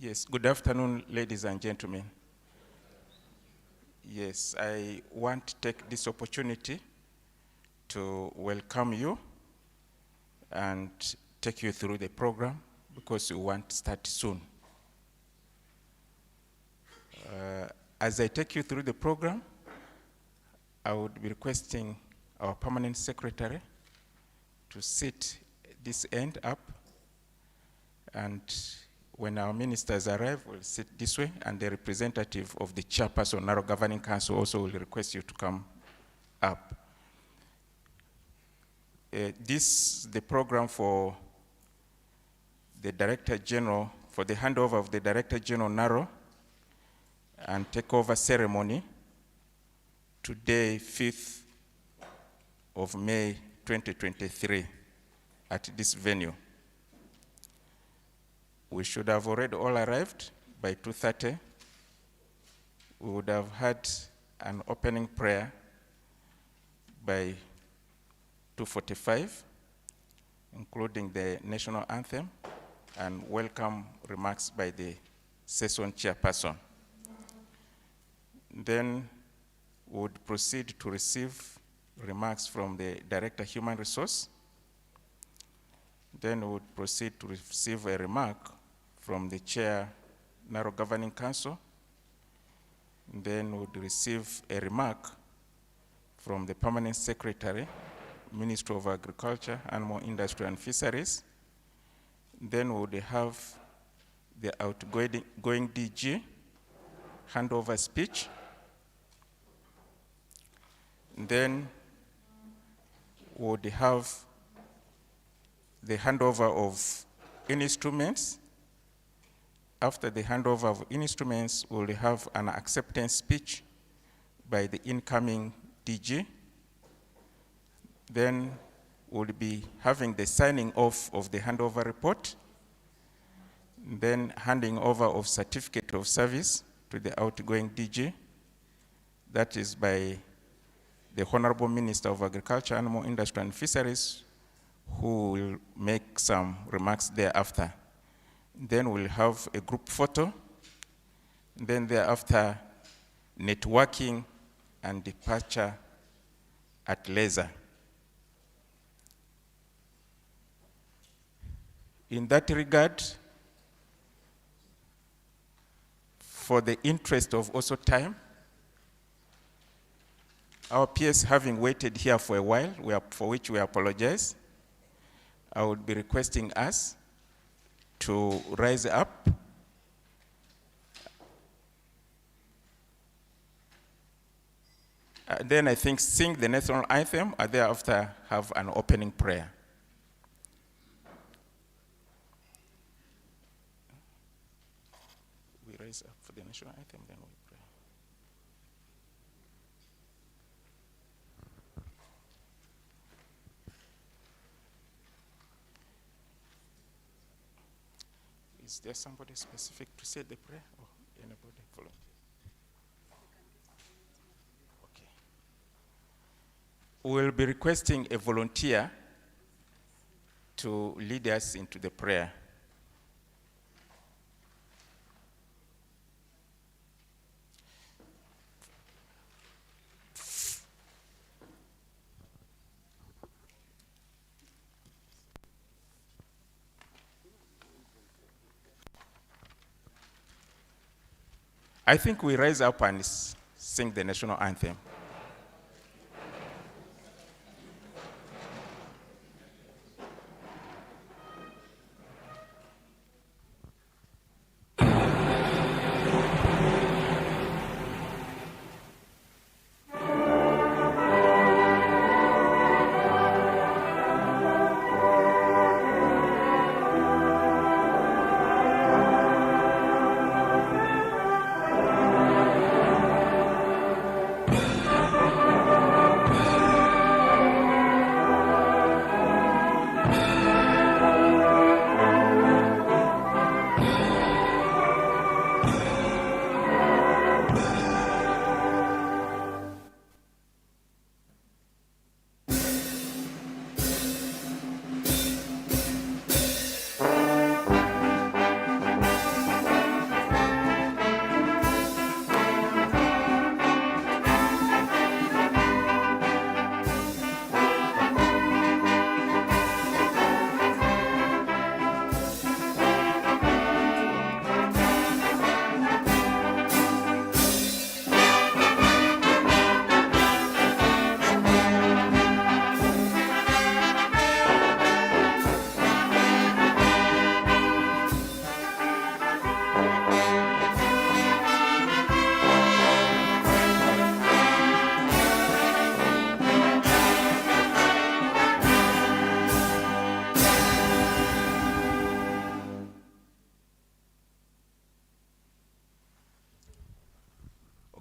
Yes, good afternoon, ladies and gentlemen. Yes, I want to take this opportunity to welcome you and take you through the program because we want to start soon. As I take you through the program, I would be requesting our permanent secretary to sit this end up, and when our ministers arrive, we'll sit this way, and the representative of the chairperson, Naro Governing Council, also will request you to come up. This is the program for the Director General, for the handover of the Director General Naro and takeover ceremony today, 5th of May 2023 at this venue. We should have already all arrived by 2:30. We would have had an opening prayer by 2:45, including the national anthem and welcome remarks by the session chairperson. Then we would proceed to receive remarks from the Director Human Resource. Then we would proceed to receive a remark from the Chair, Naro Governing Council. Then we would receive a remark from the Permanent Secretary, Ministry of Agriculture, Animal Industry and Fisheries. Then we would have the outgoing DG handover speech. Then we would have the handover of instruments. After the handover of instruments, we'll have an acceptance speech by the incoming DG. Then we'll be having the signing off of the handover report, then handing over of certificate of service to the outgoing DG. That is by the Honorable Minister of Agriculture, Animal Industry and Fisheries, who will make some remarks thereafter. Then we'll have a group photo. Then thereafter, networking and departure at leisure. In that regard, for the interest of also time, our peers having waited here for a while, for which we apologize, I would be requesting us to rise up then I think sing the national anthem and thereafter have an opening prayer. We rise up for the national anthem, then we pray. Is there somebody specific to say the prayer or anybody volunteer? Okay. We'll be requesting a volunteer to lead us into the prayer. I think we rise up and sing the national anthem.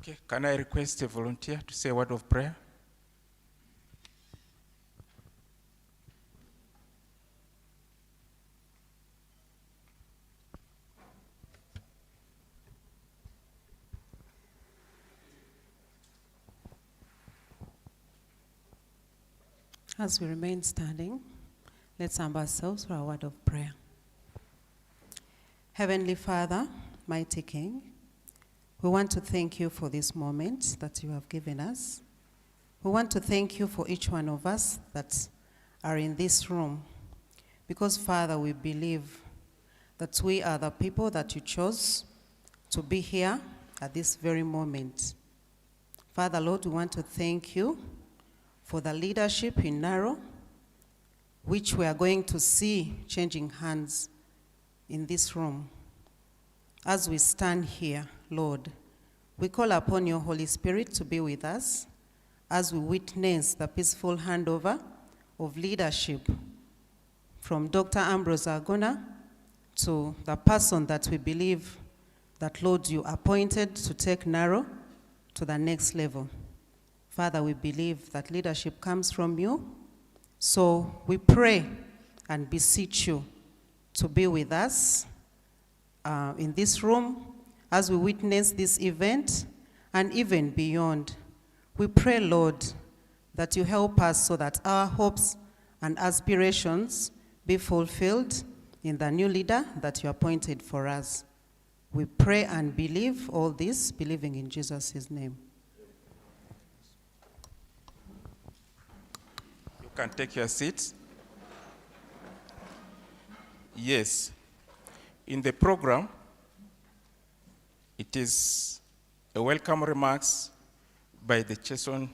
Okay, can I request a volunteer to say a word of prayer? As we remain standing, let's humble ourselves for a word of prayer. Heavenly Father, mighty King, we want to thank you for this moment that you have given us. We want to thank you for each one of us that are in this room. Because, Father, we believe that we are the people that you chose to be here at this very moment. Father, Lord, we want to thank you for the leadership in Naro, which we are going to see changing hands in this room. As we stand here, Lord, we call upon your Holy Spirit to be with us as we witness the peaceful handover of leadership from Dr. Ambrose Agona to the person that we believe that, Lord, you appointed to take Naro to the next level. Father, we believe that leadership comes from you, so we pray and beseech you to be with us in this room as we witness this event and even beyond. We pray, Lord, that you help us so that our hopes and aspirations be fulfilled in the new leader that you appointed for us. We pray and believe all this, believing in Jesus' name. You can take your seats. Yes. In the program, it is a welcome remarks by the Cheson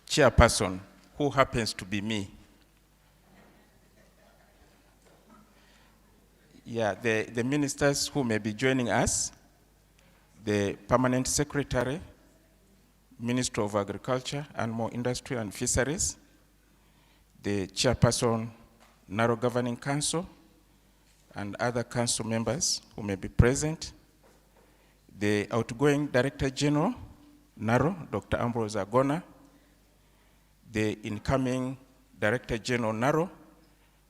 chairperson, who happens to be me. Yeah, the ministers who may be joining us, the permanent secretary, Minister of Agriculture, Animal Industry and Fisheries, the chairperson, Naro Governing Council, and other council members who may be present, the outgoing Director General, Naro, Dr. Ambrose Agona, the incoming Director General, Naro,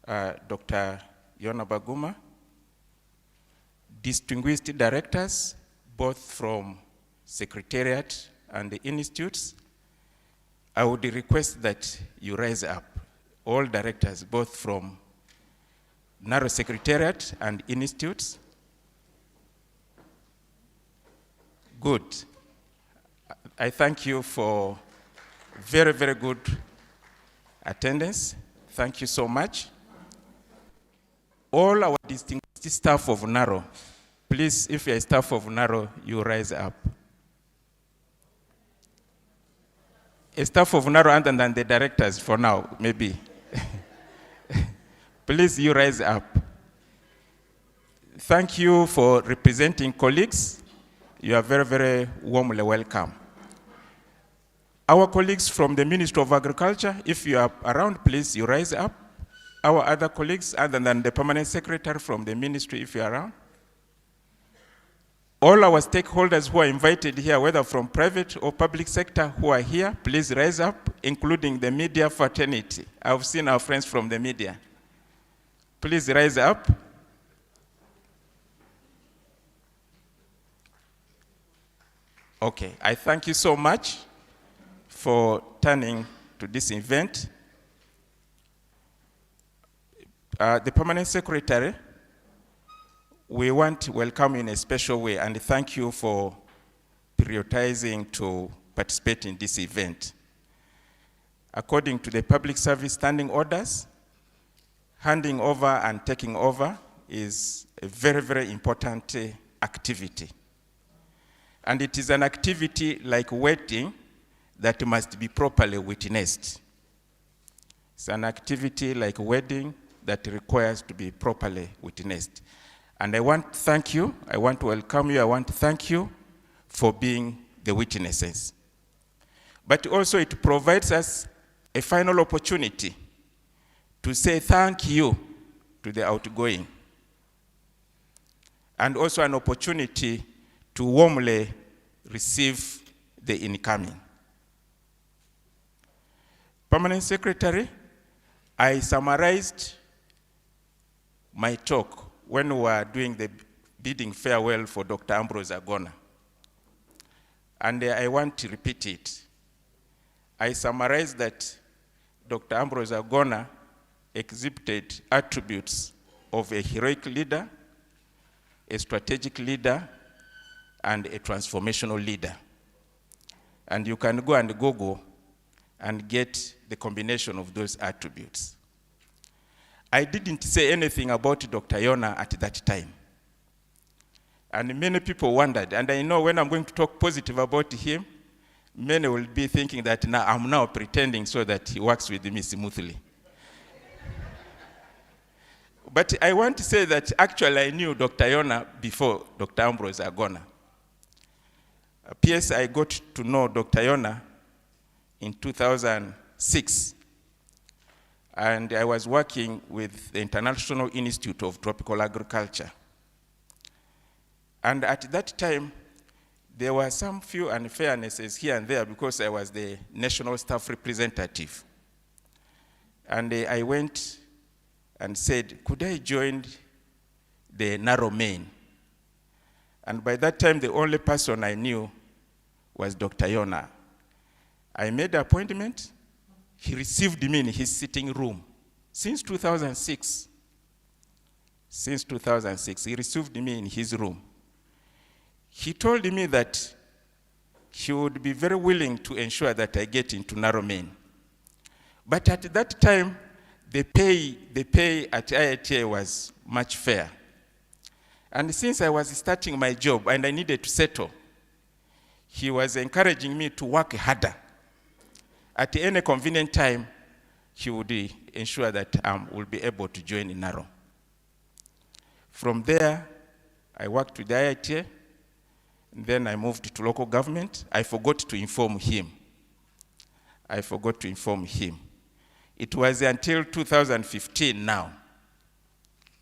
Dr. Yona Baguma, distinguished directors, both from Secretariat and the institutes. I would request that you rise up, all directors, both from Naro Secretariat and institutes. Good. I thank you for very, very good attendance. Thank you so much. All our distinguished staff of Naro, please, if you're a staff of Naro, you rise up. A staff of Naro other than the directors for now, maybe. Please, you rise up. Thank you for representing colleagues. You are very, very warmly welcome. Our colleagues from the Ministry of Agriculture, if you are around, please, you rise up. Our other colleagues, other than the permanent secretary from the ministry, if you are around. All our stakeholders who are invited here, whether from private or public sector who are here, please rise up, including the media fraternity. I've seen our friends from the media. Please rise up. Okay, I thank you so much for turning to this event. The permanent secretary, we want to welcome you in a special way and thank you for prioritizing to participate in this event. According to the public service standing orders, handing over and taking over is a very, very important activity. And it is an activity like wedding that must be properly witnessed. It's an activity like wedding that requires to be properly witnessed. And I want to thank you, I want to welcome you, I want to thank you for being the witnesses. But also it provides us a final opportunity to say thank you to the outgoing. And also an opportunity to warmly receive the incoming. Permanent Secretary, I summarized my talk when we were doing the bidding farewell for Dr. Ambrose Agona. And I want to repeat it. I summarized that Dr. Ambrose Agona exhibited attributes of a heroic leader, a strategic leader, and a transformational leader. And you can go and Google and get the combination of those attributes. I didn't say anything about Dr. Yona at that time. And many people wondered, and I know when I'm going to talk positive about him, many will be thinking that now I'm now pretending so that he works with me smoothly. But I want to say that actually I knew Dr. Yona before Dr. Ambrose Agona. PS, I got to know Dr. Yona in 2006. And I was working with the International Institute of Tropical Agriculture. And at that time, there were some few unfairnesses here and there because I was the national staff representative. And I went and said, could I join the Naro main? And by that time, the only person I knew was Dr. Yona. I made an appointment. He received me in his sitting room since 2006. Since 2006, he received me in his room. He told me that he would be very willing to ensure that I get into Naro main. But at that time, the pay at IITA was much fair. And since I was starting my job and I needed to settle, he was encouraging me to work harder. At any convenient time, he would ensure that I will be able to join in Naro. From there, I worked with the IITA. Then I moved to local government. I forgot to inform him. It was until 2015 now,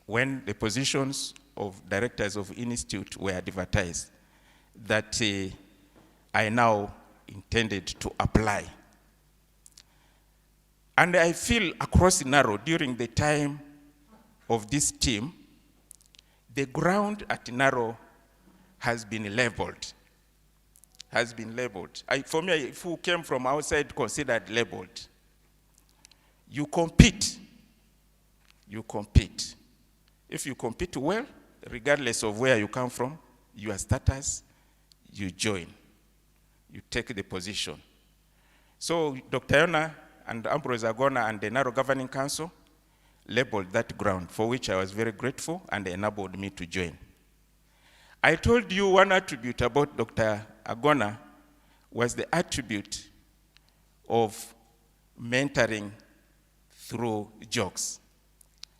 when the positions of directors of institute were advertised, that I now intended to apply. And I feel across Naro during the time of this team, the ground at Naro has been leveled. For me, if who came from outside, considered leveled. You compete. If you compete well, regardless of where you come from, your status, you join. You take the position. So Dr. Yona and Ambrose Agona and the Naro Governing Council labeled that ground, for which I was very grateful, and they enabled me to join. I told you one attribute about Dr. Agona was the attribute of mentoring through jokes.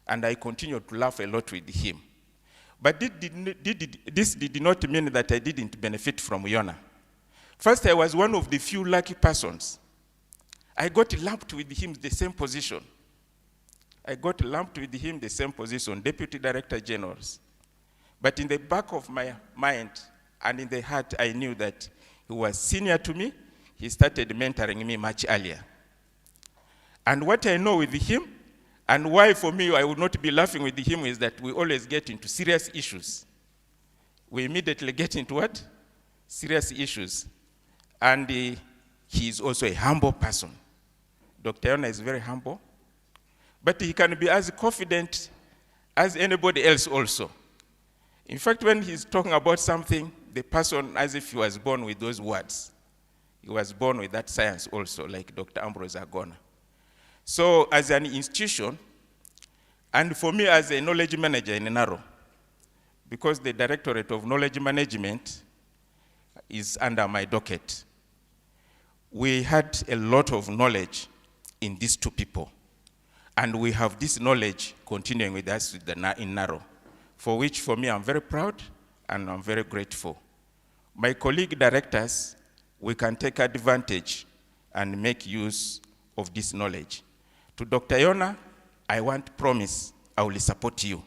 And I continued to laugh a lot with him. But this did not mean that I didn't benefit from Yona. First, I was one of the few lucky persons. I got lumped with him the same position. Deputy Director Generals. But in the back of my mind and in the heart, I knew that he was senior to me. He started mentoring me much earlier. And what I know with him, and why for me I would not be laughing with him, is that we always get into serious issues. We immediately get into what? Serious issues. And he is also a humble person. Dr. Yona is very humble. But he can be as confident as anybody else also. In fact, when he's talking about something, the person, as if he was born with those words. He was born with that science also, like Dr. Ambrose Agona. So as an institution, and for me as a knowledge manager in Naro, because the Directorate of Knowledge Management is under my docket, we had a lot of knowledge in these two people. And we have this knowledge continuing with us in Naro, for which for me I'm very proud and I'm very grateful. My colleague directors, we can take advantage and make use of this knowledge. To Dr. Yona, I want promise, I will support you.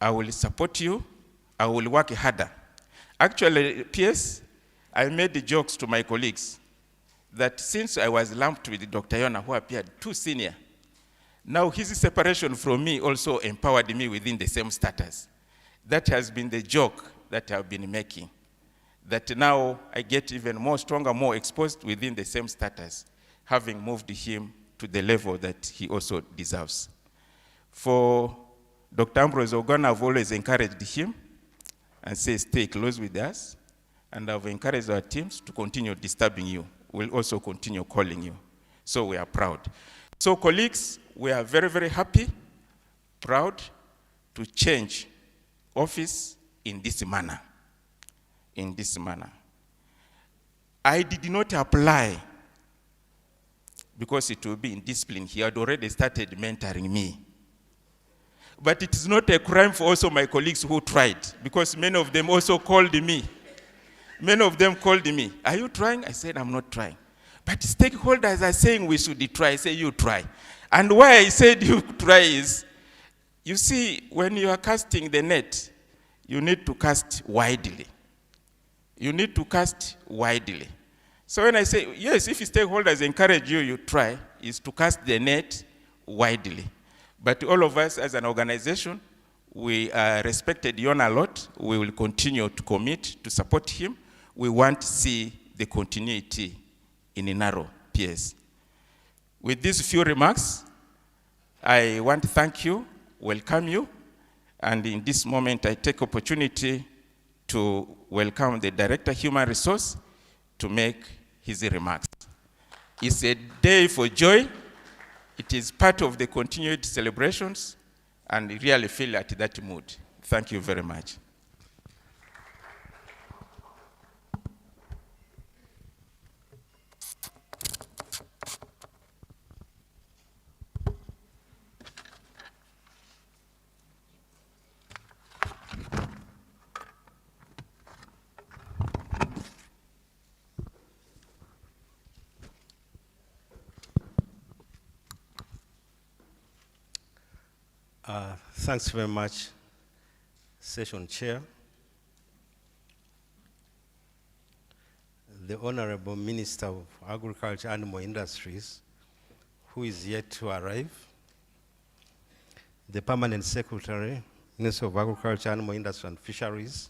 I will support you, I will work harder. Actually, PS, I made the jokes to my colleagues that since I was lumped with Dr. Yona, who appeared too senior, now his separation from me also empowered me within the same status. That has been the joke that I've been making, that now I get even more stronger, more exposed within the same status, having moved him to the level that he also deserves. For Dr. Ambrose Ogana, I've always encouraged him and say, stay close with us, and I've encouraged our teams to continue disturbing you. We'll also continue calling you. So we are proud. So colleagues, we are very, very happy, proud to change office in this manner. In this manner. I did not apply because it will be in discipline. He had already started mentoring me. But it is not a crime for also my colleagues who tried, because many of them also called me. Many of them called me. Are you trying? I said, I'm not trying. But stakeholders are saying we should try. I say, you try. And why I said you try is, you see, when you are casting the net, you need to cast widely. You need to cast widely. So when I say, yes, if stakeholders encourage you, you try, is to cast the net widely. But all of us as an organization, we respected Yona a lot. We will continue to commit to support him. We want to see the continuity in Naro PS. With these few remarks, I want to thank you, welcome you, and in this moment I take opportunity to welcome the Director Human Resource to make his remarks. It's a day for joy. It is part of the continued celebrations, and I really feel at that mood. Thank you very much. Thanks very much, Session Chair. The Honorable Minister of Agriculture and Animal Industries, who is yet to arrive. The Permanent Secretary, Minister of Agriculture, Animal Industry and Fisheries.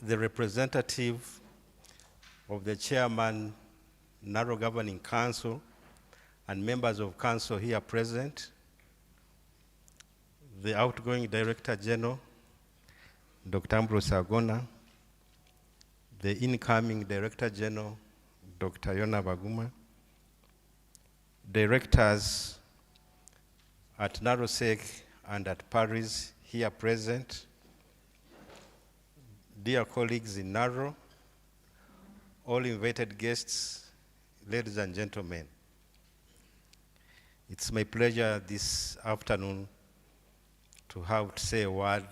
The representative of the Chairman, Naro Governing Council, and members of council here present, the outgoing Director General, Dr. Ambrose Ogana, the incoming Director General, Dr. Yona Baguma, directors at NAROSEC and at Paris here present, dear colleagues in Naro, all invited guests, ladies and gentlemen. It's my pleasure this afternoon to have to say a word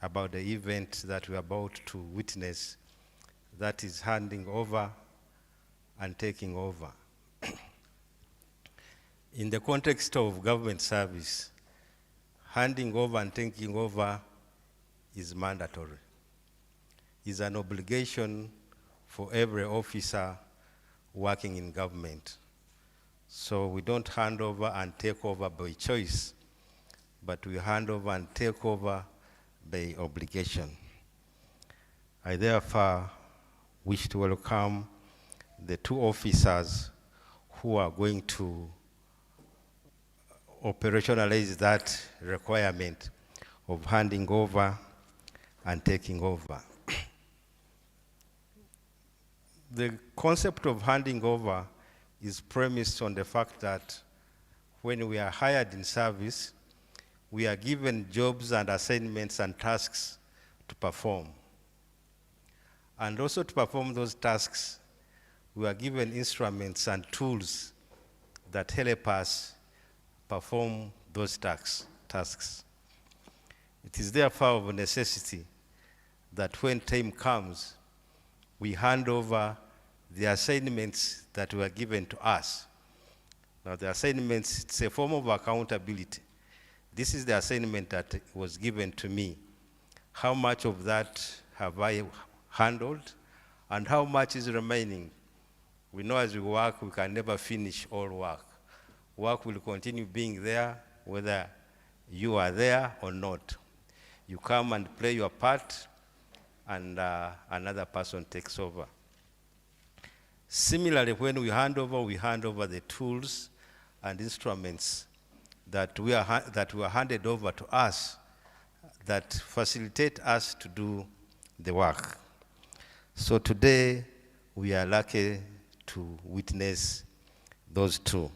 about the event that we're about to witness, that is handing over and taking over. In the context of government service, handing over and taking over is mandatory. It's an obligation for every officer working in government. So we don't hand over and take over by choice, but we hand over and take over by obligation. I therefore wish to welcome the two officers who are going to operationalize that requirement of handing over and taking over. The concept of handing over is premised on the fact that when we are hired in service, we are given jobs and assignments and tasks to perform. And also to perform those tasks, we are given instruments and tools that help us perform those tasks. It is therefore of necessity that when time comes, we hand over the assignments that were given to us. Now the assignments, it's a form of accountability. This is the assignment that was given to me. How much of that have I handled, and how much is remaining. We know as we work, we can never finish all work. Work will continue being there, whether you are there or not. You come and play your part, and another person takes over. Similarly, when we hand over the tools and instruments that were handed over to us that facilitate us to do the work. So today, we are lucky to witness those two.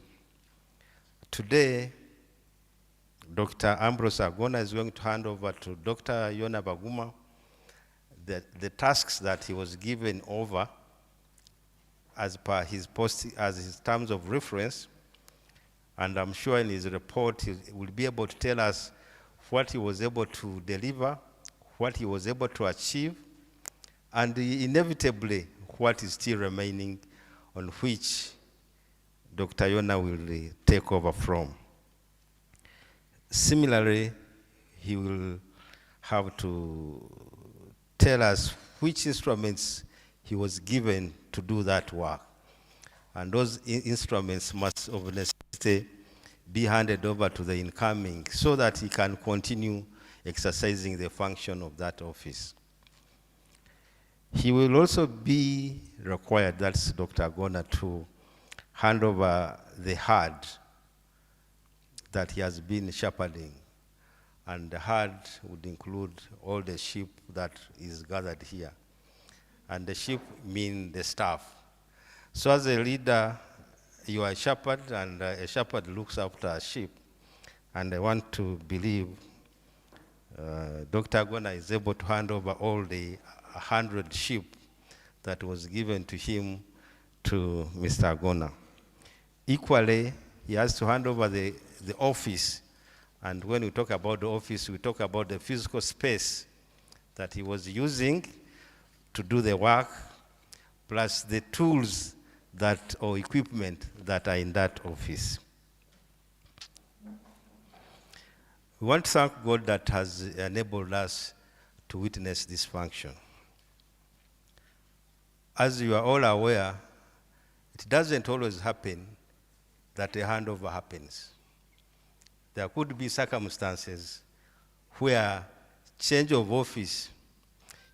Today, Dr. Ambrose Agona is going to hand over to Dr. Yona Baguma the tasks that he was given over as per his terms of reference, and I'm sure in his report he will be able to tell us what he was able to deliver, what he was able to achieve, and inevitably what is still remaining on which Dr. Yona will take over from. Similarly, he will have to tell us which instruments he was given to do that work. And those instruments must of necessity be handed over to the incoming so that he can continue exercising the function of that office. He will also be required, that's Dr. Agona, to hand over the herd that he has been shepherding. And the herd would include all the sheep that is gathered here. And the sheep mean the staff. So as a leader, you are a shepherd, and a shepherd looks after a sheep. And I want to believe Dr. Agona is able to hand over all the 100 sheep that was given to him to Mr. Agona. Equally, he has to hand over the office. And when we talk about the office, we talk about the physical space that he was using to do the work, plus the tools or equipment that are in that office. We want to thank God that has enabled us to witness this function. As you are all aware, it doesn't always happen that a handover happens. There could be circumstances where change of office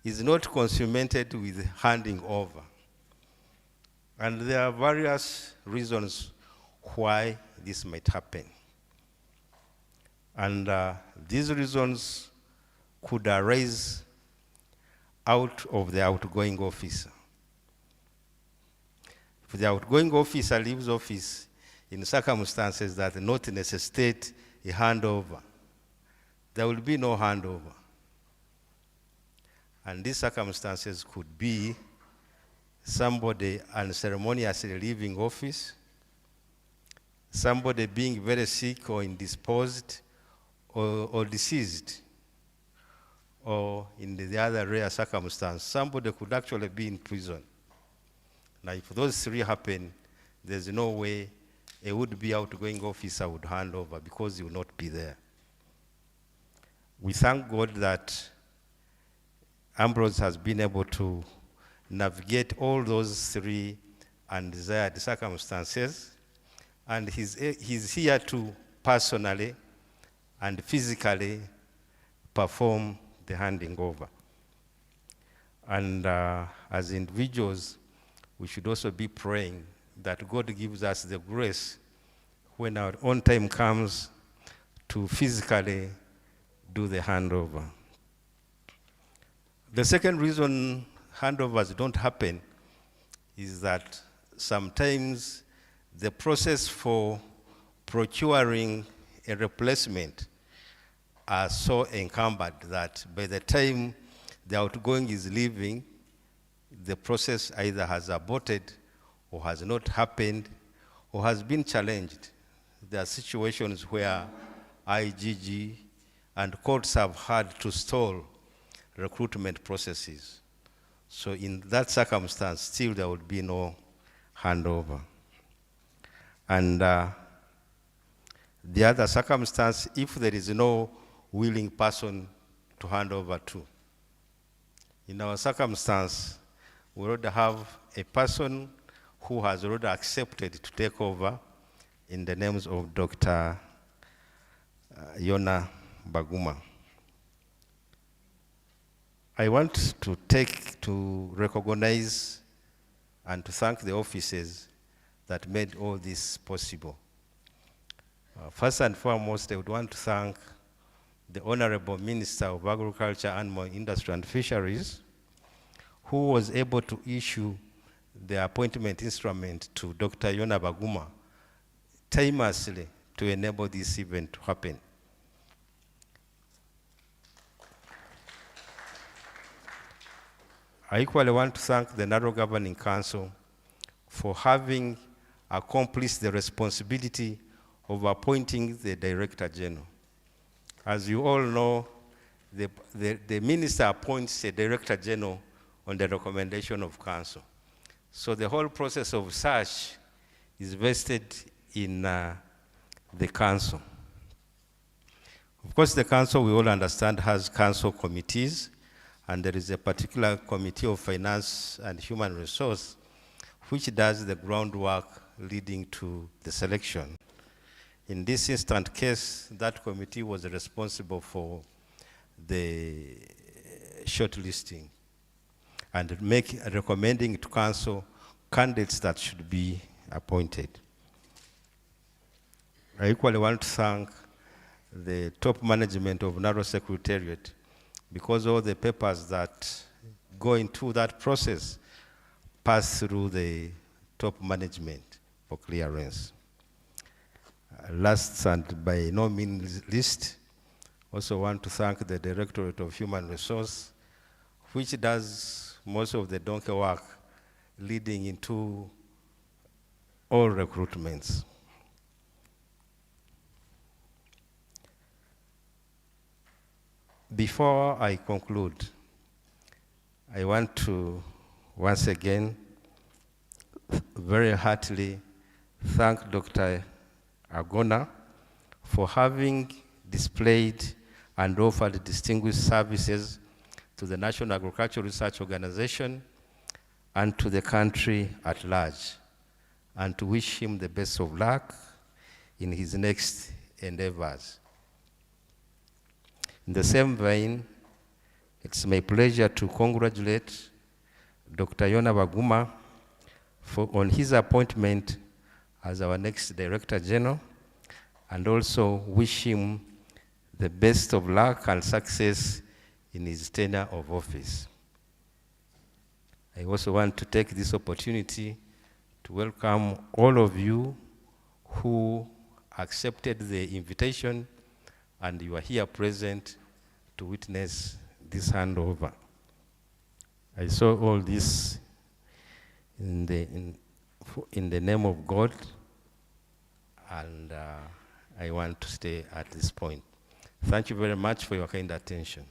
is not consummated with handing over. And there are various reasons why this might happen. And these reasons could arise out of the outgoing officer. If the outgoing officer leaves office in circumstances that do not necessitate a handover, there will be no handover. And these circumstances could be somebody unceremoniously leaving office, somebody being very sick or indisposed or deceased, or in the other rare circumstance, somebody could actually be in prison. Now, if those three happen, there's no way a would-be outgoing officer would hand over because he will not be there. We thank God that Ambrose has been able to navigate all those three undesired circumstances, and he's here to personally and physically perform the handing over. And as individuals, we should also be praying that God gives us the grace when our own time comes to physically do the handover. The second reason handovers don't happen is that sometimes the process for procuring a replacement are so encumbered that by the time the outgoing is leaving, the process either has aborted or has not happened or has been challenged. There are situations where IGG and courts have had to stall recruitment processes. So in that circumstance, still there would be no handover. And the other circumstance, if there is no willing person to hand over to, In our circumstance, we already have a person who has already accepted to take over in the names of Dr. Yona Baguma. I want to recognize and to thank the offices that made all this possible. First and foremost, I would want to thank the Honorable Minister of Agriculture, Animal Industry and Fisheries, who was able to issue the appointment instrument to Dr. Yona Baguma timelessly to enable this event to happen. I equally want to thank the Naro Governing Council for having accomplished the responsibility of appointing the Director General. As you all know, the Minister appoints a Director General on the recommendation of Council. So the whole process of search is vested in the Council. Of course, the Council, we all understand, has Council committees, and there is a particular Committee of Finance and Human Resource which does the groundwork leading to the selection. In this instant case, that committee was responsible for the shortlisting and recommending to Council candidates that should be appointed. I equally want to thank the top management of Naro Secretariat, because all the papers that go into that process pass through the top management for clearance. Last and by no means least, also want to thank the Directorate of Human Resource, which does most of the donkey work leading into all recruitments. Before I conclude, I want to once again very heartily thank Dr. Agona for having displayed and offered distinguished services to the National Agricultural Research Organization and to the country at large, and to wish him the best of luck in his next endeavors. In the same vein, it's my pleasure to congratulate Dr. Yona Baguma on his appointment as our next Director General, and also wish him the best of luck and success in his tenure of office. I also want to take this opportunity to welcome all of you who accepted the invitation and you are here present to witness this handover. I saw all this in the name of God, and I want to stay at this point. Thank you very much for your kind attention.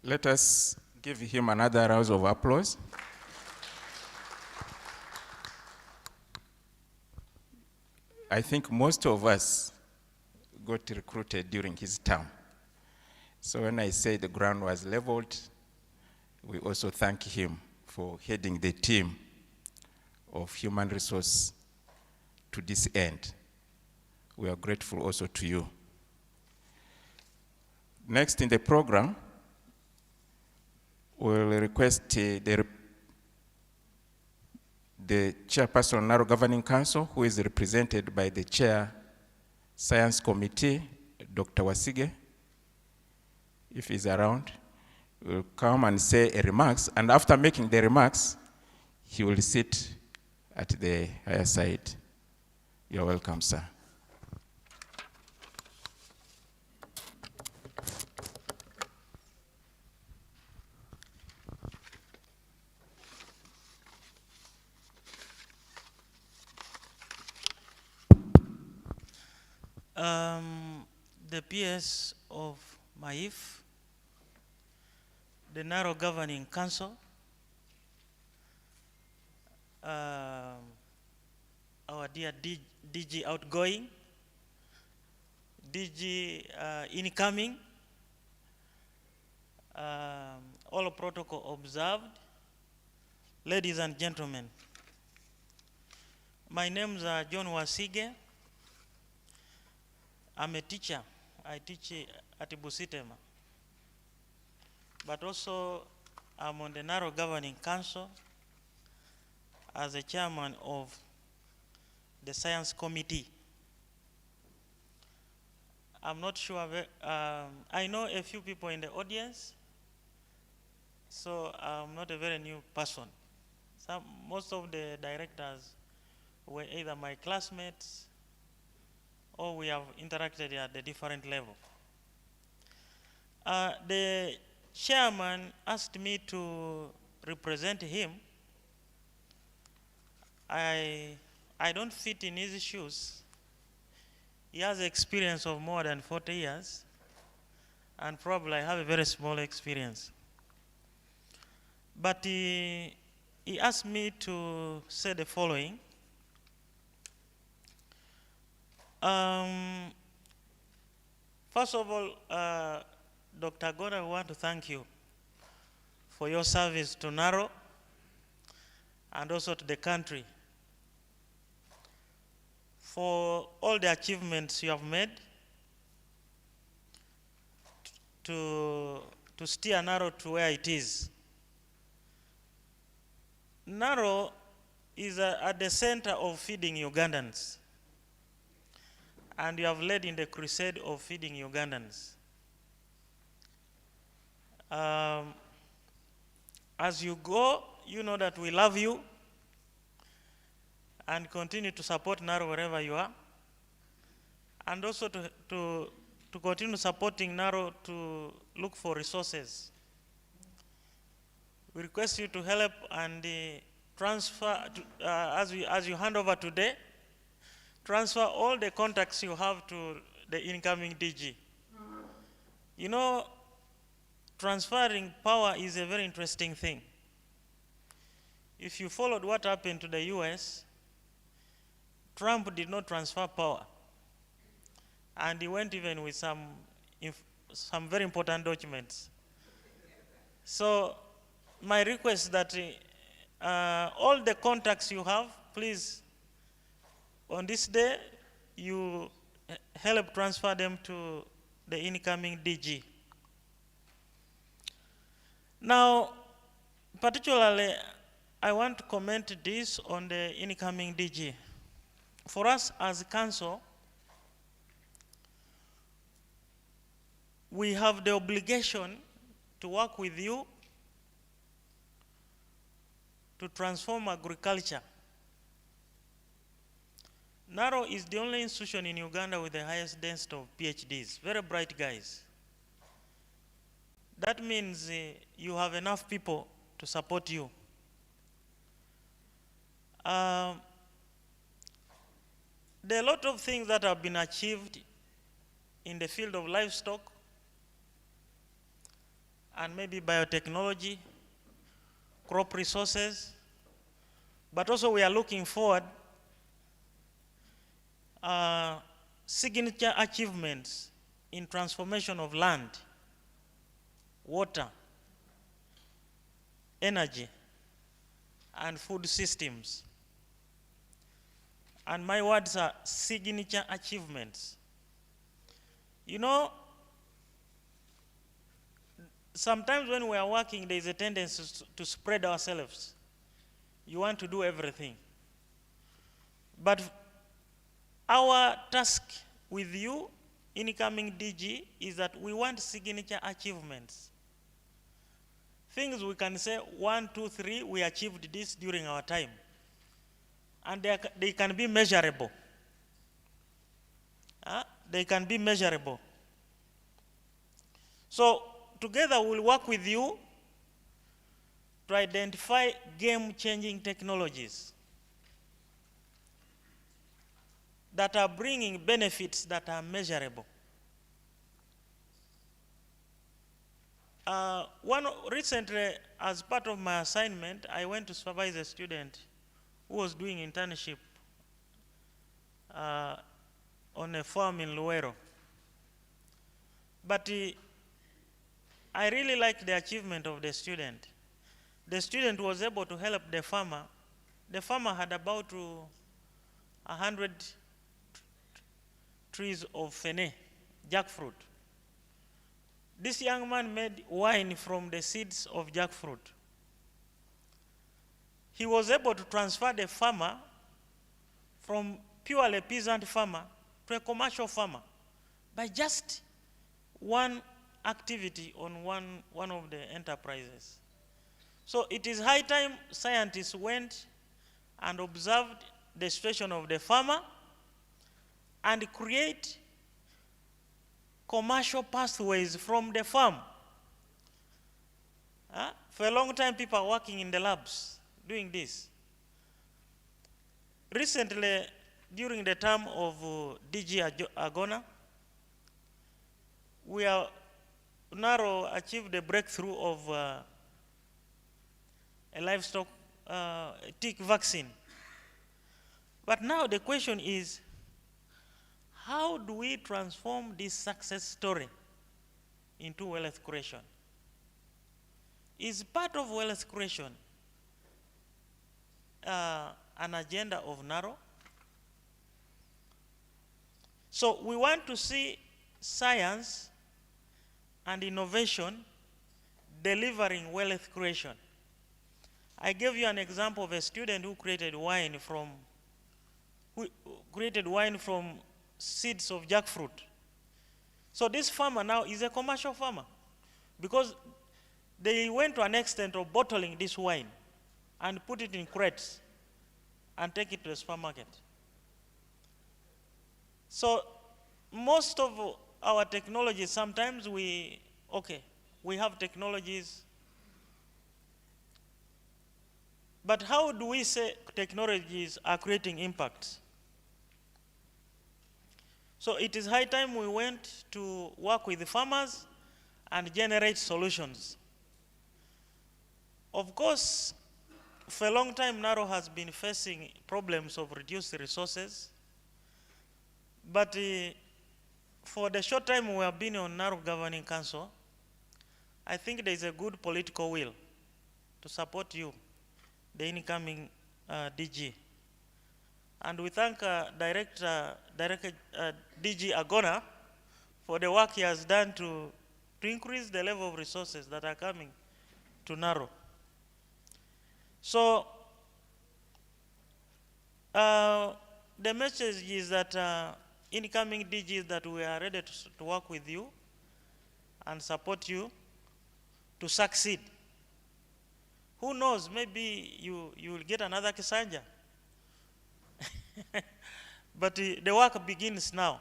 Let us give him another round of applause. I think most of us got recruited during his term. So when I say the ground was leveled, we also thank him for heading the team of human resource to this end. We are grateful also to you. Next in the program, we'll request the chairperson of Naro Governing Council, who is represented by the Chair Science Committee, Dr. Wasige, if he's around, will come and say a remarks, and after making the remarks, he will sit at the higher side. You're welcome, sir. The PS of MAIF, the Naro Governing Council, our dear DG outgoing, DG incoming, all protocol observed. Ladies and gentlemen, my name is John Wasige. I'm a teacher. I teach at Busitema. But also, I'm on the Naro Governing Council as a chairman of the Science Committee. I'm not sure, I know a few people in the audience, so I'm not a very new person. Most of the directors were either my classmates or we have interacted at a different level. The chairman asked me to represent him. I don't fit in his shoes. He has experience of more than 40 years, and probably I have a very small experience. But he asked me to say the following. First of all, Dr. Gora, I want to thank you for your service to Naro and also to the country, for all the achievements you have made to steer Naro to where it is. Naro is at the center of feeding Ugandans, and you have led in the crusade of feeding Ugandans. As you go, you know that we love you and continue to support Naro wherever you are, and also to continue supporting Naro to look for resources. We request you to help and transfer, as you hand over today, transfer all the contacts you have to the incoming DG. You know, transferring power is a very interesting thing. If you followed what happened to the US, Trump did not transfer power. And he went even with some very important documents. So my request that all the contacts you have, please, on this day, you help transfer them to the incoming DG. Now, particularly, I want to comment this on the incoming DG. For us as a council, we have the obligation to work with you to transform agriculture. Naro is the only institution in Uganda with the highest density of PhDs, very bright guys. That means you have enough people to support you. There are a lot of things that have been achieved in the field of livestock and maybe biotechnology, crop resources, but also we are looking forward signature achievements in transformation of land, water, energy, and food systems. And my words are signature achievements. You know, sometimes when we are working, there is a tendency to spread ourselves. You want to do everything. But our task with you, incoming DG, is that we want signature achievements. Things we can say, 1, 2, 3, we achieved this during our time. And they can be measurable. They can be measurable. So together we'll work with you to identify game-changing technologies that are bringing benefits that are measurable. Recently, as part of my assignment, I went to supervise a student who was doing internship on a farm in Luero. But I really liked the achievement of the student. The student was able to help the farmer. The farmer had about 100 trees of fene, jackfruit. This young man made wine from the seeds of jackfruit. He was able to transfer the farmer from purely peasant farmer to a commercial farmer by just one activity on one of the enterprises. So it is high time scientists went and observed the situation of the farmer and create commercial pathways from the farm. For a long time, people are working in the labs doing this. Recently, during the term of DG Agona, Naro achieved a breakthrough of a livestock tick vaccine. But now the question is, how do we transform this success story into wealth creation? Is part of wealth creation an agenda of Naro? So we want to see science and innovation delivering wealth creation. I gave you an example of a student who created wine from seeds of jackfruit. So this farmer now is a commercial farmer because they went to an extent of bottling this wine and put it in crates and take it to the supermarket. So most of our technologies, sometimes we have technologies, but how do we say technologies are creating impact? So it is high time we went to work with the farmers and generate solutions. Of course, for a long time, Naro has been facing problems of reduced resources. But for the short time we have been on Naro Governing Council, I think there is a good political will to support you, the incoming DG. And we thank Director DG Agona for the work he has done to increase the level of resources that are coming to Naro. So the message is that incoming DGs that we are ready to work with you and support you to succeed. Who knows, maybe you will get another Kisanja. But the work begins now.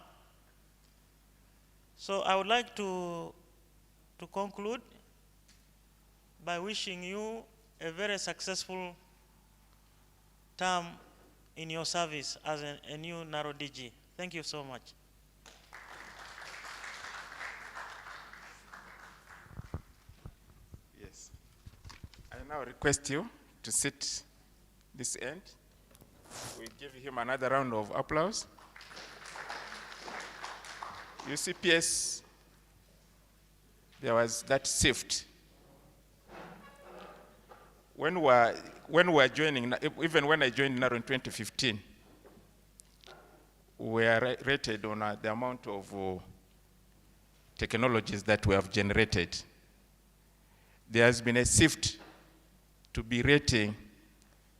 So I would like to conclude by wishing you a very successful term in your service as a new Naro DG. Thank you so much. Yes. I now request you to sit this end. We give him another round of applause. You see, PS, there was that shift. When we were joining, even when I joined Naro in 2015, we are rated on the amount of technologies that we have generated. There has been a shift to be rating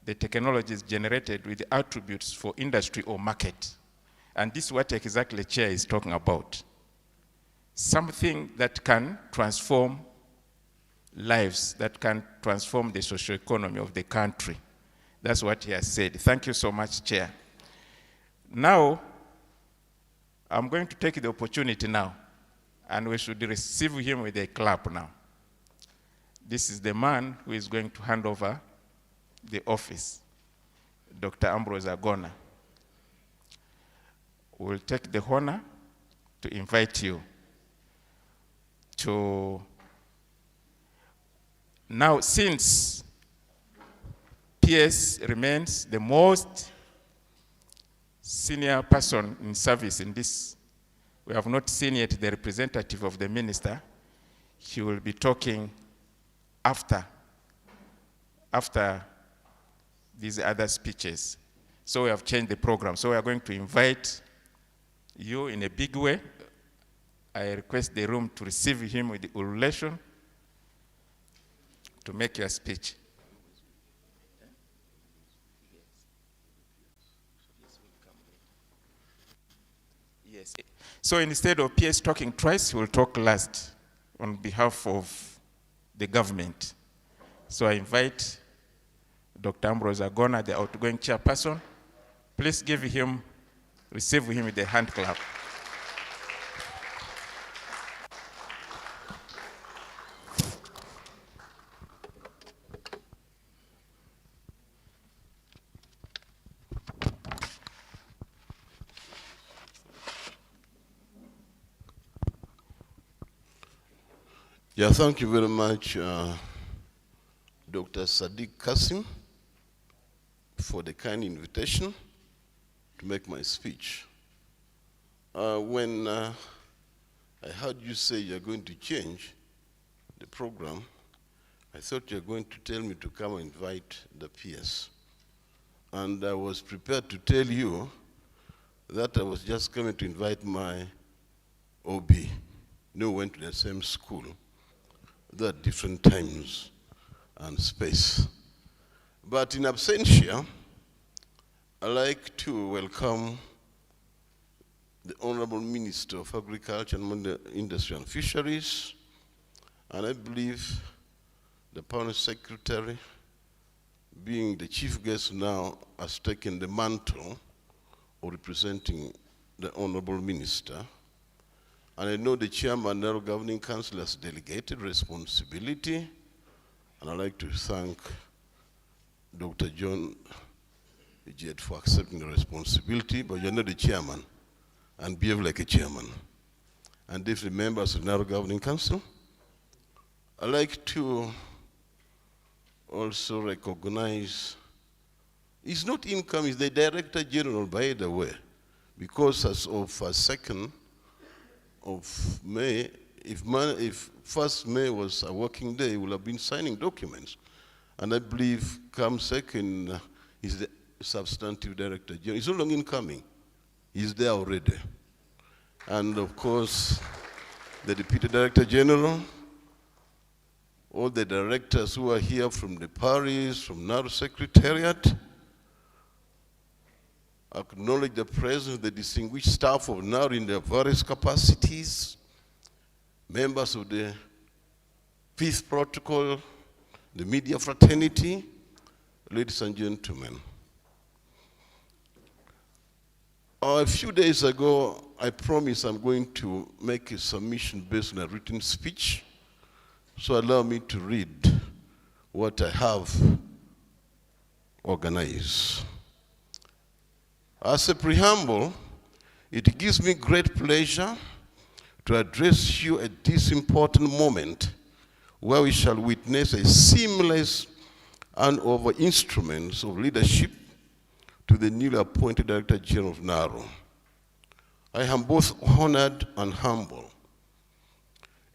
the technologies generated with the attributes for industry or market. And this is what exactly Chair is talking about. Something that can transform lives, that can transform the socioeconomy of the country. That's what he has said. Thank you so much, Chair. Now, I'm going to take the opportunity now, and we should receive him with a clap now. This is the man who is going to hand over the office, Dr. Ambrose Agona. We'll take the honor to invite you to, now since PS remains the most senior person in service in this. We have not seen yet the representative of the minister. He will be talking after these other speeches. So we have changed the program. So we are going to invite you in a big way. I request the room to receive him with the ululation to make your speech. Yes. So instead of PS talking twice, he will talk last on behalf of the government. So I invite Dr. Ambrose Agona, the outgoing chairperson. Please receive him with a hand clap. Yeah, thank you very much, Dr. Sadiq Kasim, for the kind invitation to make my speech. When I heard you say you're going to change the program, I thought you're going to tell me to come and invite the PS. And I was prepared to tell you that I was just coming to invite my OB. We went to the same school. There are different times and space. But in absentia, I'd like to welcome the Honorable Minister of Agriculture and Industry and Fisheries, and I believe the Permanent Secretary, being the chief guest now, has taken the mantle of representing the Honorable Minister. And I know the Chairman of the Naro Governing Council has delegated responsibility, and I'd like to thank Dr. John Jet for accepting the responsibility, but you're not the chairman, and behave like a chairman. And different members of the Naro Governing Council, I'd like to also recognize, he's not income, he's the Director General, by the way, because as of 2nd of May, if 1st May was a working day, he would have been signing documents. And I believe come 2nd, he's the substantive Director General. He's no longer incoming. He's there already. And of course, the Deputy Director General, all the directors who are here from the Paris, from Naro Secretariat, acknowledge the presence of the distinguished staff of Naro in their various capacities, members of the Peace Protocol, the media fraternity, ladies and gentlemen. A few days ago, I promised I'm going to make a submission based on a written speech, so allow me to read what I have organized. As a preamble, it gives me great pleasure to address you at this important moment where we shall witness a seamless handover instruments of leadership to the newly appointed Director General of Naro. I am both honored and humble.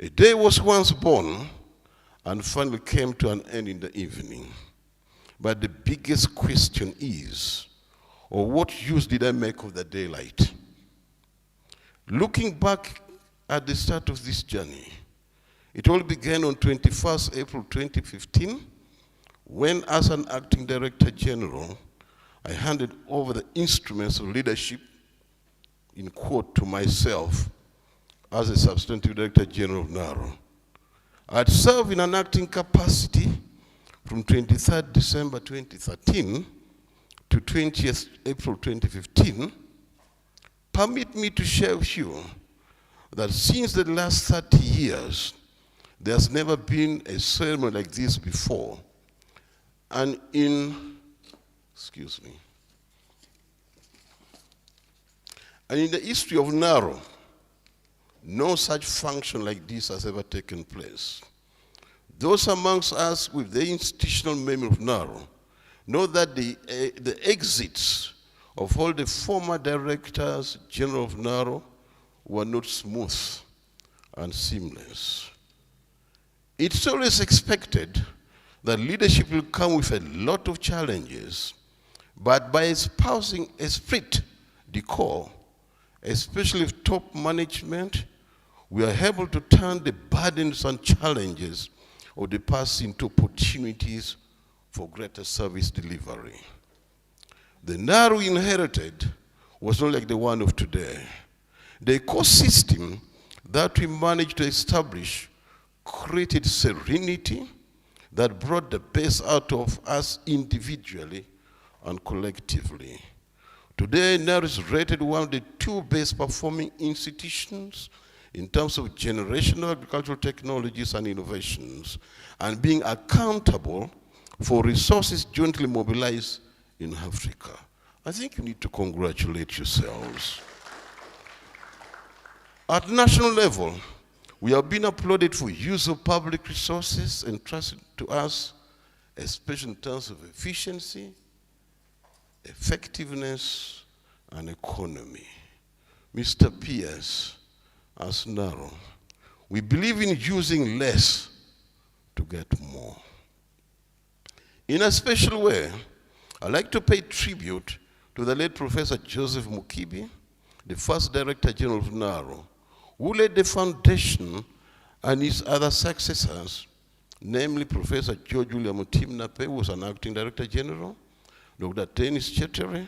A day was once born and finally came to an end in the evening. But the biggest question is, or what use did I make of the daylight? Looking back at the start of this journey, it all began on 21st April 2015, when as an acting Director General, I handed over the instruments of leadership, in quote, to myself as a substantive Director General of Naro. I had served in an acting capacity from 23rd December 2013 to 20th April 2015. Permit me to share with you that since the last 30 years, there's never been a ceremony like this before. And in the history of Naro, no such function like this has ever taken place. Those amongst us with the institutional memory of Naro know that the exits of all the former directors general of Naro were not smooth and seamless. It's always expected that leadership will come with a lot of challenges, but by espousing esprit de corps, especially with top management, we are able to turn the burdens and challenges of the past into opportunities for greater service delivery. The Naro we inherited was not like the one of today. The ecosystem that we managed to establish created serenity that brought the best out of us individually and collectively. Today, Naro is rated one of the 2 best performing institutions in terms of generational agricultural technologies and innovations, and being accountable for resources jointly mobilized in Africa. I think you need to congratulate yourselves. At national level, we have been applauded for use of public resources entrusted to us, especially in terms of efficiency, effectiveness, and economy. Mr. Pierce, as Naro, we believe in using less to get more. In a special way, I'd like to pay tribute to the late Professor Joseph Mukibi, the first Director General of Naro, who laid the foundation and his other successors, namely Professor George William Timnape, who was an Acting Director General, Dr. Tennis Chetere,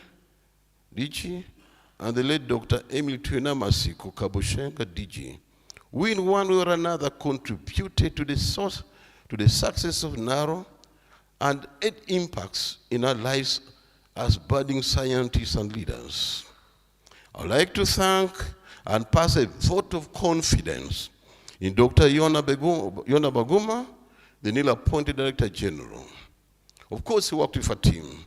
DG, and the late Dr. Emil Tuina Masiko Kabushenga, DG, who in one way or another contributed to the success of Naro and its impacts in our lives as budding scientists and leaders. I'd like to thank and pass a vote of confidence in Dr. Yona Baguma, the newly appointed Director General. Of course, he worked with a team.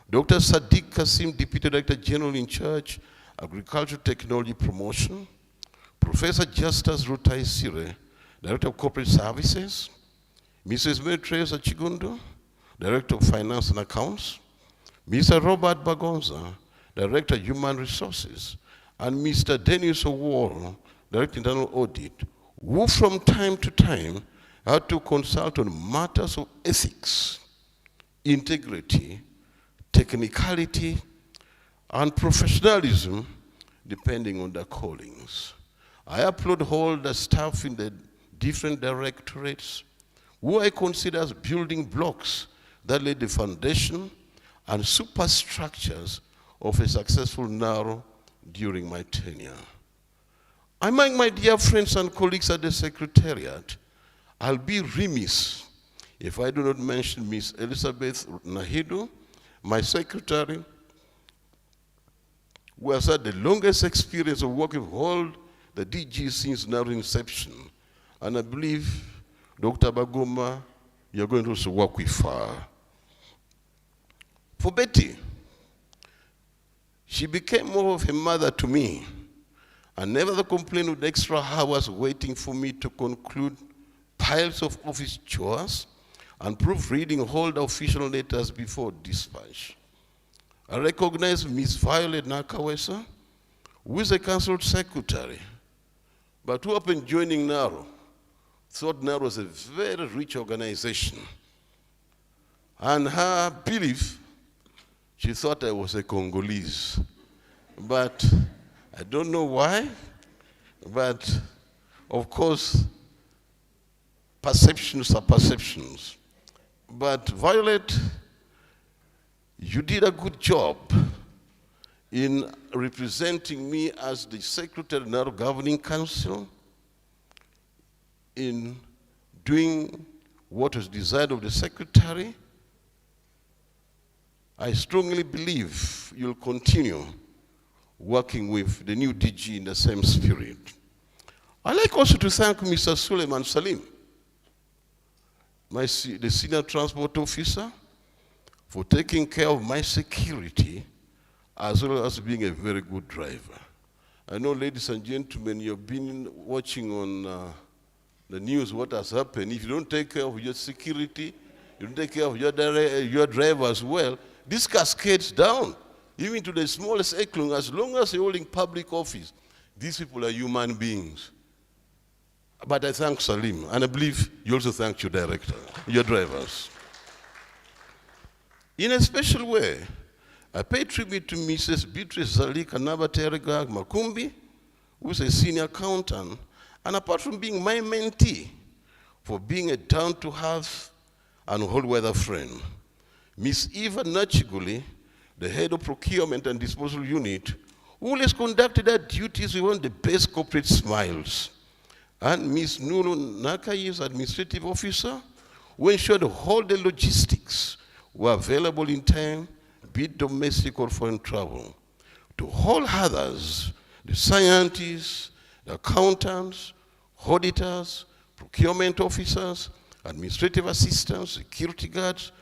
Dr. Sadiq Kasim, Deputy Director General in charge, Agricultural Technology Promotion. Professor Justus Rutai Sire, Director of Corporate Services. Mrs. Mary Teresa Chigundo, Director of Finance and Accounts. Mr. Robert Bagonza, Director of Human Resources. And Mr. Dennis O'Wall, Director of Internal Audit, who from time to time had to consult on matters of ethics, integrity, technicality, and professionalism, depending on their callings. I applaud all the staff in the different directorates, who I consider as building blocks that laid the foundation and superstructures of a successful Naro during my tenure. Among my dear friends and colleagues at the Secretariat, I'll be remiss if I do not mention Ms. Elizabeth Nahidu, my secretary, who has had the longest experience of working with all the DGs since Naro inception. And I believe, Dr. Baguma, you're going to also work with her. For Betty, she became more of a mother to me, and never complained with extra hours waiting for me to conclude piles of office chores and proofreading all the official letters before dispatch. I recognize Ms. Violet Nakawesa, who is a council secretary, but who upon joining Naro, thought Naro was a very rich organization. And her belief, she thought I was a Congolese. But I don't know why, but of course, perceptions are perceptions. But Violet, you did a good job in representing me as the Secretary of the Naro Governing Council, in doing what was desired of the Secretary. I strongly believe you'll continue working with the new DG in the same spirit. I'd like also to thank Mr. Suleiman Salim, the Senior Transport Officer, for taking care of my security, as well as being a very good driver. I know, ladies and gentlemen, you've been watching on the news what has happened. If you don't take care of your security, you don't take care of your driver as well, this cascades down, even to the smallest echelon, as long as you're holding public office. These people are human beings. But I thank Salim, and I believe you also thank your director, your drivers. In a special way, I pay tribute to Mrs. Beatrice Zalika Nabaterega Makumbi, who is a senior accountant, and apart from being my mentee, for being a down-to-earth and all-weather friend. Miss Eva Nachiguli, the head of procurement and disposal unit, who always conducted her duties with one of the best corporate smiles. And Miss Nuru Nakai's administrative officer, who ensured all the logistics were available in time, be it domestic or foreign travel. To all others, the scientists, the accountants, auditors, procurement officers, administrative assistants, security guards,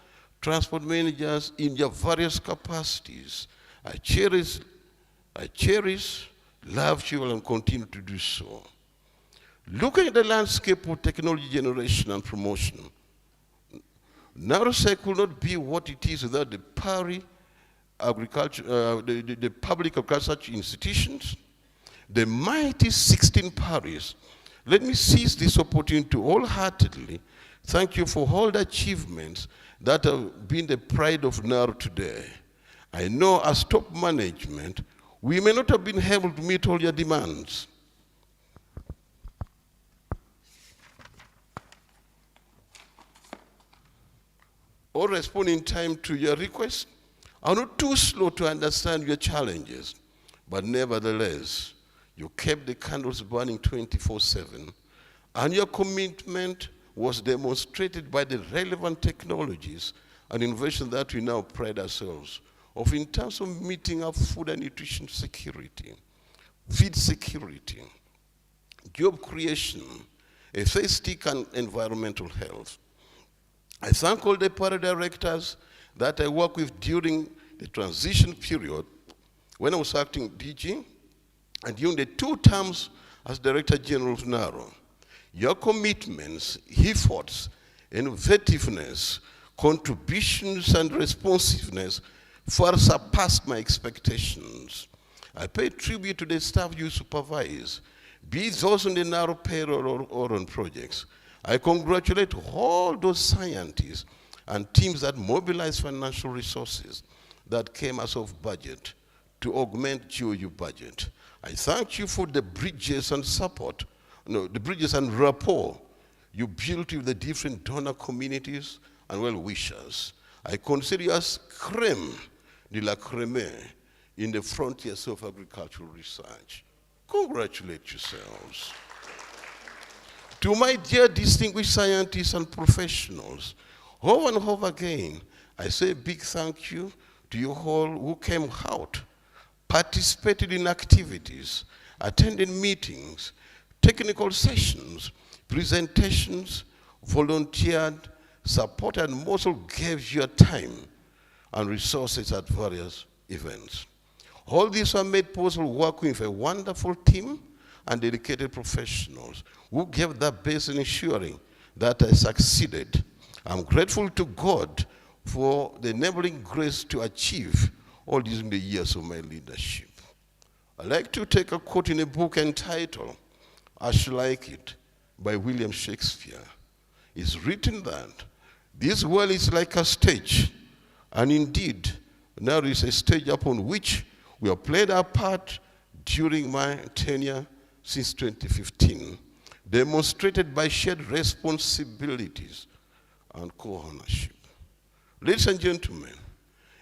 transport managers in their various capacities, I cherish, love you, and continue to do so. Looking at the landscape of technology generation and promotion, NAROSEC will not be what it is without the the public agriculture institutions, the mighty 16 paris. Let me seize this opportunity to wholeheartedly thank you for all the achievements that have been the pride of Naro today. I know as top management, we may not have been able to meet all your demands. Or respond in time to your requests. I'm not too slow to understand your challenges, but nevertheless, you kept the candles burning 24/7, and your commitment was demonstrated by the relevant technologies and innovation that we now pride ourselves of in terms of meeting our food and nutrition security, feed security, job creation, aesthetic and environmental health. I thank all the para-directors that I worked with during the transition period when I was acting DG and during the 2 terms as Director General of Naro. Your commitments, efforts, innovativeness, contributions, and responsiveness far surpassed my expectations. I pay tribute to the staff you supervise, be it those on the Naro payroll or on projects. I congratulate all those scientists and teams that mobilize financial resources that came as of budget to augment GOU budget. I thank you for the bridges and support, the bridges and rapport you built with the different donor communities and well-wishers. I consider you as creme de la creme in the frontiers of agricultural research. Congratulate yourselves. To my dear distinguished scientists and professionals, over and over again, I say a big thank you to you all who came out, participated in activities, attended meetings, technical sessions, presentations, volunteered, supported, and most all gave your time and resources at various events. All these are made possible working with a wonderful team and dedicated professionals who gave their best in ensuring that I succeeded. I'm grateful to God for the enabling grace to achieve all these in the years of my leadership. I'd like to take a quote in a book entitled, As You Like It, by William Shakespeare. It's written that this world is like a stage, and indeed, now is a stage upon which we have played our part during my tenure since 2015, demonstrated by shared responsibilities and co-ownership. Ladies and gentlemen,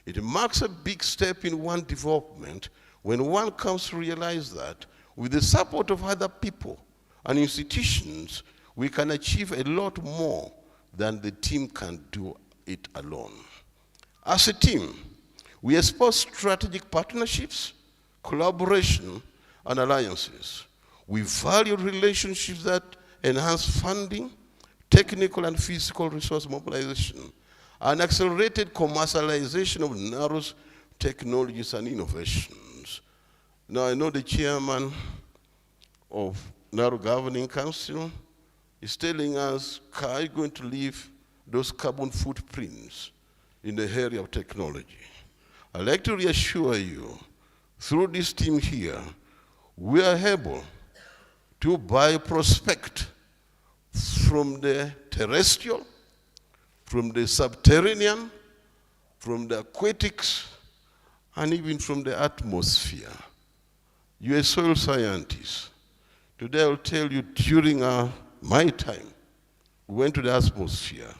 it marks a big step in one development when one comes to realize that with the support of other people and institutions, we can achieve a lot more than the team can do it alone. As a team, we espouse strategic partnerships, collaboration, and alliances. We value relationships that enhance funding, technical and physical resource mobilization, and accelerated commercialization of Naro's technologies and innovations. Now, I know the chairman of Naro Governing Council is telling us, are you going to leave those carbon footprints in the area of technology. I'd like to reassure you, through this team here, we are able to bioprospect from the terrestrial, from the subterranean, from the aquatics, and even from the atmosphere. You're a soil scientist. Today I'll tell you, during my time, we went to the atmosphere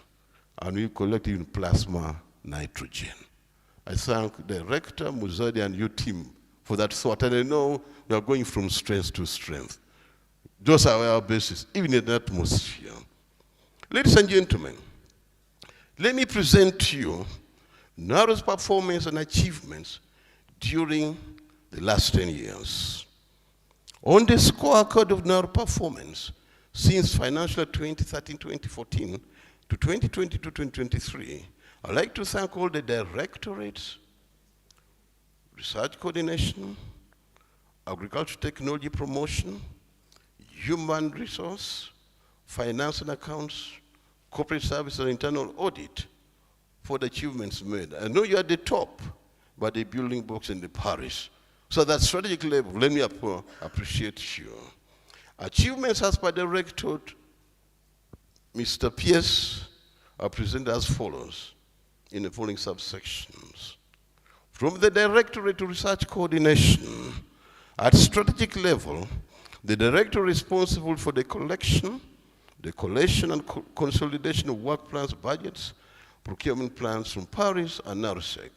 and we collected in plasma nitrogen. I thank Director Muzadi and your team for that thought, and I know we are going from strength to strength. Those are our bases, even in the atmosphere. Ladies and gentlemen, let me present to you Naro's performance and achievements during the last 10 years. On the scorecard of Naro performance, since financial 2013-2014 to 2022-2023, I'd like to thank all the directorates, research coordination, agriculture technology promotion, human resource, finance and accounts, corporate service and internal audit for the achievements made. I know you're at the top, but the building blocks in the parish. So that strategic level, let me appreciate you. Achievements as per directorate, Mr. Pierce, are presented as follows in the following subsections. From the Directorate to Research Coordination, at strategic level, the director responsible for the collection, the collation and consolidation of work plans, budgets, procurement plans from Paris and NARSEC,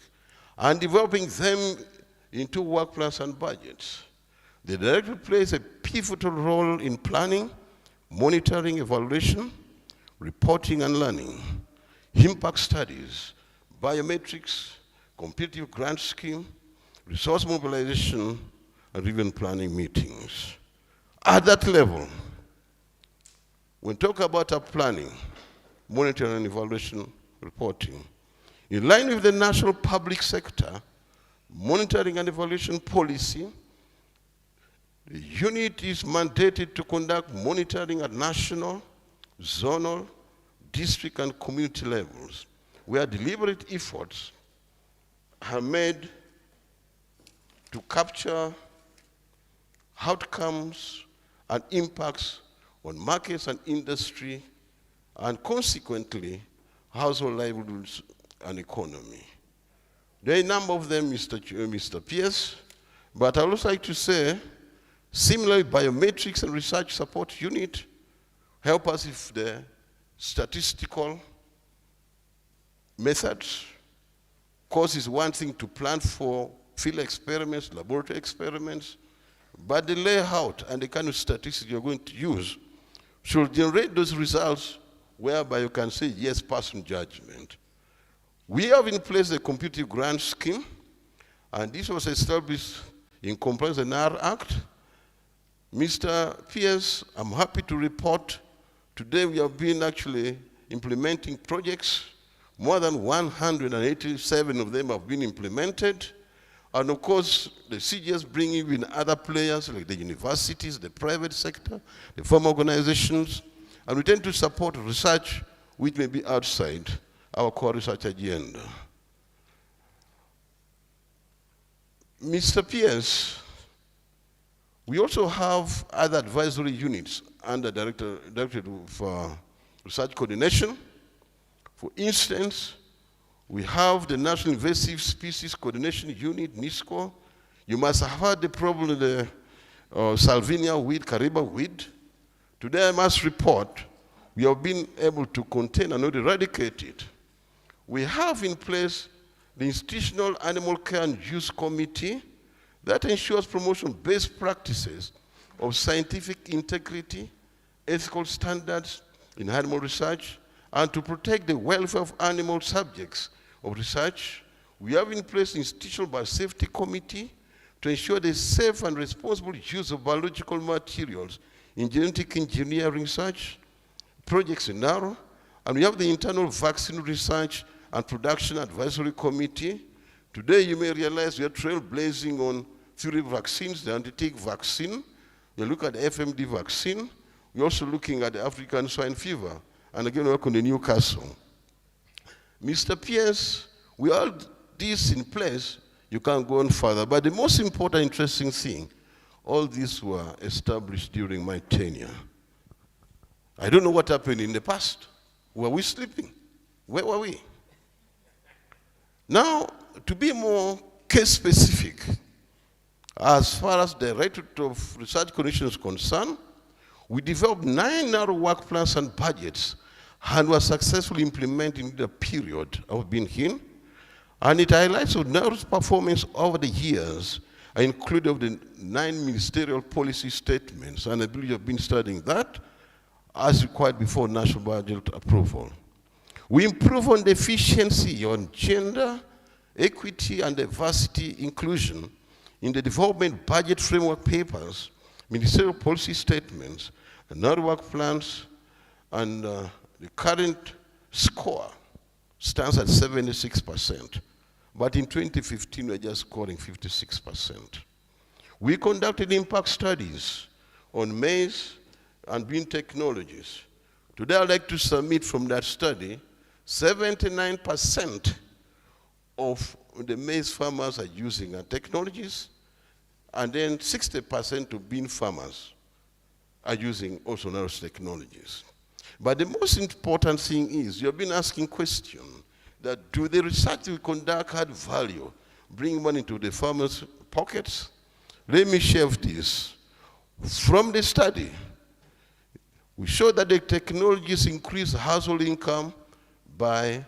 and developing them into work plans and budgets. The director plays a pivotal role in planning, monitoring, evaluation, reporting and learning, impact studies, biometrics, competitive grant scheme, resource mobilization, and even planning meetings. At that level, when we talk about our planning, monitoring and evaluation reporting, in line with the national public sector monitoring and evaluation policy, the unit is mandated to conduct monitoring at national, zonal, district, and community levels, where deliberate efforts are made to capture outcomes and impacts on markets and industry, and consequently, household livelihoods and economy. There are a number of them, Mr. Pierce, but I'd also like to say, similarly, biometrics and research support unit help us with the statistical methods. Of course, it's one thing to plan for field experiments, laboratory experiments, but the layout and the kind of statistics you're going to use should generate those results whereby you can say, yes, pass on judgment. We have in place a competitive grant scheme, and this was established in compliance with the Naro Act. Mr. Pierce, I'm happy to report today we have been actually implementing projects. More than 187 of them have been implemented. And of course, the CGS bring in other players like the universities, the private sector, the farm organizations, and we tend to support research which may be outside our core research agenda. Mr. Pierce, we also have other advisory units under Directorate of Research Coordination. For instance, we have the National Invasive Species Coordination Unit, NISCO. You must have heard the problem with the Salvinia weed, Kariba weed. Today I must report we have been able to contain and not eradicate it. We have in place the Institutional Animal Care and Use Committee that ensures promotion of best practices of scientific integrity, ethical standards in animal research, and to protect the welfare of animal subjects of research. We have in place the Institutional Biosafety Committee to ensure the safe and responsible use of biological materials in genetic engineering research projects in Naro, and we have the Internal Vaccine Research and Production Advisory Committee. Today you may realize we are trailblazing on 3 vaccines, the anti-tick vaccine, we look at the FMD vaccine, we're also looking at the African swine fever, and again work on the Newcastle. Mr. Pierce, with all this in place, you can go on further. But the most important, interesting thing, all these were established during my tenure. I don't know what happened in the past. Were we sleeping? Where were we? Now, to be more case-specific, as far as the Directorate of Research Commission is concerned, we developed 9 Naro work plans and budgets and were successfully implemented in the period of being in. And it highlights Naro's performance over the years. I included the 9 ministerial policy statements, and I believe you've been studying that as required before national budget approval. We improve on the efficiency on gender, equity, and diversity inclusion in the development budget framework papers, ministerial policy statements, Naro work plans, and the current score stands at 76%. But in 2015, we're just scoring 56%. We conducted impact studies on maize and bean technologies. Today, I'd like to submit from that study, 79% of the maize farmers are using our technologies, and then 60% of bean farmers are using also Naro's technologies. But the most important thing is, you've been asking questions that do the research we conduct add value, bring money into the farmers' pockets? Let me share this. From the study, we show that the technologies increase household income by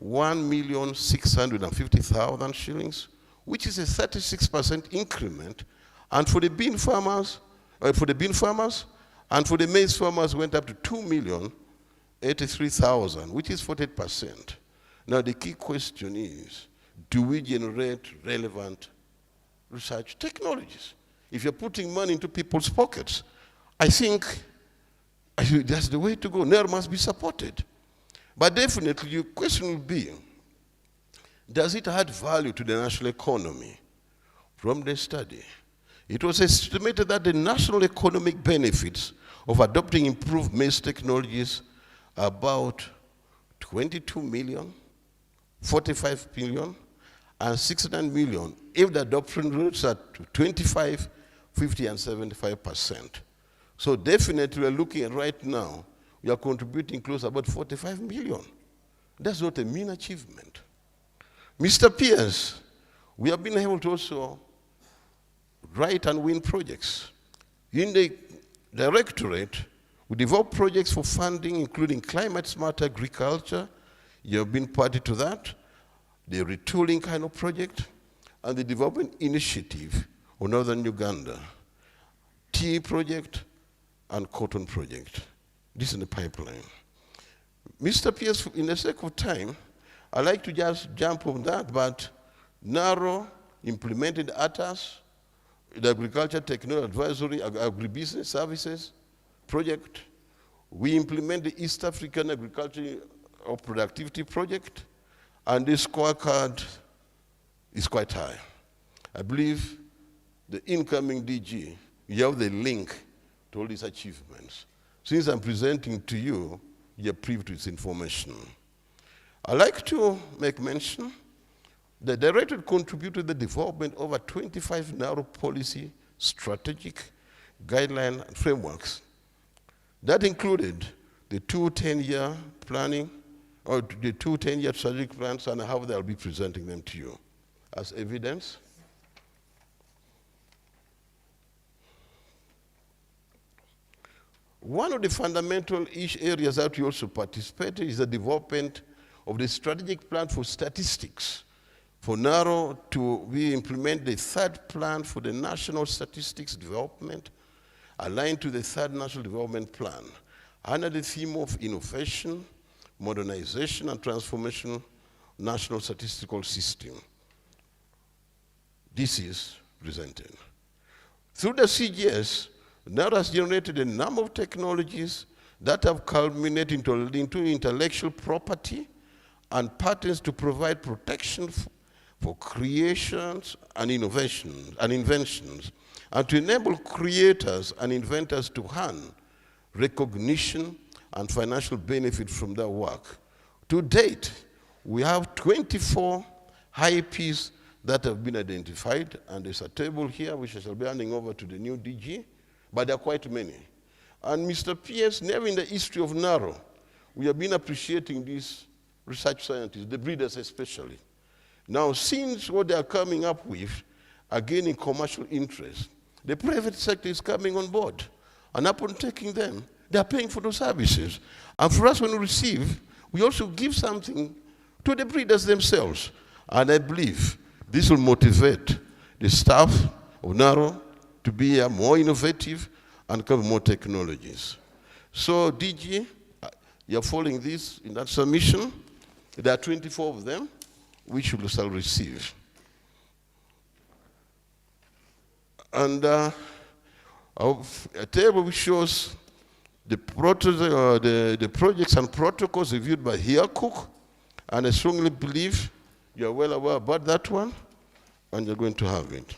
1,650,000 shillings, which is a 36% increment. And for the bean farmers, and for the maize farmers went up to 2,083,000, which is 40%. Now the key question is, do we generate relevant research technologies? If you're putting money into people's pockets, I think that's the way to go. Naro must be supported. But definitely your question will be, does it add value to the national economy? From the study, it was estimated that the national economic benefits of adopting improved maize technologies are about 22 million, 45 million, and 69 million if the adoption rates are 25, 50, and 75%. So definitely we're looking at right now, we are contributing close to about 45 million. That's not a mean achievement. Mr. Pierce, we have been able to also write and win projects. In the directorate, we develop projects for funding, including climate-smart agriculture. You have been party to that. The retooling kind of project, and the development initiative on northern Uganda, tea project, and cotton project. This is in the pipeline. Mr. Pierce, in the sake of time, I'd like to just jump on that, but Naro implemented ATAS, the Agriculture Technology Advisory, Agribusiness Services project. We implement the East African Agriculture of Productivity project, and this scorecard is quite high. I believe the incoming DG, you have the link to all these achievements. Since I'm presenting to you, you're privy to this information. I'd like to make mention the directorate contributed to the development of over 25 Naro policy strategic guideline frameworks. That included the 2 10-year planning, or the 2 10-year strategic plans, and how they'll be presenting them to you as evidence. One of the fundamental areas that we also participated is the development of the strategic plan for statistics. For Naro we implement the 3rd plan for the national statistics development, aligned to the 3rd national development plan, under the theme of innovation, modernization, and transformation national statistical system. This is presented. Through the CGS, Naro has generated a number of technologies that have culminated into intellectual property and patents to provide protection for creations and innovations and inventions, and to enable creators and inventors to earn recognition and financial benefit from their work. To date, We have 24 IPs that have been identified, and there's a table here which I shall be handing over to the new DG, but there are quite many. And Mr. P.S., never in the history of Naro, we have been appreciating these research scientists, the breeders especially. Now, since what they are coming up with are gaining commercial interest, the private sector is coming on board. And upon taking them, they are paying for those services. And for us, when we receive, we also give something to the breeders themselves. And I believe this will motivate the staff of Naro to be more innovative and cover more technologies. So, DG, you're following this in that submission. There are 24 of them, which you shall receive. And a table which shows the projects and protocols reviewed by Cook, and I strongly believe you're well aware about that one, and you're going to have it.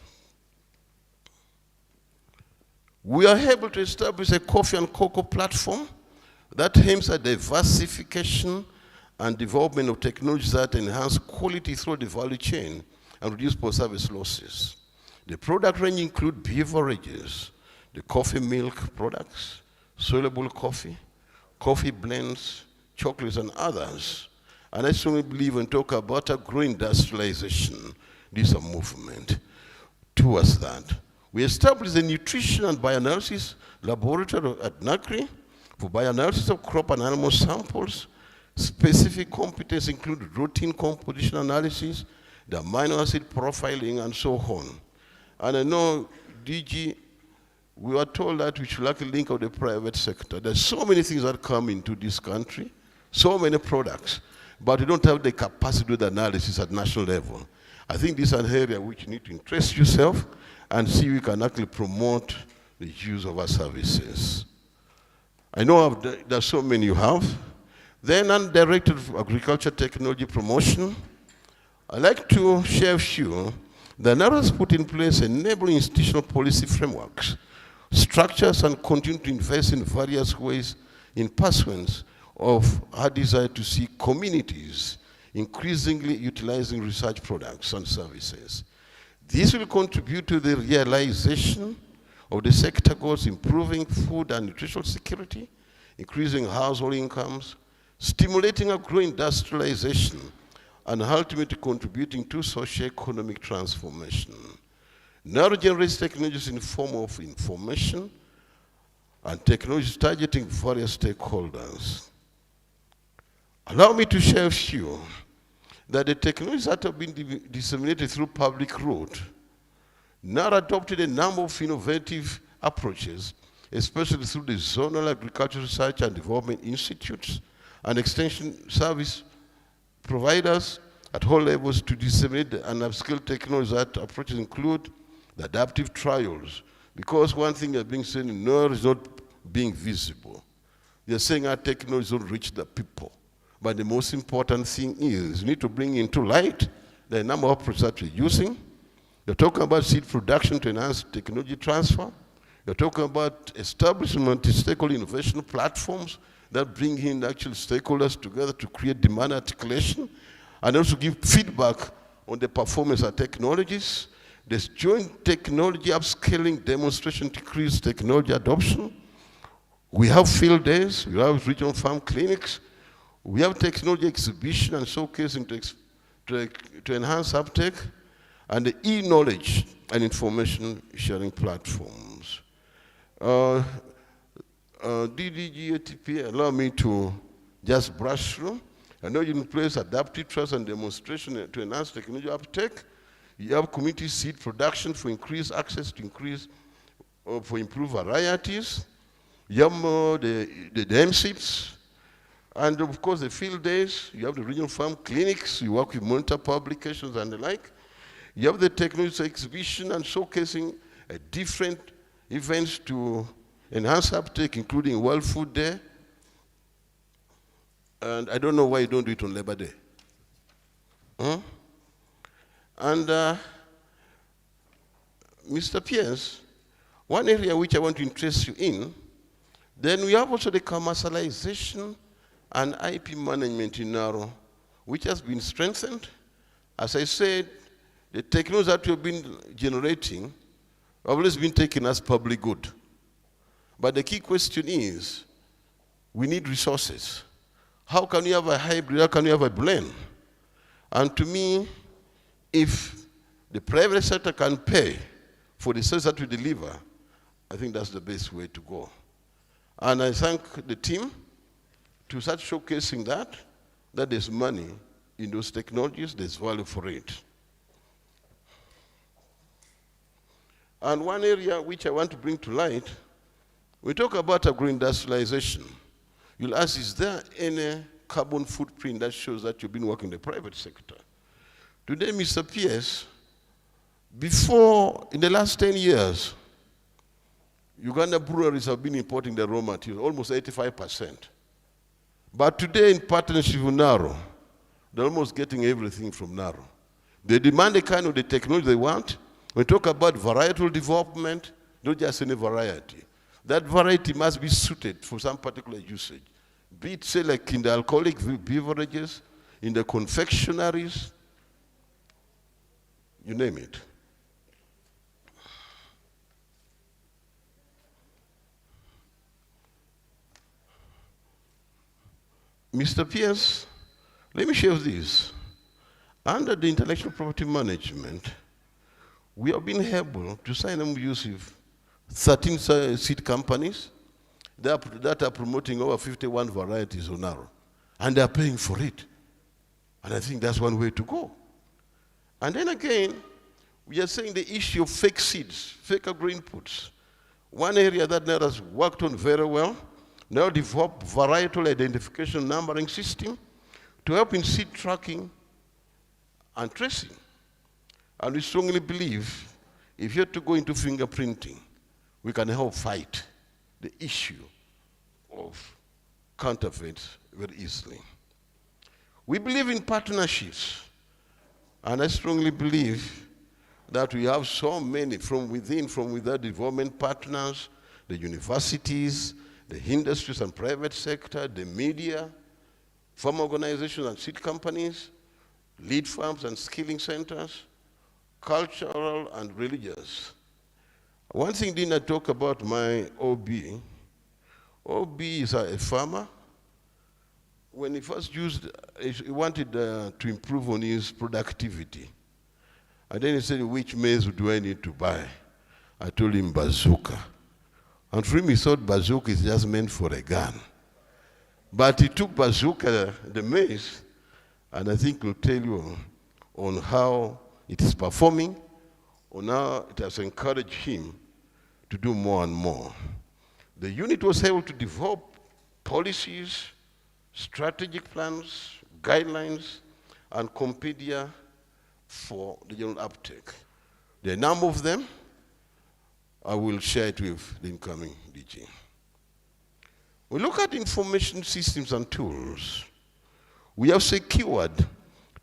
We are able to establish a coffee and cocoa platform that aims at diversification and development of technologies that enhance quality through the value chain and reduce post-service losses. The product range include beverages, the coffee milk products, soluble coffee, coffee blends, chocolates, and others. And I strongly believe when talk about a growing industrialization, this is a movement towards that. We established a nutrition and bioanalysis laboratory at NACRI for bioanalysis of crop and animal samples. Specific competencies include routine composition analysis, the amino acid profiling, and so on. And I know, DG, we were told that we should likely link out the private sector. There's so many things that come into this country, so many products, but we don't have the capacity to do the analysis at national level. I think this is an area which you need to interest yourself and see if we can actually promote the use of our services. I know there's so many you have. Then, undirected agriculture technology promotion. I'd like to share with you that Naro has put in place enabling institutional policy frameworks, structures, and continue to invest in various ways in pursuance of our desire to see communities increasingly utilizing research products and services. This will contribute to the realization of the sector goals, improving food and nutritional security, increasing household incomes, stimulating a growing industrialization, and ultimately contributing to socio-economic transformation. Naro generates technologies in the form of information and technologies targeting various stakeholders. Allow me to share with you that the technologies that have been disseminated through public road, Naro adopted a number of innovative approaches, especially through the zonal agricultural research and development institutes and extension service providers at all levels to disseminate and upskill technologies. That approaches include the adaptive trials, because one thing that's being said in Naro is not being visible. They're saying our technologies don't reach the people. But the most important thing is you need to bring into light the number of approaches that we're using. You're talking about seed production to enhance technology transfer. You're talking about establishing multi-stakeholder innovation platforms that bring in actual stakeholders together to create demand articulation and also give feedback on the performance of technologies. There's joint technology upscaling demonstration to increase technology adoption. We have field days, we have regional farm clinics, we have technology exhibition and showcasing to enhance uptake, and the e-knowledge and information sharing platforms. DDGATP, allow me to just brush through. I know you in place adaptive trust and demonstration to enhance technology uptake. You have community seed production for increased access to for improved varieties. You have the MSIPs. And of course the field days, you have the regional farm clinics, you work with monitor publications and the like. You have the technology exhibition and showcasing different events to enhance uptake, including World Food Day. And I don't know why you don't do it on Labor Day. And Mr. Pierce, one area which I want to interest you in, then we have also the commercialization and IP management in Naro which has been strengthened. As I said, the technology that we've been generating have always been taken as public good. But the key question is, we need resources. How can you have a hybrid? How can you have a blend? And to me, if the private sector can pay for the service that we deliver, I think that's the best way to go. And I thank the team to start showcasing that there's money in those technologies, there's value for it. And one area which I want to bring to light, we talk about agro-industrialization. You'll ask, is there any carbon footprint that shows that you've been working in the private sector? Today, Mr. Pierce, in the last 10 years, Uganda breweries have been importing the raw material, almost 85%. But today, in partnership with Naro, they're almost getting everything from Naro. They demand the kind of the technology they want. We talk about varietal development, not just any variety. That variety must be suited for some particular usage. Be it, say, like in the alcoholic beverages, in the confectionaries, you name it. Mr. Pierce, let me share this. Under the intellectual property management, we have been able to sign MOUs with 13 seed companies that are promoting over 51 varieties of Naro. And they are paying for it. And I think that's one way to go. And then again, we are saying the issue of fake seeds, fake agro inputs. One area that Naro has worked on very well, now develop varietal identification numbering system to help in seed tracking and tracing. And we strongly believe if you're to go into fingerprinting, we can help fight the issue of counterfeits very easily. We believe in partnerships, and I strongly believe that we have so many from within, from without development partners, the universities, the industries and private sector, the media, farm organizations and seed companies, lead farms and skilling centers, cultural and religious. One thing didn't I talk about my OB. OB is a farmer. When he first used, he wanted to improve on his productivity. And then he said, which maize do I need to buy? I told him bazooka. And for him, he thought bazooka is just meant for a gun. But he took bazooka, the maize, and I think he'll tell you on how it is performing, on how it has encouraged him to do more and more. The unit was able to develop policies, strategic plans, guidelines, and compendia for the general uptake. There are a number of them. I will share it with the incoming DG. We look at information systems and tools. We have secured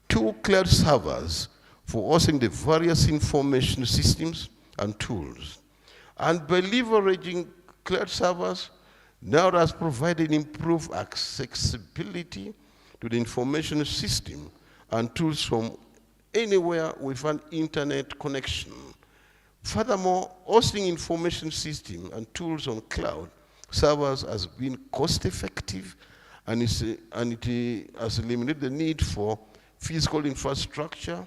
2 cloud servers for hosting the various information systems and tools. And by leveraging cloud servers, Naro has provided improved accessibility to the information system and tools from anywhere with an internet connection. Furthermore, hosting information system and tools on cloud servers has been cost-effective, and it has eliminated the need for physical infrastructure,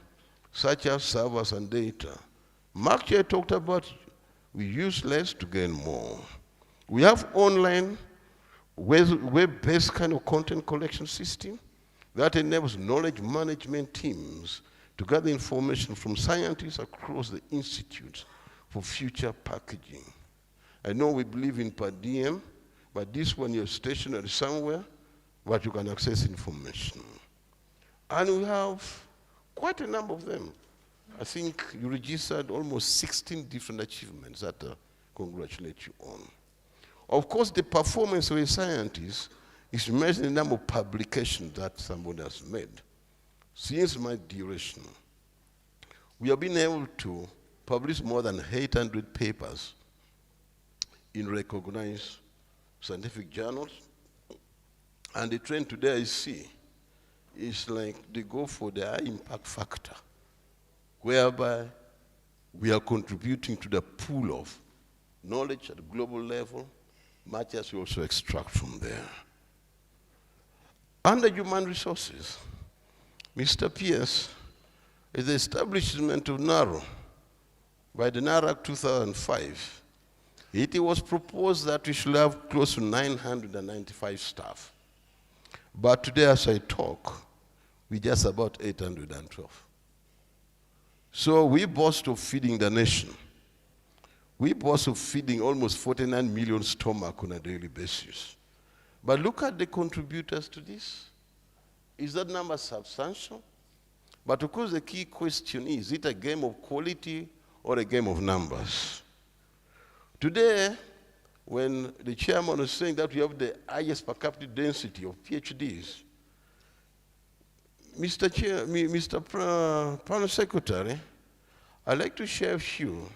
such as servers and data. Mark here talked about we use less to gain more. We have online web-based kind of content collection system that enables knowledge management teams to gather information from scientists across the institutes for future packaging. I know we believe in per diem, but this one you're stationary somewhere, but you can access information. And we have quite a number of them. I think you registered almost 16 different achievements that I congratulate you on. Of course, the performance of a scientist is measured in the number of publications that somebody has made. Since my duration, we have been able to publish more than 800 papers in recognized scientific journals. And the trend today I see is like they go for the high impact factor, whereby we are contributing to the pool of knowledge at the global level, much as we also extract from there. Under human resources, Mr. Pierce is the establishment of Naro by the Naro Act 2005. It was proposed that we should have close to 995 staff. But today, as I talk, we're just about 812. So we boast of feeding the nation. We boast of feeding almost 49 million stomachs on a daily basis. But look at the contributors to this. Is that number substantial? But of course, the key question is it a game of quality or a game of numbers? Today, when the chairman was saying that we have the highest per capita density of PhDs, Mr. Prime Secretary, I'd like to share with you,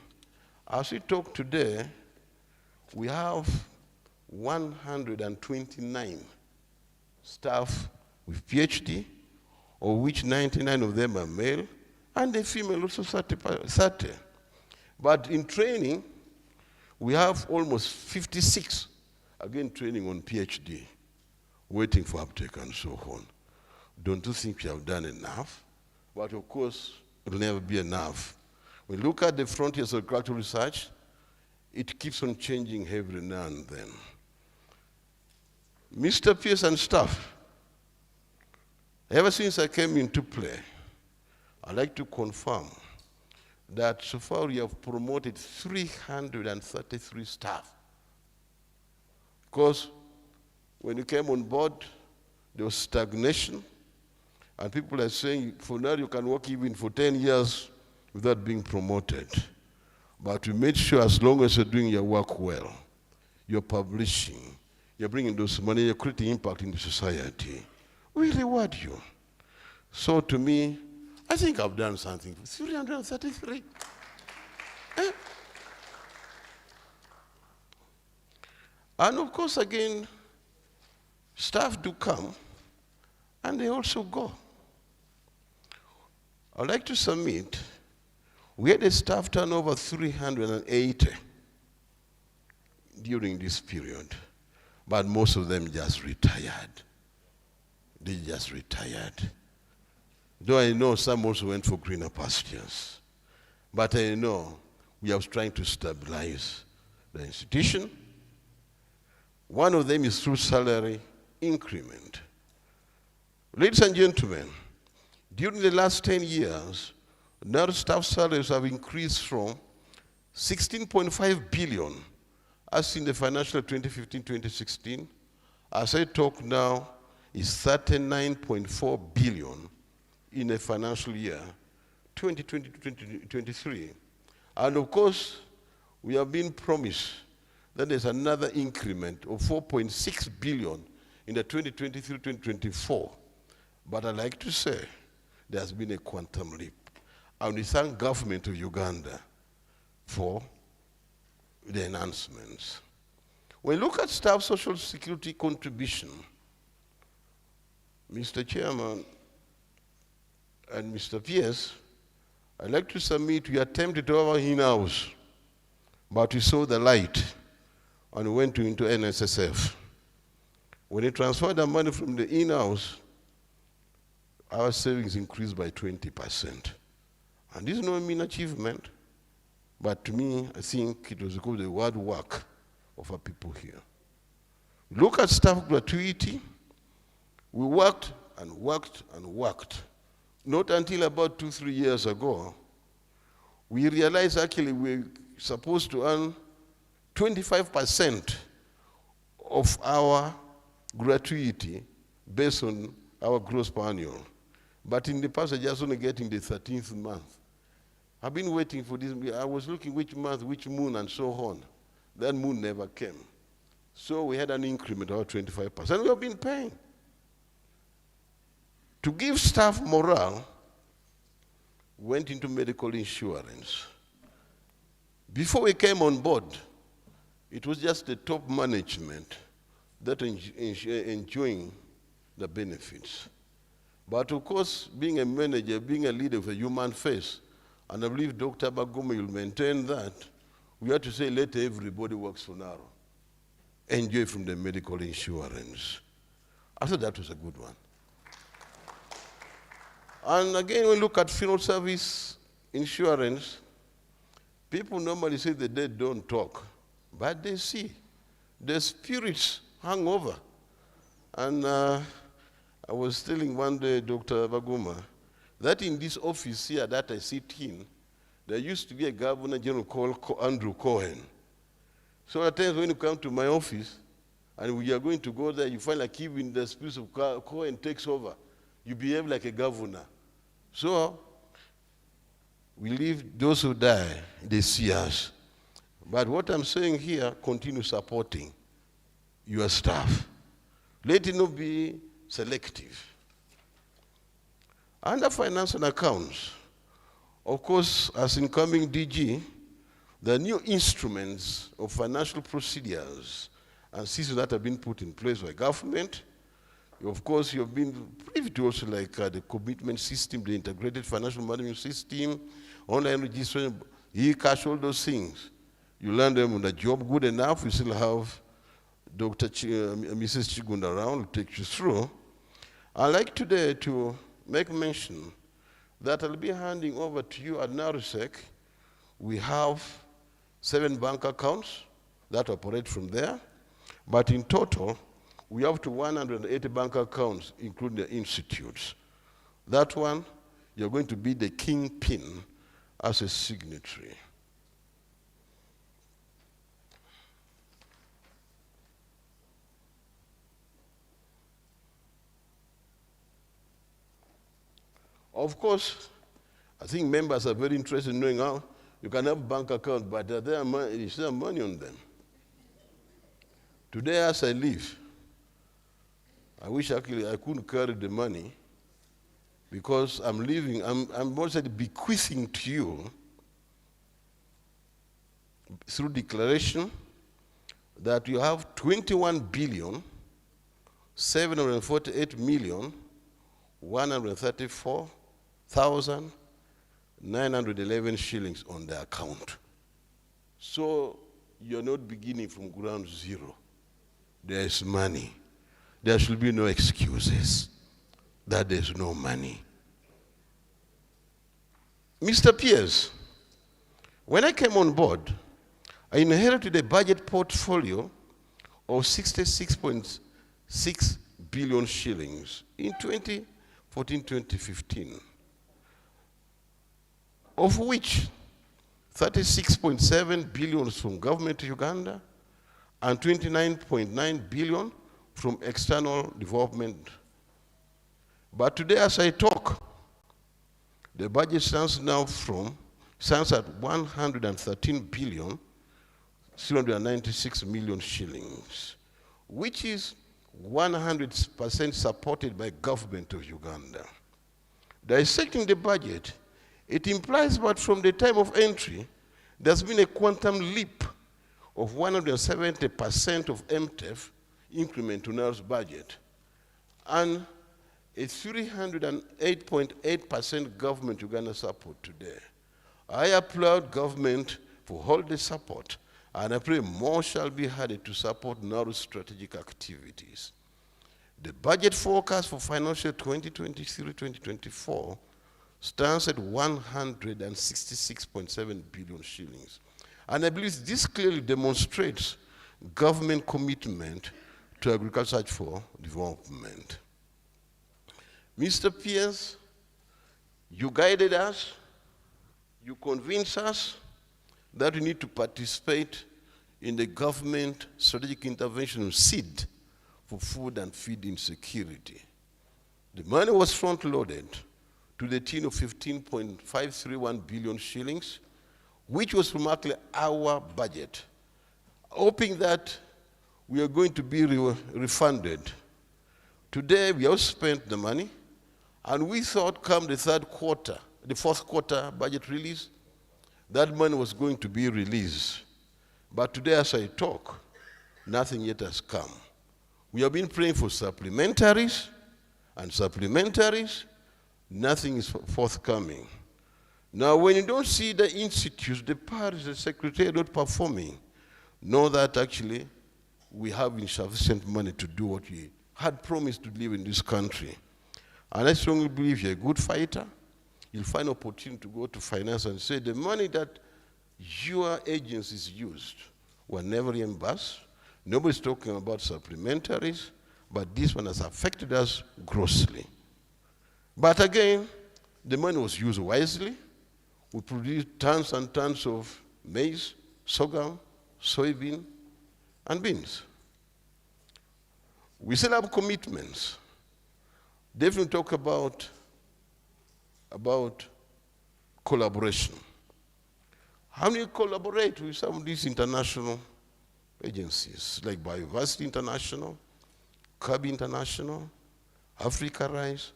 as we talk today, we have 129 staff with PhD, of which 99 of them are male, and the female also 30. But in training, we have almost 56, again training on PhD, waiting for uptake and so on. Don't you think we have done enough? But of course, it will never be enough. When we look at the frontiers of agricultural research, it keeps on changing every now and then. Mr. Pierce and staff, ever since I came into play, I'd like to confirm that so far we have promoted 333 staff. Because when you came on board, there was stagnation, and people are saying, for now you can work even for 10 years without being promoted. But we made sure as long as you're doing your work well, you're publishing, you're bringing those money, you're creating impact in the society, we reward you. So to me, I think I've done something. 333. And of course, again, staff do come, and they also go. I'd like to submit, we had a staff turnover 380 during this period, but most of them just retired. They just retired. Though I know some also went for greener pastures. But I know we are trying to stabilize the institution. One of them is through salary increment. Ladies and gentlemen, during the last 10 years, Naro staff salaries have increased from 16.5 billion as in the financial 2015-2016. As I talk now, is 39.4 billion in a financial year, 2020-2023. And of course, we have been promised that there's another increment of 4.6 billion in the 2023-2024. But I'd like to say there's been a quantum leap. And we thank government of Uganda for the enhancements. When you look at staff social security contribution, Mr. Chairman and Mr. Pierce, I'd like to submit we attempted to have our in-house, but we saw the light and went into NSSF. When we transferred the money from the in-house, our savings increased by 20%. And this is not a mean achievement, but to me, I think it was because of the hard work of our people here. Look at staff gratuity. We worked and worked and worked. Not until about 2-3 years ago, we realized actually we're supposed to earn 25% of our gratuity based on our gross per annual. But in the past, I just only getting the 13th month. I've been waiting for this. I was looking which month, which moon, and so on. That moon never came. So we had an increment of 25%. We have been paying. To give staff morale, went into medical insurance. Before we came on board, it was just the top management that enjoying the benefits. But of course, being a manager, being a leader with a human face, and I believe Dr. Baguma will maintain that, we have to say, let everybody work for Naro. Enjoy from the medical insurance. I thought that was a good one. And again, when we look at funeral service insurance, people normally say the dead don't talk, but they see. Their spirits hang over. And I was telling one day, Dr. Baguma, that in this office here that I sit in, there used to be a Governor General called Andrew Cohen. So at times when you come to my office, and we are going to go there, you find like even the spirit of Cohen takes over. You behave like a governor. So we leave those who die, they see us. But what I'm saying here, continue supporting your staff. Let it not be selective. Under finance and accounts, of course, as incoming DG, the new instruments of financial procedures and systems that have been put in place by government. Of course, you've been privy to also like the commitment system, the integrated financial management system, online registration, e-cash, all those things. You learn them on the job good enough. We still have Mrs. Chigunda around to take you through. I'd like today to make mention that I'll be handing over to you at NARUSEC. We have 7 bank accounts that operate from there. But in total, we have to 180 bank accounts, including the institutes. That one, you're going to be the kingpin as a signatory. Of course, I think members are very interested in knowing how you can have bank accounts, but is there money on them? Today, as I live, I wish actually I couldn't carry the money because I'm leaving, I'm mostly bequeathing to you through declaration that you have 21,748,134,911 shillings on the account. So you're not beginning from ground zero. There is money. There should be no excuses that there's no money. Mr. Pierce, when I came on board, I inherited a budget portfolio of 66.6 billion shillings in 2014-2015, of which 36.7 billion from government of Uganda and 29.9 billion from external development. But today, as I talk, the budget stands at 113 billion, 396 million shillings, which is 100% supported by government of Uganda. Dissecting the budget, it implies that from the time of entry, there's been a quantum leap of 170% of MTEF increment to NAR's budget, and a 308.8% government Uganda support today. I applaud government for all the support, and I pray more shall be added to support NARU's strategic activities. The budget forecast for financial 2023-2024 stands at 166.7 billion shillings. And I believe this clearly demonstrates government commitment to agriculture for development. Mr. Pierce, you guided us, you convinced us that we need to participate in the government strategic intervention seed for food and feed insecurity. The money was front-loaded to the tune of 15.531 billion shillings, which was remarkably our budget, hoping that we are going to be refunded. Today, we have spent the money, and we thought come the fourth quarter budget release, that money was going to be released. But today, as I talk, nothing yet has come. We have been praying for supplementaries, And supplementaries, nothing is forthcoming. Now, when you don't see the institutes, the parties, the secretary not performing, know that actually we have insufficient money to do what we had promised to live in this country. And I strongly believe you're a good fighter. You'll find opportunity to go to finance and say the money that your agencies used were never reimbursed. Nobody's talking about supplementaries, but this one has affected us grossly. But again, the money was used wisely. We produced tons and tons of maize, sorghum, soybean, and beans. We still have commitments. Definitely talk about collaboration. How do you collaborate with some of these international agencies, like Biodiversity International, CAB International, Africa Rice,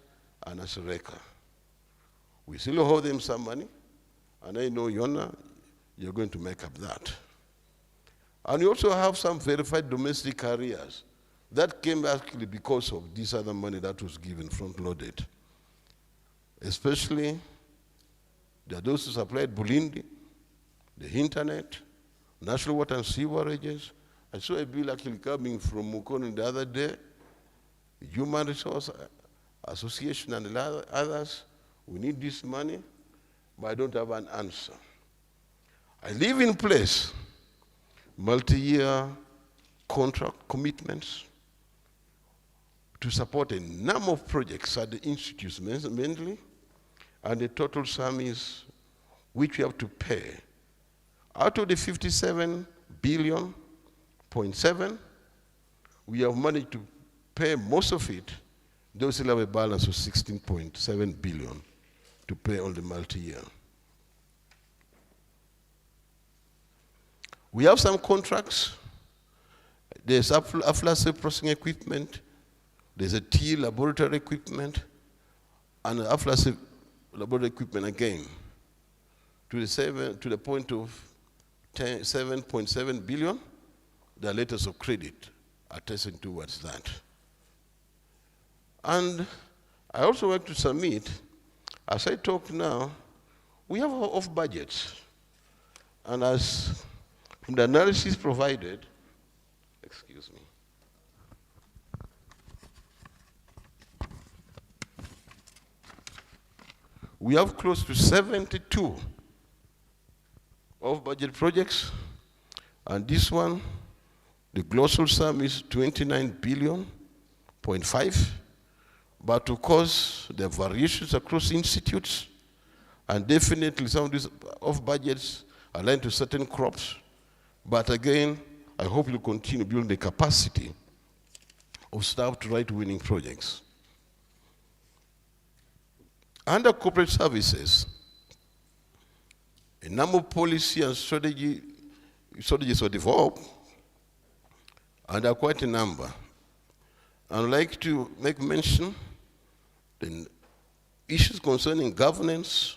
and Asireka? We still owe them some money, and I know, Yona, you're going to make up that. And we also have some verified domestic carriers. That came actually because of this other money that was given front-loaded. Especially, there are those who supplied Bulindi, the internet, national water and sewerages. I saw a bill actually coming from Mukono the other day, Human Resource Association and others. We need this money, but I don't have an answer. I leave in place multi-year contract commitments to support a number of projects at the institutes mainly, and the total sum is which we have to pay. Out of the 57 billion, 0.7, we have managed to pay most of it. They still have a balance of 16.7 billion to pay on the multi-year. We have some contracts. There's aflatoxin processing equipment. There's a tea laboratory equipment, and aflatoxin laboratory equipment again, to the point of 7.7 billion. The letters of credit attesting towards that. And I also want to submit, as I talk now, we have off budgets. And as from the analysis provided, excuse me, we have close to 72 off-budget projects, and this one, the global sum is 29 billion, 0.5, but of course, there are variations across institutes, and definitely some of these off-budgets are aligned to certain crops, but again, I hope you'll continue building the capacity of staff to write winning projects. Under corporate services, a number of policy and strategies were developed, and there are quite a number. I'd like to make mention the issues concerning governance,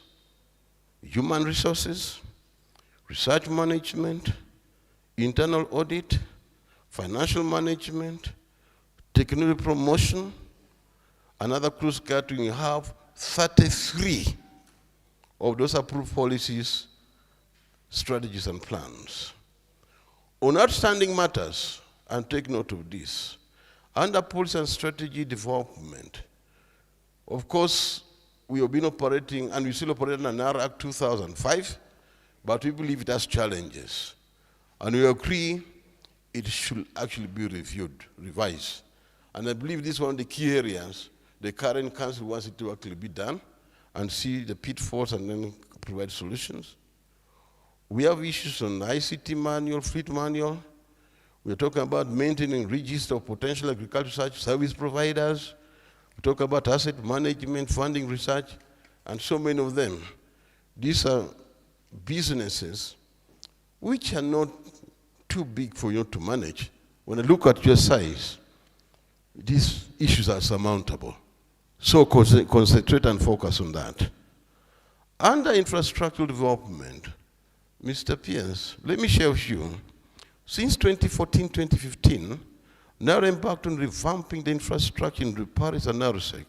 human resources, research management, internal audit, financial management, technology promotion, another close gathering. Have 33 of those approved policies, strategies, and plans. On outstanding matters, and take note of this, under policy and strategy development, of course, we have been operating, and we still operate under Naro Act 2005, but we believe it has challenges. And we agree it should actually be reviewed, revised. And I believe this is one of the key areas the current council wants it to actually be done and see the pitfalls and then provide solutions. We have issues on ICT manual, fleet manual. We're talking about maintaining register of potential agricultural service providers. We talk about asset management, funding research, and so many of them. These are businesses which are not too big for you to manage. When I look at your size, these issues are surmountable. So concentrate and focus on that. Under infrastructural development, Mr. Pierce, let me share with you, since 2014, 2015, Naro embarked on revamping the infrastructure in Paris and Narosec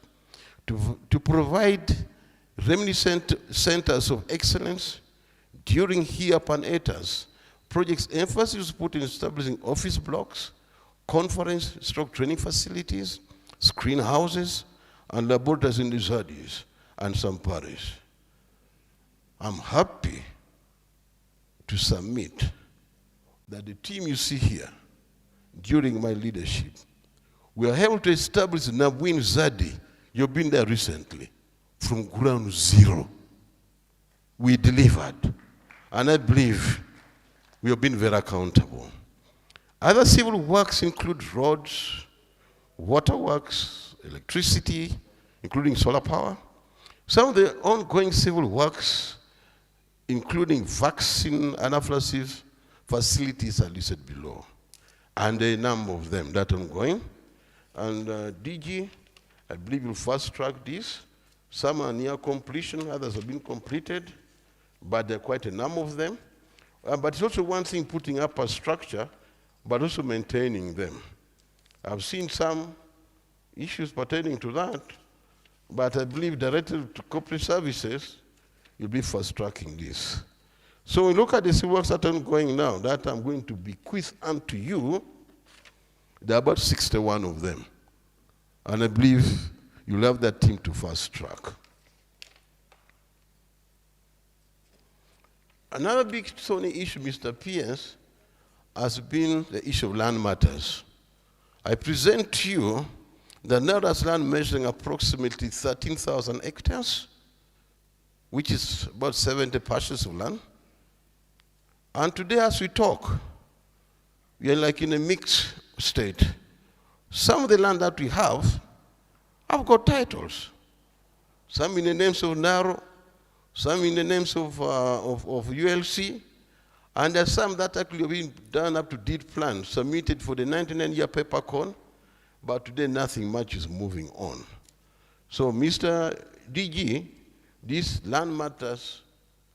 to provide reminiscent centers of excellence during here Pan-Etas. Project's emphasis was put in establishing office blocks, conference/training facilities, screen houses, and laboratories in the Zadis and some Paris. I'm happy to submit that the team you see here during my leadership, we are able to establish Nabwin Zadi. You've been there recently, from ground zero. We delivered, and I believe we have been very accountable. Other civil works include roads, waterworks, electricity, including solar power. Some of the ongoing civil works, including vaccine anaphylaxis facilities, are listed below. And a number of them that are ongoing. And DG, I believe you'll fast track this. Some are near completion, others have been completed, but there are quite a number of them. But it's also one thing putting up a structure, but also maintaining them. I've seen some issues pertaining to that, but I believe directed to corporate services, you'll be fast tracking this. So we look at the civil works that are ongoing now, that I'm going to bequeath unto you. There are about 61 of them. And I believe you'll have that team to fast track. Another big thorny issue, Mr. PS, has been the issue of land matters. I present to you that Naro has land measuring approximately 13,000 hectares, which is about 70 parcels of land. And today as we talk, we are like in a mixed state. Some of the land that we have got titles. Some in the names of Naro, some in the names of ULC, and there's some that actually have been done up to deed plan, submitted for the 99-year peppercorn, but today nothing much is moving on. So Mr. DG, this land matters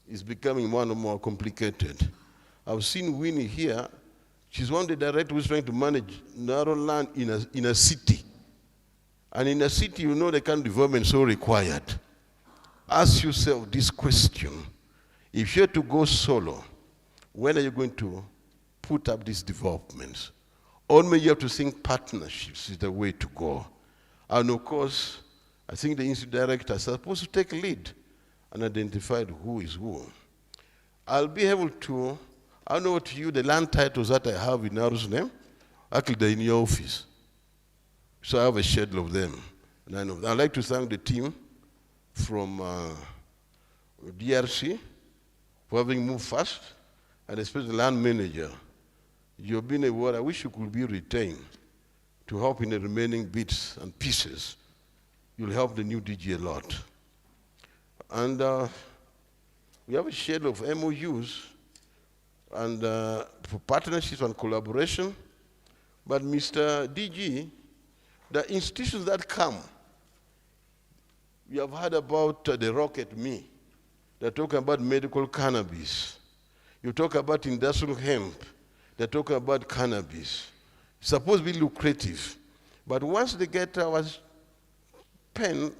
is becoming more and more complicated. I've seen Winnie here. She's one of the directors who's trying to manage Naro land in a city. And in a city, you know the kind of development so required. Ask yourself this question. If you're to go solo, when are you going to put up these developments? Only you have to think partnerships is the way to go. And of course, I think the institute directors are supposed to take lead and identify who is who. I'll be able to, I know to you the land titles that I have in Naro's name, actually they're in your office. So I have a schedule of them. And I'd like to thank the team from DRC for having moved fast, and especially the land manager. You've been a word I wish you could be retained to help in the remaining bits and pieces. You'll help the new DG a lot. And we have a schedule of MOUs and for partnerships and collaboration. But Mr. DG, the institutions that come, you have heard about the Rocket Me. They're talking about medical cannabis. You talk about industrial hemp. They're talking about cannabis. It's supposed to be lucrative. But once they get our pen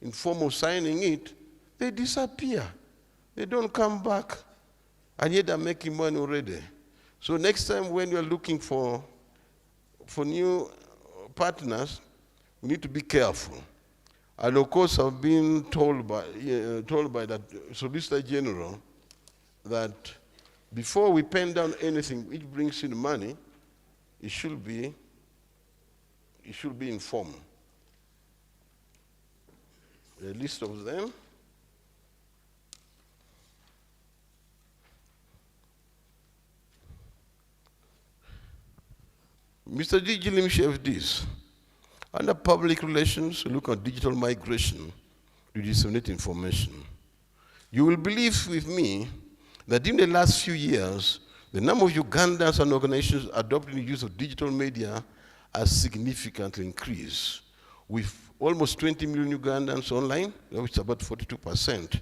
in form of signing it, they disappear. They don't come back. And yet they're making money already. So next time when you're looking for new partners, we need to be careful. And of course, I've been told by that Solicitor General that before we pen down anything which brings in money, it should be informed. A list of them. Mr. DG, let me share this. Under public relations, we look at digital migration to disseminate information. You will believe with me that in the last few years, the number of Ugandans and organizations adopting the use of digital media has significantly increased, with almost 20 million Ugandans online, which is about 42%.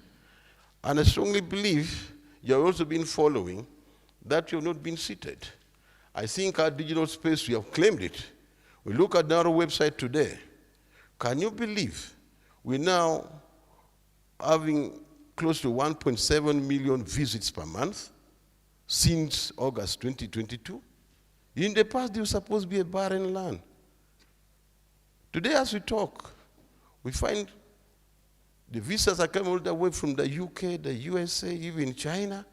And I strongly believe you have also been following that you have not been seated. I think our digital space, we have claimed it We look at Naro website today. Can you believe we're now having close to 1.7 million visits per month since August 2022? In the past, it was supposed to be a barren land. Today, as we talk, we find the visitors are coming all the way from the UK, the USA, even China.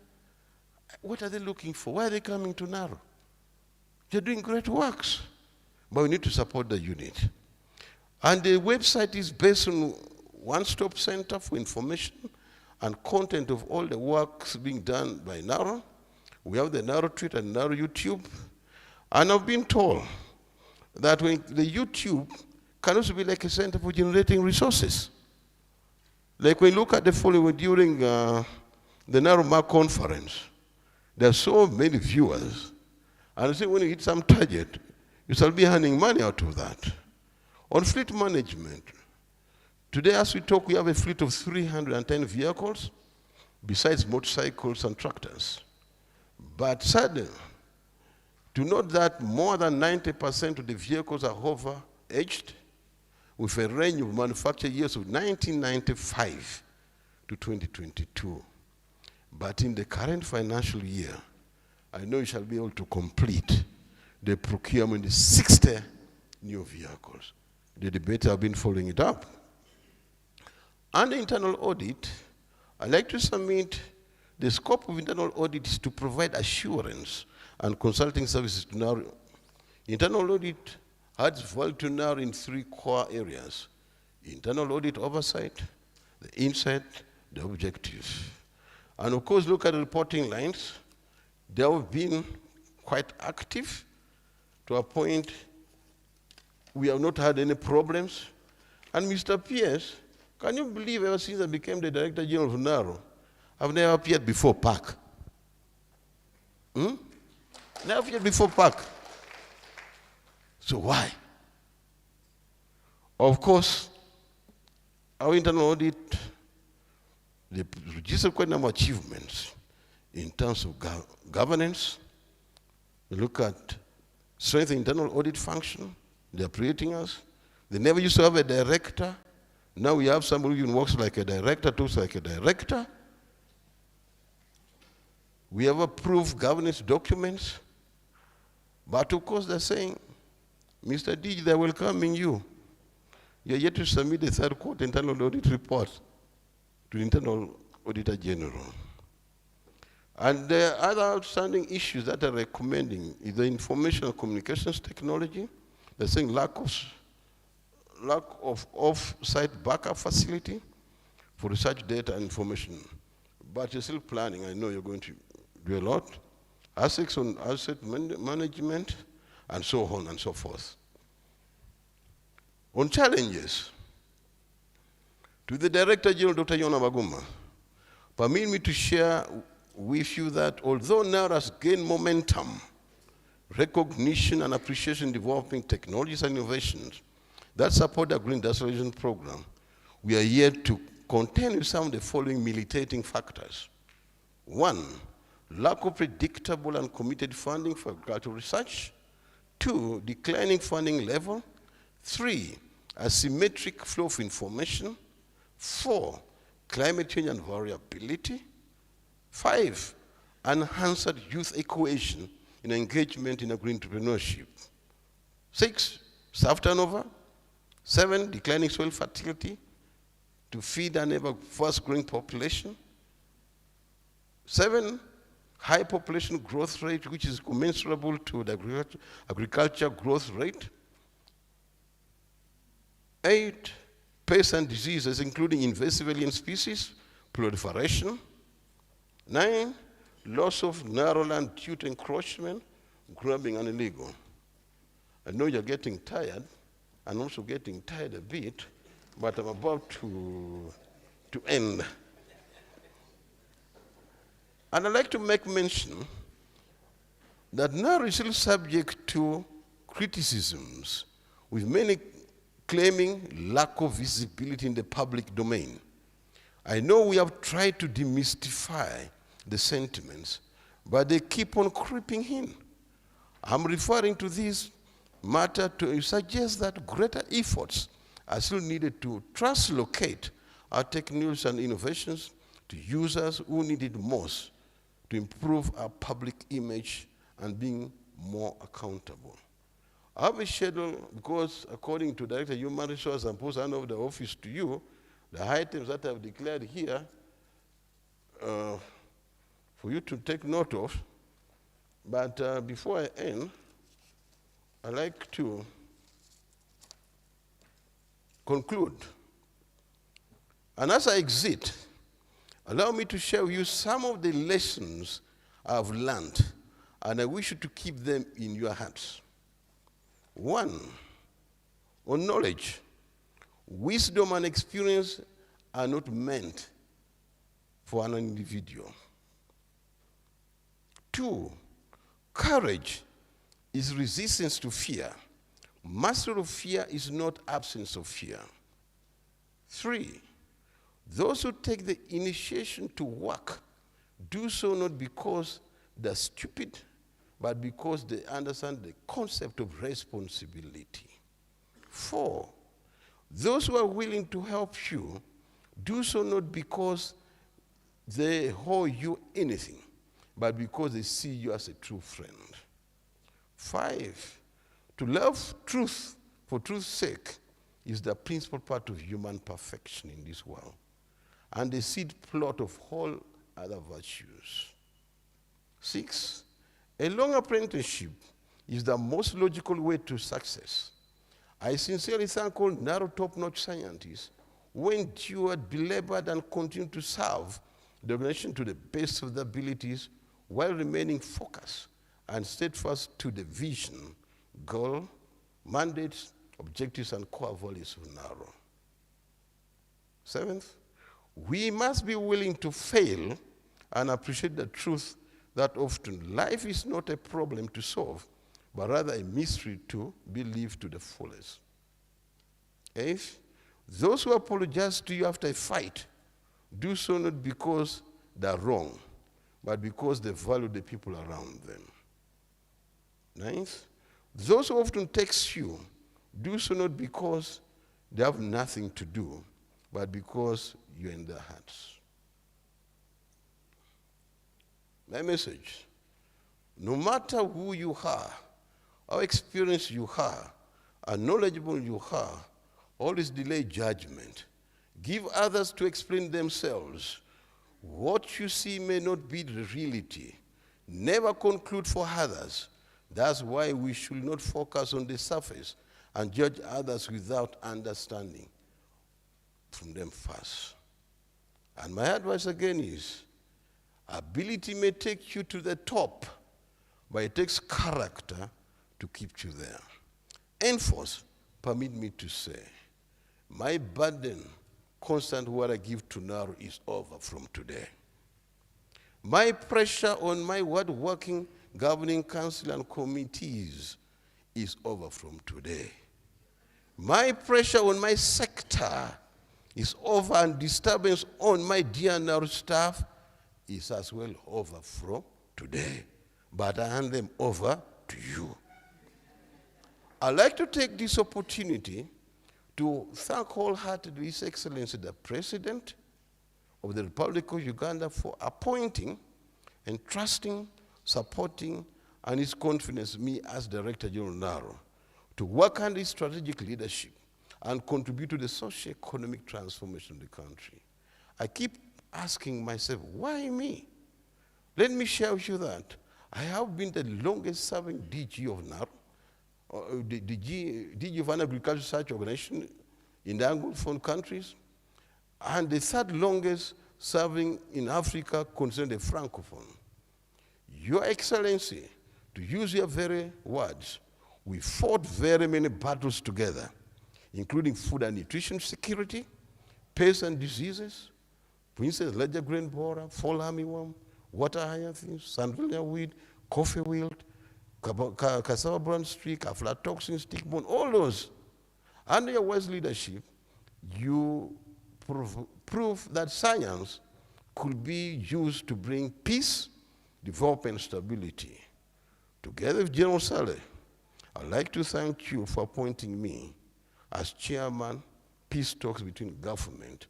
What are they looking for? Why are they coming to Naro? They're doing great works, but we need to support the unit. And the website is based on one-stop center for information and content of all the works being done by Naro. We have the Naro Twitter and Naro YouTube. And I've been told that when the YouTube can also be like a center for generating resources. Like when you look at the following during the Naro Mark conference, there are so many viewers. And so when you hit some target, you shall be earning money out of that. On fleet management, today as we talk, we have a fleet of 310 vehicles, besides motorcycles and tractors. But sadly, to note that more than 90% of the vehicles are over-aged, with a range of manufacture years of 1995 to 2022. But in the current financial year, I know you shall be able to complete the procurement of 60 new vehicles. The debate have been following it up. Under internal audit, I'd like to submit the scope of internal audit is to provide assurance and consulting services to Naro. Internal audit adds value to Naro in three core areas: internal audit oversight, the insight, the objectives. And of course, look at the reporting lines. They have been quite active to a point we have not had any problems. And Mr. Pierce, can you believe ever since I became the Director General of Naro, I've never appeared before PAC? Never appeared before PAC. So why? Of course, our internal audit, they registered quite a number of achievements in terms of governance. We look at strengthening internal audit function. They're creating us. They never used to have a director. Now we have somebody who even works like a director, talks like a director. We have approved governance documents. But of course they're saying, Mr. D, they're welcoming you. You're yet to submit the third quarter internal audit report to the Internal Auditor General. And the other outstanding issues that are recommending is the information and communications technology. They're saying lack of off-site backup facility for research data and information. But you're still planning. I know you're going to do a lot. Assets on asset management, and so on and so forth. On challenges, to the Director General, Dr. Yona Baguma, permit me to share with you that although Naro has gained momentum, recognition and appreciation in developing technologies and innovations that support the Green Industrialization Program, we are yet to contend with some of the following militating factors. One, lack of predictable and committed funding for agricultural research. Two, declining funding level. Three, asymmetric flow of information. Four, climate change and variability. Five, enhanced youth equation in engagement in agri entrepreneurship. Six, staff turnover. Seven, declining soil fertility to feed an ever fast-growing population. Seven, high population growth rate, which is commensurable to the agriculture growth rate. 8, pests and diseases, including invasive alien species, proliferation. 9, loss of narrow land due to encroachment, grabbing, and illegal. I know you're getting tired, and also getting tired a bit, but I'm about to end. And I'd like to make mention that Naro is still subject to criticisms, with many claiming lack of visibility in the public domain. I know we have tried to demystify the sentiments, but they keep on creeping in. I'm referring to these matter to suggest that greater efforts are still needed to translocate our technologies and innovations to users who need it most to improve our public image and being more accountable. I have a schedule because according to Director of Human Resources, I'm supposed to hand over the office to you, the items that I've declared here for you to take note of. But before I end, I'd like to conclude. And as I exit, allow me to share with you some of the lessons I've learned, and I wish you to keep them in your hearts. One, on knowledge. Wisdom and experience are not meant for an individual. Two, courage is resistance to fear. Mastery of fear is not absence of fear. Three, those who take the initiation to work do so not because they're stupid, but because they understand the concept of responsibility. Four, those who are willing to help you do so not because they owe you anything, but because they see you as a true friend. Five, to love truth for truth's sake is the principal part of human perfection in this world, and the seed plot of all other virtues. Six, a long apprenticeship is the most logical way to success. I sincerely thank all Naro top-notch scientists who endured, belabored, and continued to serve the organization to the best of their abilities while remaining focused and steadfast to the vision, goal, mandates, objectives, and core values of Naro. Seventh, we must be willing to fail and appreciate the truth that often life is not a problem to solve, but rather a mystery to be lived to the fullest. Eighth, those who apologize to you after a fight do so not because they're wrong, but because they value the people around them. Ninth, those who often text you do so not because they have nothing to do, but because you're in their hearts. My message, no matter who you are, how experienced you are, how knowledgeable you are, always delay judgment. Give others to explain themselves. What you see may not be the reality. Never conclude for others. That's why we should not focus on the surface and judge others without understanding from them first. And my advice again is, ability may take you to the top, but it takes character to keep you there. Henceforth, permit me to say, my burden, constant what I give to Naro, is over from today. My pressure on my working governing council and committees is over from today. My pressure on my sector is over, and disturbance on my dear Naro staff is as well over from today. But I hand them over to you. I'd like to take this opportunity to thank wholeheartedly His Excellency the President of the Republic of Uganda for appointing, entrusting, supporting, and his confidence in me as Director General Naro to work under his strategic leadership and contribute to the socio-economic transformation of the country. I keep asking myself, why me? Let me share with you that I have been the longest serving DG of Naro, the DG of an agricultural research organization in the Anglophone countries, and the third longest serving in Africa concerning the Francophone. Your Excellency, to use your very words, we fought very many battles together, including food and nutrition security, pests and diseases, for instance, larger grain borer, fall armyworm, water hyacinth, sandvilla weed, coffee wilt, cassava brown streak, aflatoxin, stickbone, all those. Under your wise leadership, you prove that science could be used to bring peace, development, and stability. Together with General Saleh, I'd like to thank you for appointing me as chairman, peace talks between government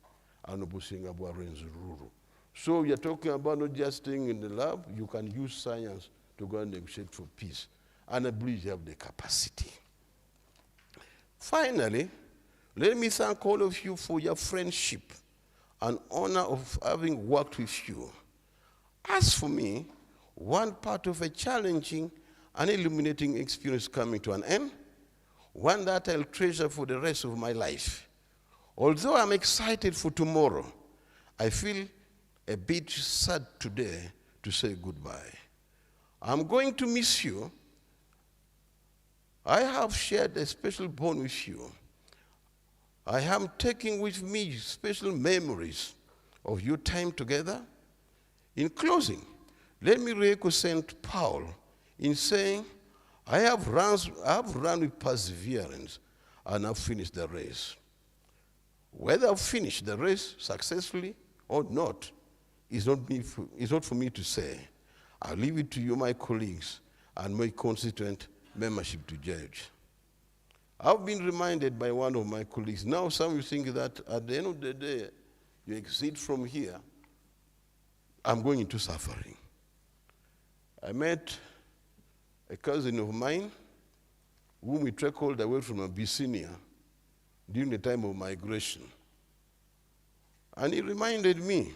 and Obusingabwa Renzururu. So you're talking about not just staying in the lab, you can use science to go and negotiate for peace. And I believe you have the capacity. Finally, let me thank all of you for your friendship and honor of having worked with you. As for me, one part of a challenging and illuminating experience coming to an end, one that I'll treasure for the rest of my life. Although I'm excited for tomorrow, I feel a bit sad today to say goodbye. I'm going to miss you. I have shared a special bond with you. I am taking with me special memories of your time together. In closing, let me re-echo St. Paul in saying, I have run with perseverance and I've finished the race. Whether I've finished the race successfully or not is not for me to say. I'll leave it to you, my colleagues, and my constituent membership to judge. I've been reminded by one of my colleagues, now some of you think that at the end of the day, you exit from here, I'm going into suffering. I met a cousin of mine whom we trackled away from Abyssinia during the time of migration. And he reminded me,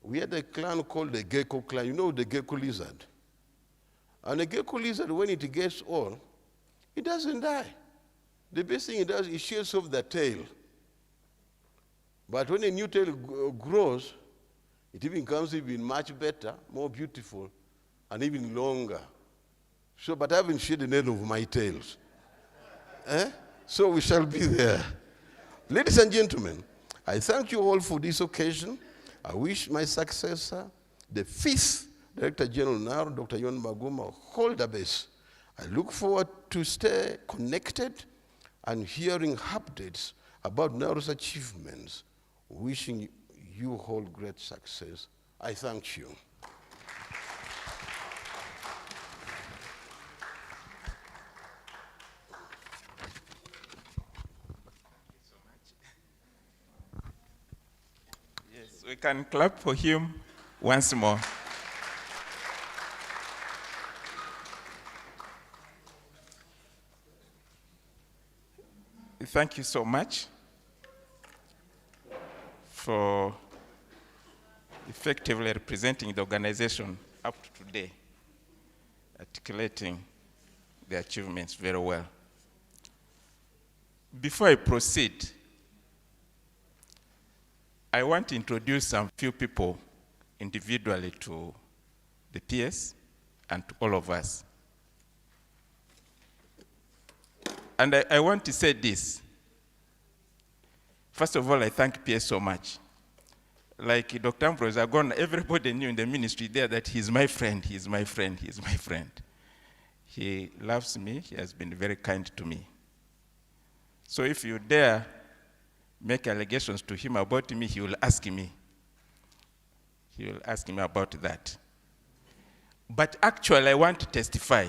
we had a clan called the gecko clan. You know the gecko lizard? And the gecko lizard, when it gets old, it doesn't die. The best thing it does, it shears off the tail. But when a new tail grows, it even becomes even much better, more beautiful, and even longer. So, but I haven't shed the end of my tails. So we shall be there. Ladies and gentlemen, I thank you all for this occasion. I wish my successor, the 5th Director General Naro, Dr. Yon Maguma, all the best. I look forward to stay connected and hearing updates about Naro's achievements. Wishing you all great success. I thank you. Yes, we can clap for him once more. Thank you so much for effectively representing the organization up to today, articulating the achievements very well. Before I proceed, I want to introduce some few people individually to the PS and to all of us. And I want to say this. First of all, I thank PS so much. Like Dr. Ambrose Agona, everybody knew in the ministry there that he's my friend, he's my friend, he's my friend. He loves me, he has been very kind to me. So if you dare make allegations to him about me, he will ask me. He will ask me about that. But actually, I want to testify.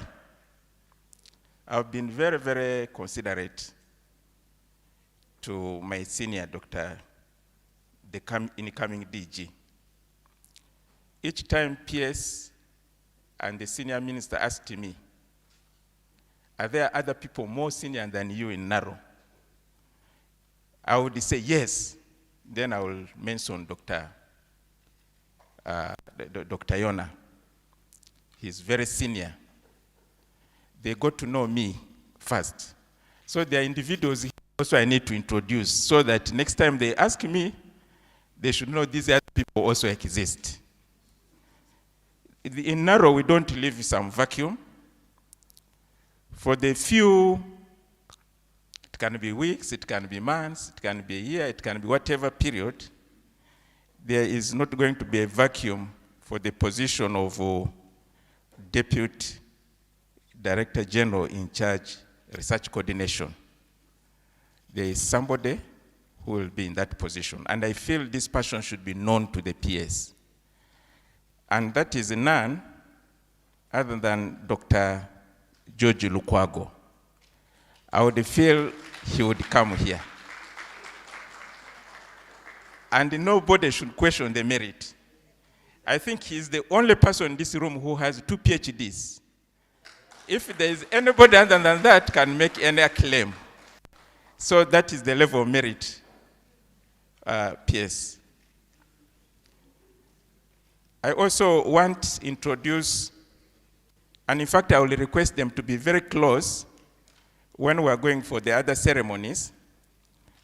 I've been very, very considerate to my senior doctor, the incoming DG. Each time PS and the senior minister asked me, are there other people more senior than you in Naro? I would say yes. Then I will mention Dr. Yona. He's very senior. They got to know me first. So there are individuals also I need to introduce so that next time they ask me, they should know these other people also exist. In Naro, we don't live in some vacuum. For the few, it can be weeks, it can be months, it can be a year, it can be whatever period, there is not going to be a vacuum for the position of Deputy Director General in charge research coordination. There is somebody who will be in that position. And I feel this person should be known to the PS. And that is none other than Dr. George Lukwago. I would feel he would come here. And nobody should question the merit. I think he's the only person in this room who has 2 PhDs. If there is anybody other than that can make any claim. So that is the level of merit, PS. I also want to introduce, and in fact I will request them to be very close when we are going for the other ceremonies,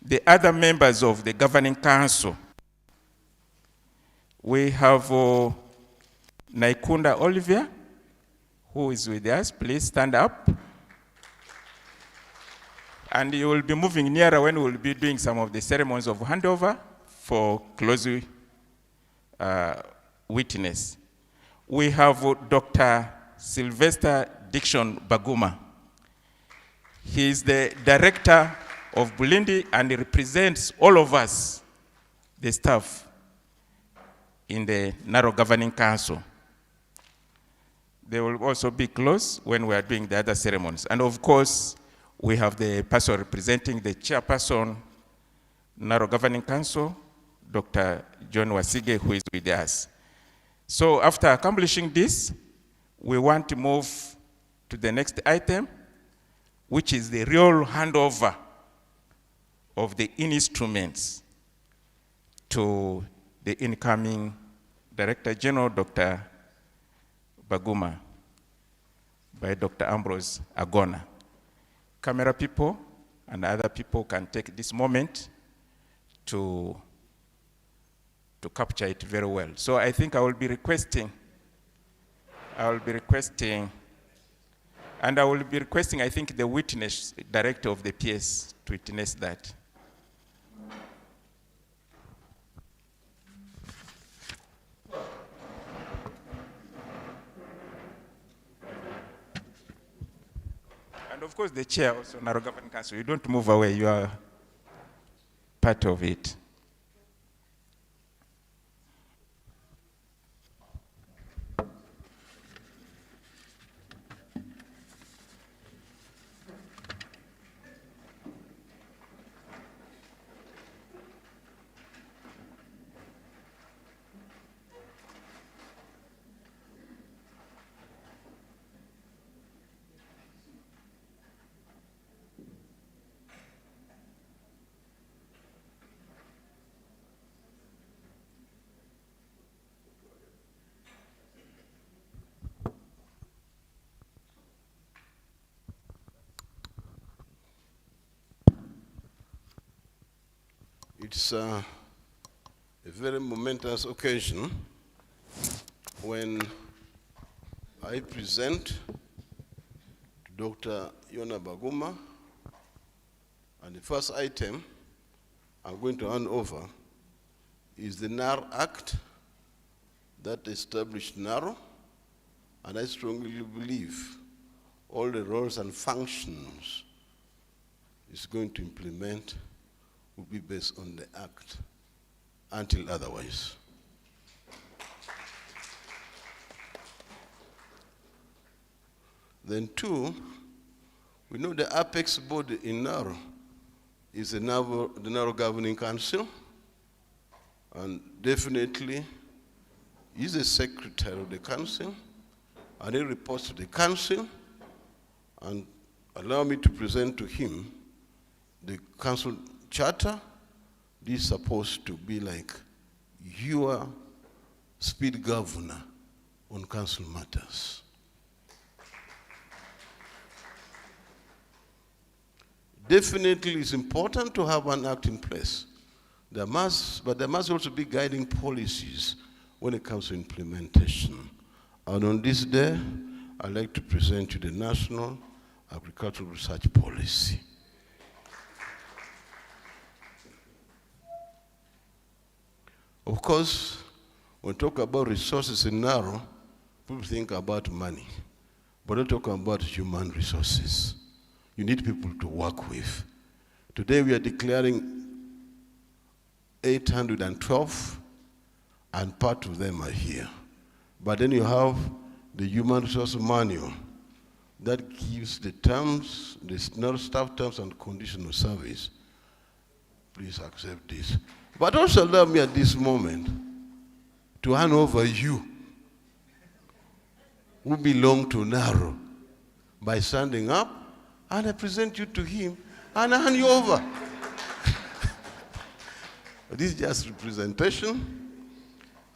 the other members of the governing council. We have Naikunda Olivia, who is with us. Please stand up. And you will be moving nearer when we will be doing some of the ceremonies of handover for close witness. We have Dr. Sylvester Dickson Baguma. He is the director of Bulindi and he represents all of us, the staff, in the Naro Governing Council. They will also be close when we are doing the other ceremonies. And of course, we have the person representing the chairperson, Naro Governing Council, Dr. John Wasige, who is with us. So after accomplishing this, we want to move to the next item, which is the real handover of the instruments to the incoming Director General, Dr. Baguma, by Dr. Ambrose Agona. Camera people and other people can take this moment to capture it very well. So I think I will be requesting, I think, the witness director of the PS to witness that. And of course, the chair also, Naro Governing Council, you don't move away, you are part of it. It's a very momentous occasion when I present to Dr. Yona Baguma, and the first item I'm going to hand over is the Naro Act that established Naro, and I strongly believe all the roles and functions it's going to implement will be based on the Act until otherwise. Then 2, we know the apex body in Naro is the Naro Governing Council, and definitely he's the secretary of the council, and he reports to the council, and allow me to present to him the council charter. This is supposed to be like your speed governor on council matters. Definitely it's important to have an act in place. But there must also be guiding policies when it comes to implementation. And on this day, I'd like to present you the National Agricultural Research Policy. Of course, when we talk about resources in Naro, people think about money, but they talk about human resources. You need people to work with. Today we are declaring 812, and part of them are here. But then you have the human resource manual that gives the terms, the staff terms and conditions of service. Please accept this. But also allow me at this moment to hand over you who belong to Naro by standing up, and I present you to him and I hand you over. This is just representation.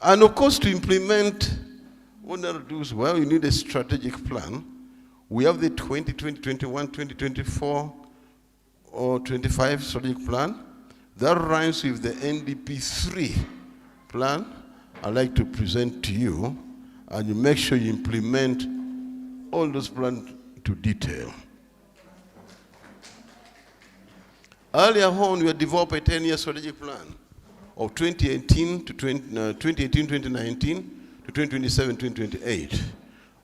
And of course, to implement what Naro does well, you need a strategic plan. We have the 2020, 21, 2024, or 25 strategic plan. That rhymes with the NDP 3 plan I'd like to present to you, and you make sure you implement all those plans to detail. Earlier on, we had developed a 10-year strategic plan of 2018 to 2019 to 2027, 2028.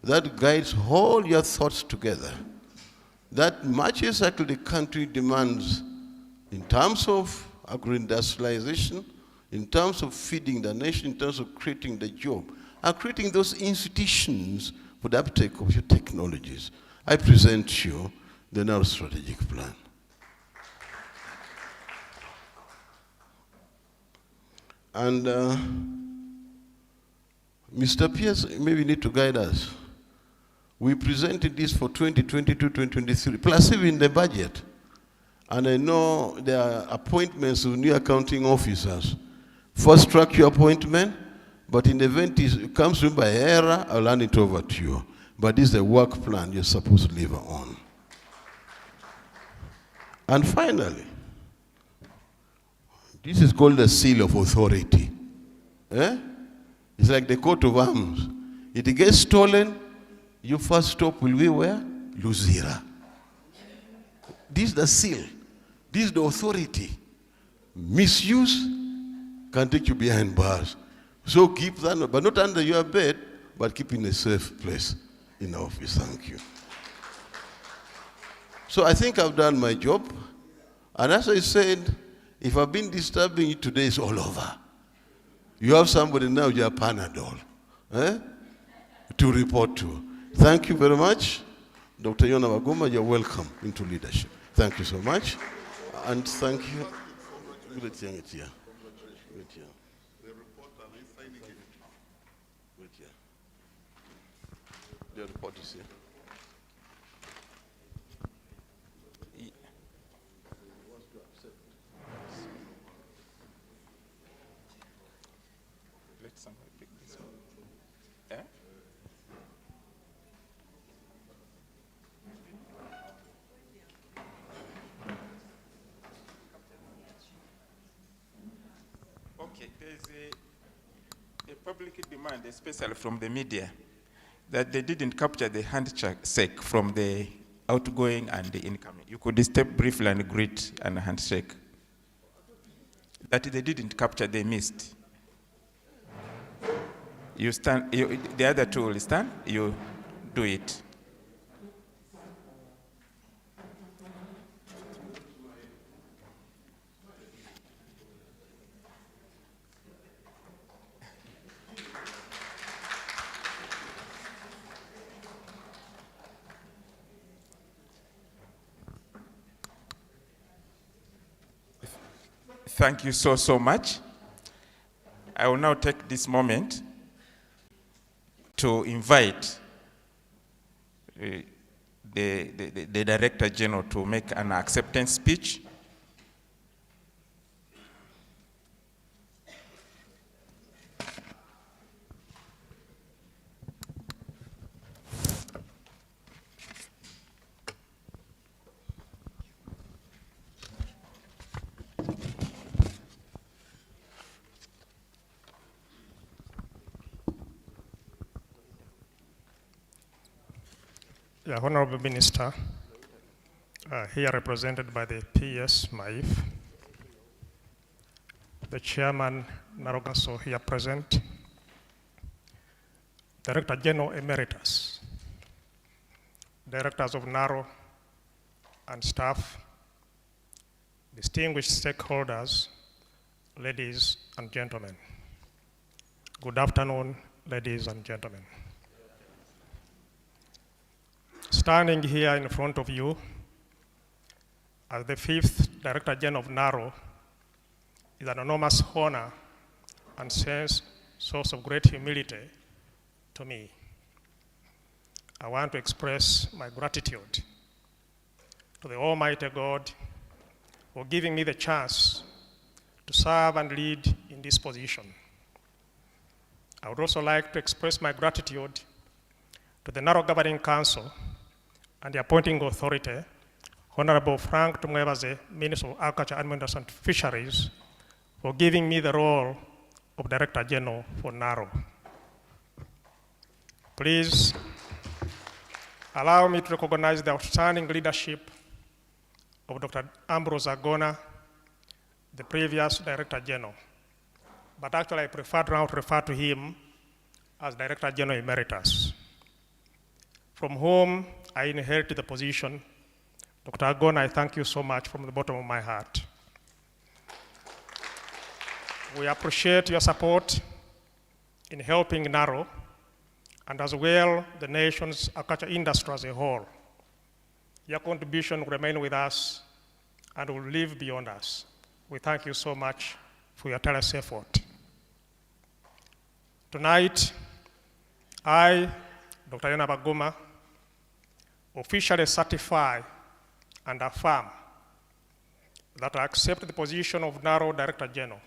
That guides all your thoughts together. That matches exactly the country demands in terms of agro-industrialization, in terms of feeding the nation, in terms of creating the job, and creating those institutions for the uptake of your technologies. I present you the Naro strategic plan. And Mr. Pierce, maybe you need to guide us. We presented this for 2022, 2023, plus even the budget. And I know there are appointments of new accounting officers. First track your appointment, but in the event it comes to me by error, I'll hand it over to you. But this is the work plan you're supposed to deliver on. And finally, this is called the seal of authority. It's like the coat of arms. It gets stolen, your first stop will be where? Luzira. This is the seal. This is the authority. Misuse can take you behind bars. So keep that, but not under your bed, but keep in a safe place in the office. Thank you. So I think I've done my job. And as I said, if I've been disturbing you today, it's all over. You have somebody now, you're Panadol, to report to. Thank you very much. Dr. Yona Waguma, you're welcome into leadership. Thank you so much. And thank you. Good thing it's here. Good here. The report, are they signing it? Good here. The report is here. Let somebody pick this one. Yeah? Okay, there's a public demand, especially from the media, that they didn't capture the handshake from the outgoing and the incoming. You could step briefly and greet and handshake. That they didn't capture, they missed. You stand, the other two will stand, you do it. Thank you so much. I will now take this moment to invite the Director General to make an acceptance speech. Yeah, Honorable Minister, here represented by the PS Maif, the Chairman Narogaso here present, Director General Emeritus, Directors of Naro and staff, distinguished stakeholders, ladies and gentlemen. Good afternoon, ladies and gentlemen. Standing here in front of you as the 5th Director General of Naro is an enormous honor and source of great humility to me. I want to express my gratitude to the Almighty God for giving me the chance to serve and lead in this position. I would also like to express my gratitude to the Naro Governing Council and the appointing authority, Honorable Frank Tumwebaze, Minister of Agriculture, Administration and Fisheries, for giving me the role of Director General for Naro. Please allow me to recognize the outstanding leadership of Dr. Ambrose Agona, the previous Director General. But actually I prefer now to refer to him as Director General Emeritus, from whom I inherited the position. Dr. Agona, I thank you so much from the bottom of my heart. We appreciate your support in helping Naro and as well the nation's agriculture industry as a whole. Your contribution will remain with us and will live beyond us. We thank you so much for your tireless effort. Tonight, I, Dr. Yona Baguma, officially certify and affirm that I accept the position of Naro Director General.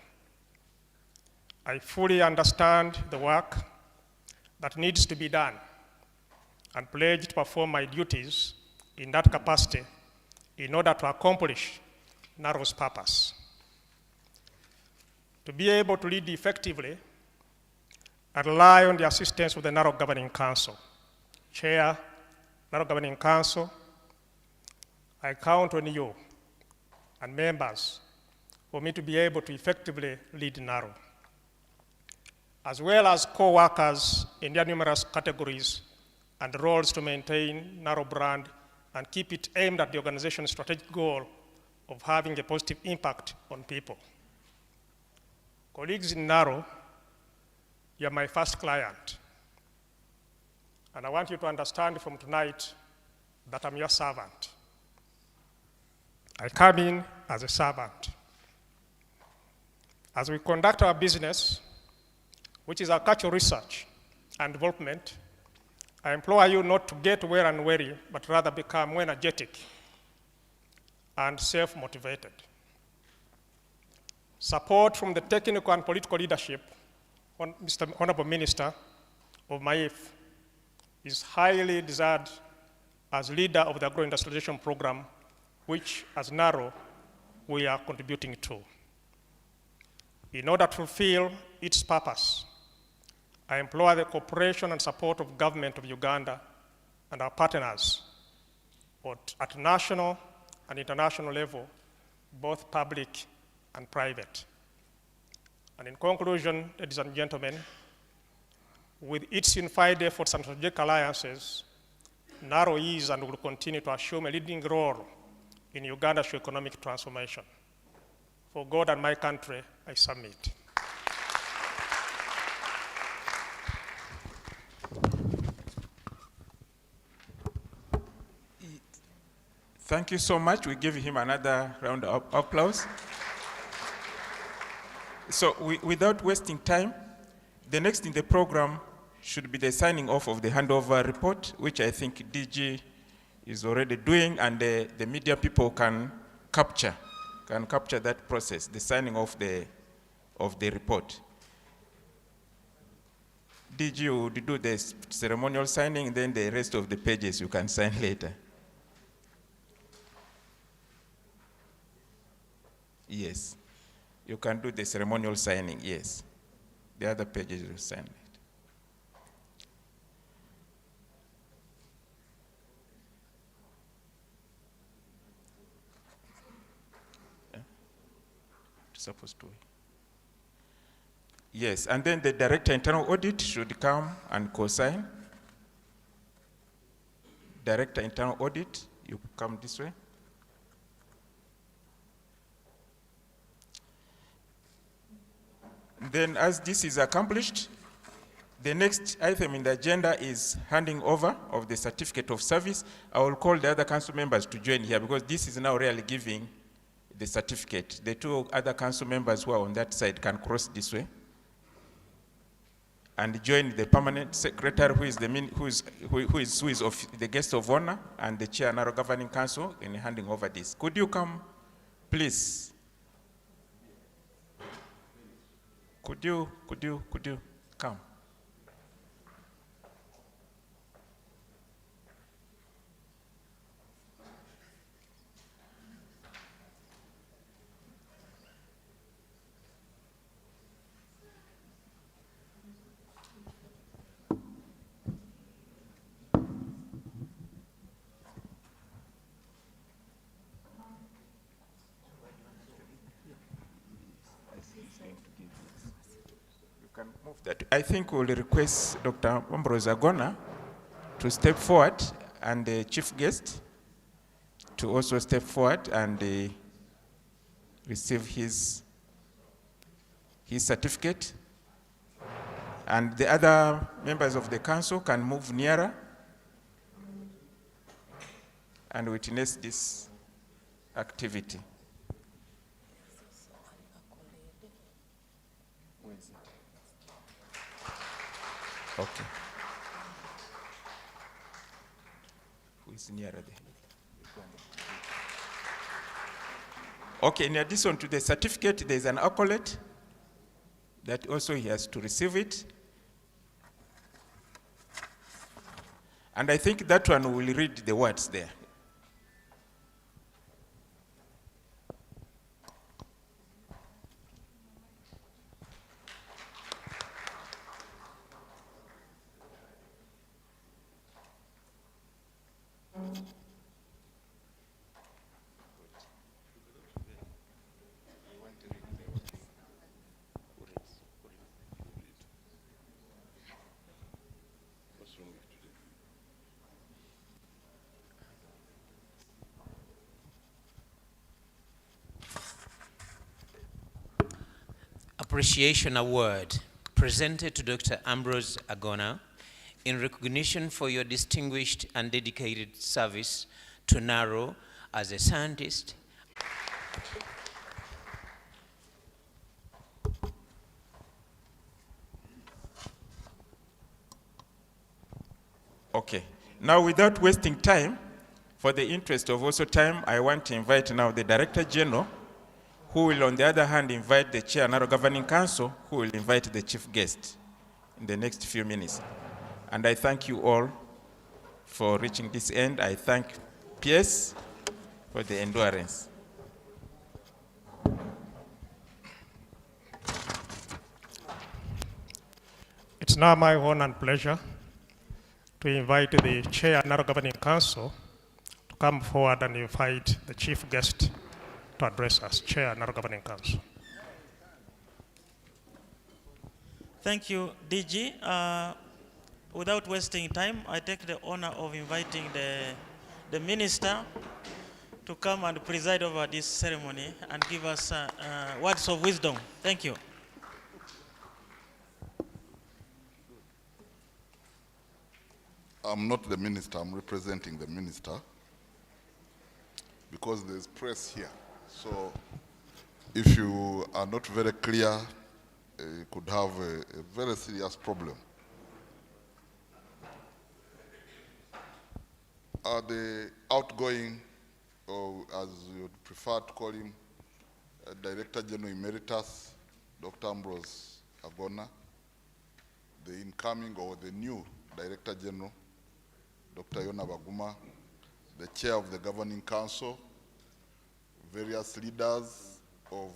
I fully understand the work that needs to be done and pledge to perform my duties in that capacity in order to accomplish Naro's purpose. To be able to lead effectively, I rely on the assistance of the Naro Governing Council. Chair, Naro Governing Council, I count on you and members for me to be able to effectively lead Naro, as well as co-workers in their numerous categories and roles to maintain Naro brand and keep it aimed at the organization's strategic goal of having a positive impact on people. Colleagues in Naro, you're my first client. And I want you to understand from tonight that I'm your servant. I come in as a servant. As we conduct our business, which is agricultural research and development, I implore you not to get weary and weary, but rather become more energetic and self-motivated. Support from the technical and political leadership, Mr. Honorable Minister of MAIF, is highly desired as leader of the agro-industrialization program, which, as Naro, we are contributing to. In order to fulfill its purpose, I implore the cooperation and support of government of Uganda and our partners at national and international level, both public and private. And in conclusion, ladies and gentlemen, with its unified efforts and strategic alliances, Naro is and will continue to assume a leading role in Uganda's economic transformation. For God and my country, I submit. Thank you so much. We give him another round of applause. So without wasting time, the next in the program should be the signing off of the handover report, which I think DG is already doing, and the media people can capture that process, the signing of the report. DG would do the ceremonial signing, then the rest of the pages you can sign later. Yes, you can do the ceremonial signing, yes. The other pages you sign it. Yeah. Supposed to. Yes, and then the Director Internal Audit should come and co-sign. Director Internal Audit, you come this way. Then as this is accomplished, The next item in the agenda is handing over of the certificate of service. I will call the other council members to join here because this is now really giving the certificate. The two other council members who are on that side can cross this way and join the permanent secretary who is the guest of honor and the chair Naro Governing Council in handing over this. Could you come, please? Could you come? Can move that. I think we'll request Dr. Ambrose Agona to step forward and the chief guest to also step forward and receive his certificate. And the other members of the council can move nearer and witness this activity. Okay. Who is nearer there? Okay, in addition to the certificate, there is an accolade that also he has to receive it. And I think that one will read the words there. Appreciation Award presented to Dr. Ambrose Agona in recognition for your distinguished and dedicated service to Naro as a scientist. Okay. Now, without wasting time, for the interest of also time, I want to invite now the Director General, who will, on the other hand, invite the Chair Naro Governing Council, who will invite the chief guest in the next few minutes. And I thank you all for reaching this end. I thank PS for the endurance. It's now my honor and pleasure to invite the Chair Naro Governing Council to come forward and invite the chief guest to address us. Chair Naro Governing Council. Thank you, DG. Without wasting time, I take the honor of inviting the minister to come and preside over this ceremony and give us words of wisdom. Thank you. I'm not the minister, I'm representing the minister because there's press here. So if you are not very clear, you could have a very serious problem. The outgoing, or as you would prefer to call him, Director General Emeritus, Dr. Ambrose Agona, the incoming or the new Director General, Dr. Yona Baguma, the Chair of the Governing Council, various leaders of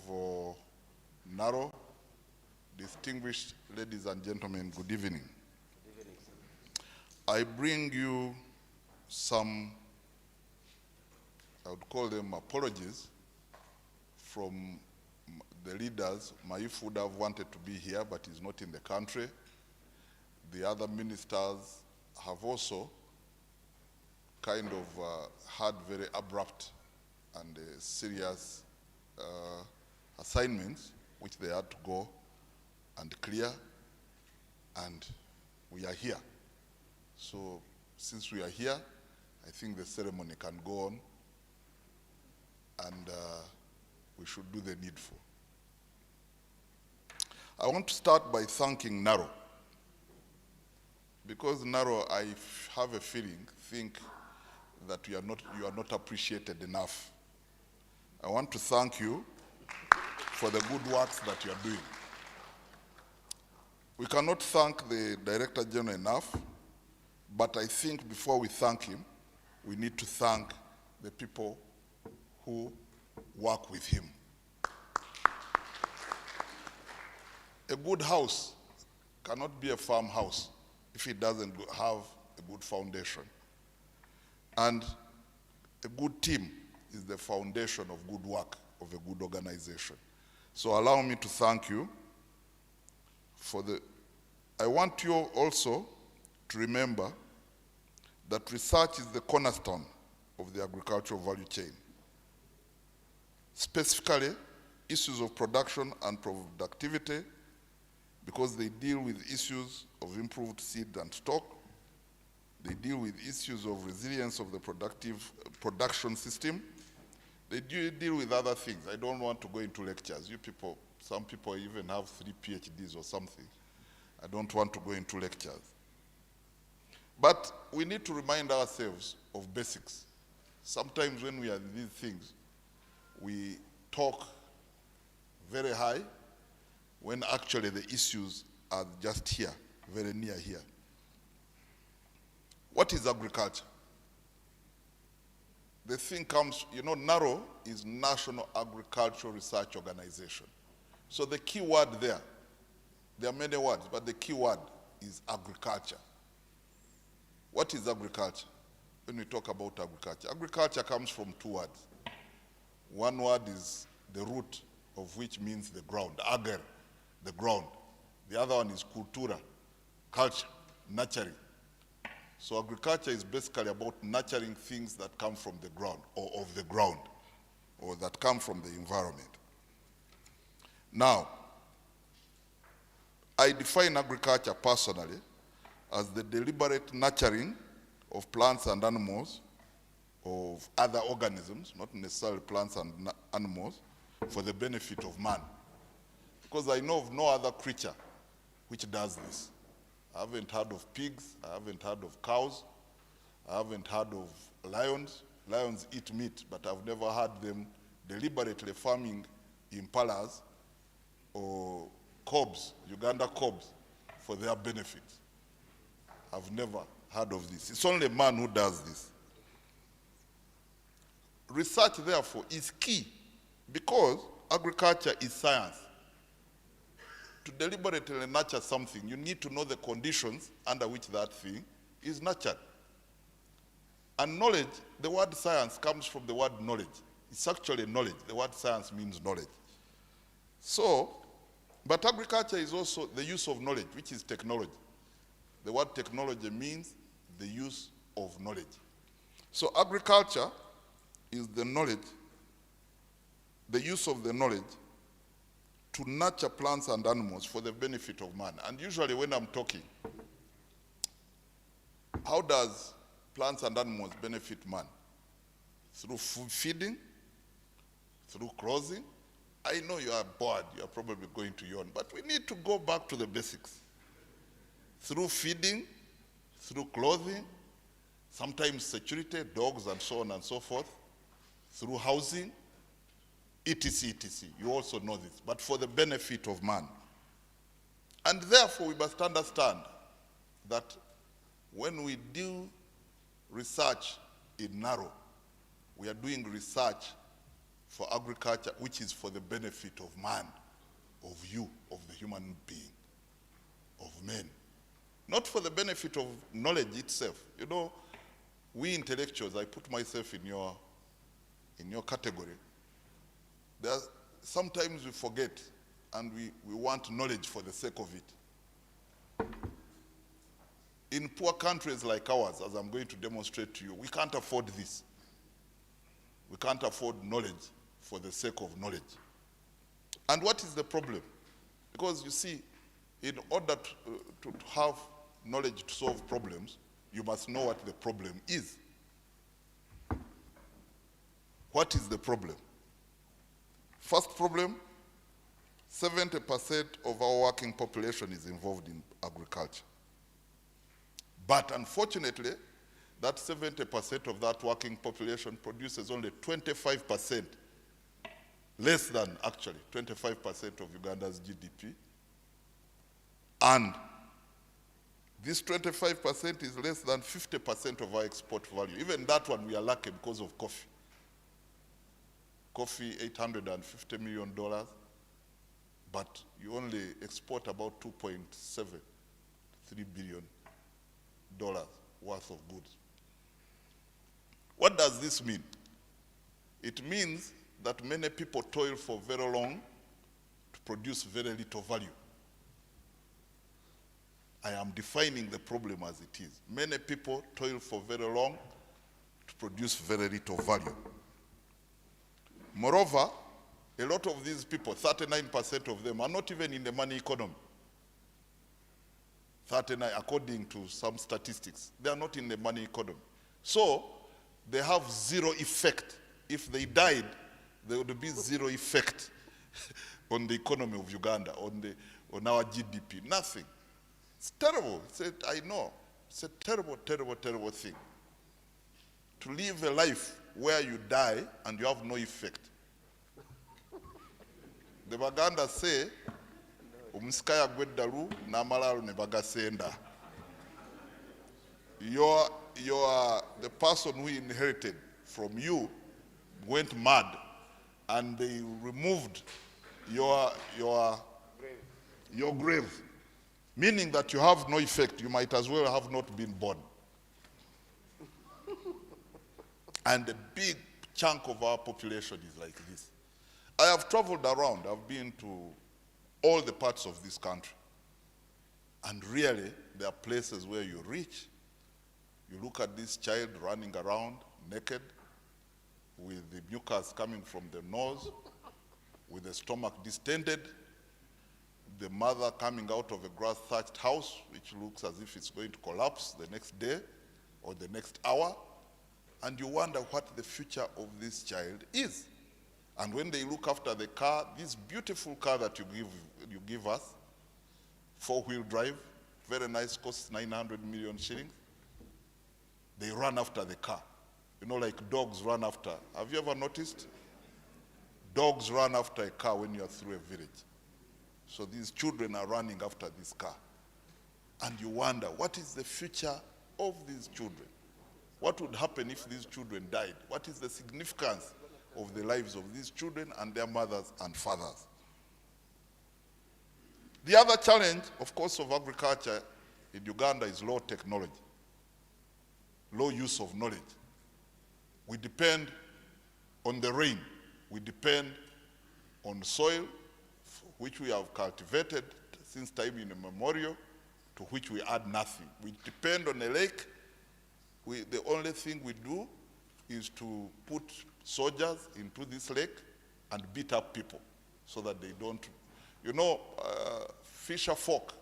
Naro, distinguished ladies and gentlemen, good evening. I bring you some, I would call them apologies from the leaders. Maif would have wanted to be here, but he's not in the country. The other ministers have also kind of had very abrupt and serious assignments which they had to go and clear, and we are here. So since we are here, I think the ceremony can go on, and we should do the needful. I want to start by thanking Naro, because Naro, I have a think that you are not appreciated enough. I want to thank you for the good works that you are doing. We cannot thank the Director General enough, but I think before we thank him, we need to thank the people who work with him. A good house cannot be a farmhouse if it doesn't have a good foundation. And a good team is the foundation of good work, of a good organization. So allow me to thank you for I want you also to remember that research is the cornerstone of the agricultural value chain. Specifically, issues of production and productivity, because they deal with issues of improved seed and stock. They deal with issues of resilience of the production system. They deal with other things. I don't want to go into lectures. You people, some people even have 3 PhDs or something. I don't want to go into lectures. But we need to remind ourselves of basics. Sometimes when we are in these things, we talk very high when actually the issues are just here, very near here. What is agriculture? The thing comes, Naro is National Agricultural Research Organization. So the key word there are many words, but the key word is agriculture. What is agriculture? When we talk about agriculture, agriculture comes from 2 words. One word is the root of which means the ground, ager, the ground. The other one is cultura, culture, nurturing. So agriculture is basically about nurturing things that come from the ground, or of the ground, or that come from the environment. Now, I define agriculture personally as the deliberate nurturing of plants and animals, of other organisms, not necessarily plants and animals, for the benefit of man. Because I know of no other creature which does this. I haven't heard of pigs, I haven't heard of cows, I haven't heard of lions. Lions eat meat, but I've never heard them deliberately farming impalas or cobs, Uganda cobs, for their benefit. I've never heard of this. It's only man who does this. Research, therefore, is key, because agriculture is science. To deliberately nurture something, you need to know the conditions under which that thing is nurtured. And knowledge, the word science comes from the word knowledge. It's actually knowledge. The word science means knowledge. So, but agriculture is also the use of knowledge, which is technology. The word technology means the use of knowledge. So agriculture is the knowledge, the use of the knowledge to nurture plants and animals for the benefit of man. And usually when I'm talking, how does plants and animals benefit man? Through food feeding, through clothing. I know you are bored, you are probably going to yawn, but we need to go back to the basics. Through feeding, through clothing, sometimes security, dogs and so on and so forth, through housing, etc., etc. You also know this, but for the benefit of man. And therefore, we must understand that when we do research in Naro, we are doing research for agriculture, which is for the benefit of man, of you, of the human being, of men. Not for the benefit of knowledge itself. We intellectuals, I put myself in your category. Sometimes we forget, and we want knowledge for the sake of it. In poor countries like ours, as I'm going to demonstrate to you, we can't afford this. We can't afford knowledge for the sake of knowledge. And what is the problem? Because you see, in order to have knowledge to solve problems, you must know what the problem is. What is the problem? First problem, 70% of our working population is involved in agriculture. But unfortunately, that 70% of that working population produces only 25%, less than actually 25% of Uganda's GDP. And this 25% is less than 50% of our export value. Even that one we are lucky because of coffee. Coffee, $850 million, but you only export about $2.73 billion worth of goods. What does this mean? It means that many people toil for very long to produce very little value. I am defining the problem as it is. Many people toil for very long to produce very little value. Moreover, a lot of these people, 39% of them, are not even in the money economy. 39, according to some statistics, they are not in the money economy. So, they have zero effect. If they died, there would be zero effect on the economy of Uganda, on our GDP, nothing. It's terrible. I know. It's a terrible, terrible, terrible thing. To live a life where you die and you have no effect. The Baganda say, "Umusikaya gweddalu n'amalalu ne bagasenda." The person who inherited from you went mad, and they removed your grave, meaning that you have no effect. You might as well have not been born. And a big chunk of our population is like this. I have traveled around. I've been to all the parts of this country. And really, there are places where you reach. You look at this child running around naked, with the mucus coming from the nose, with the stomach distended, the mother coming out of a grass-thatched house, which looks as if it's going to collapse the next day or the next hour, and you wonder what the future of this child is. And when they look after the car, this beautiful car that you give us, four-wheel drive, very nice, costs 900 million shillings, they run after the car. You know, like dogs run after. Have you ever noticed? Dogs run after a car when you are through a village. So these children are running after this car. And you wonder, what is the future of these children? What would happen if these children died? What is the significance of the lives of these children and their mothers and fathers? The other challenge, of course, of agriculture in Uganda is low technology, low use of knowledge. We depend on the rain. We depend on soil, which we have cultivated since time immemorial, to which we add nothing. We depend on a lake. The only thing we do is to put soldiers into this lake and beat up people so that they don't, fisher folk,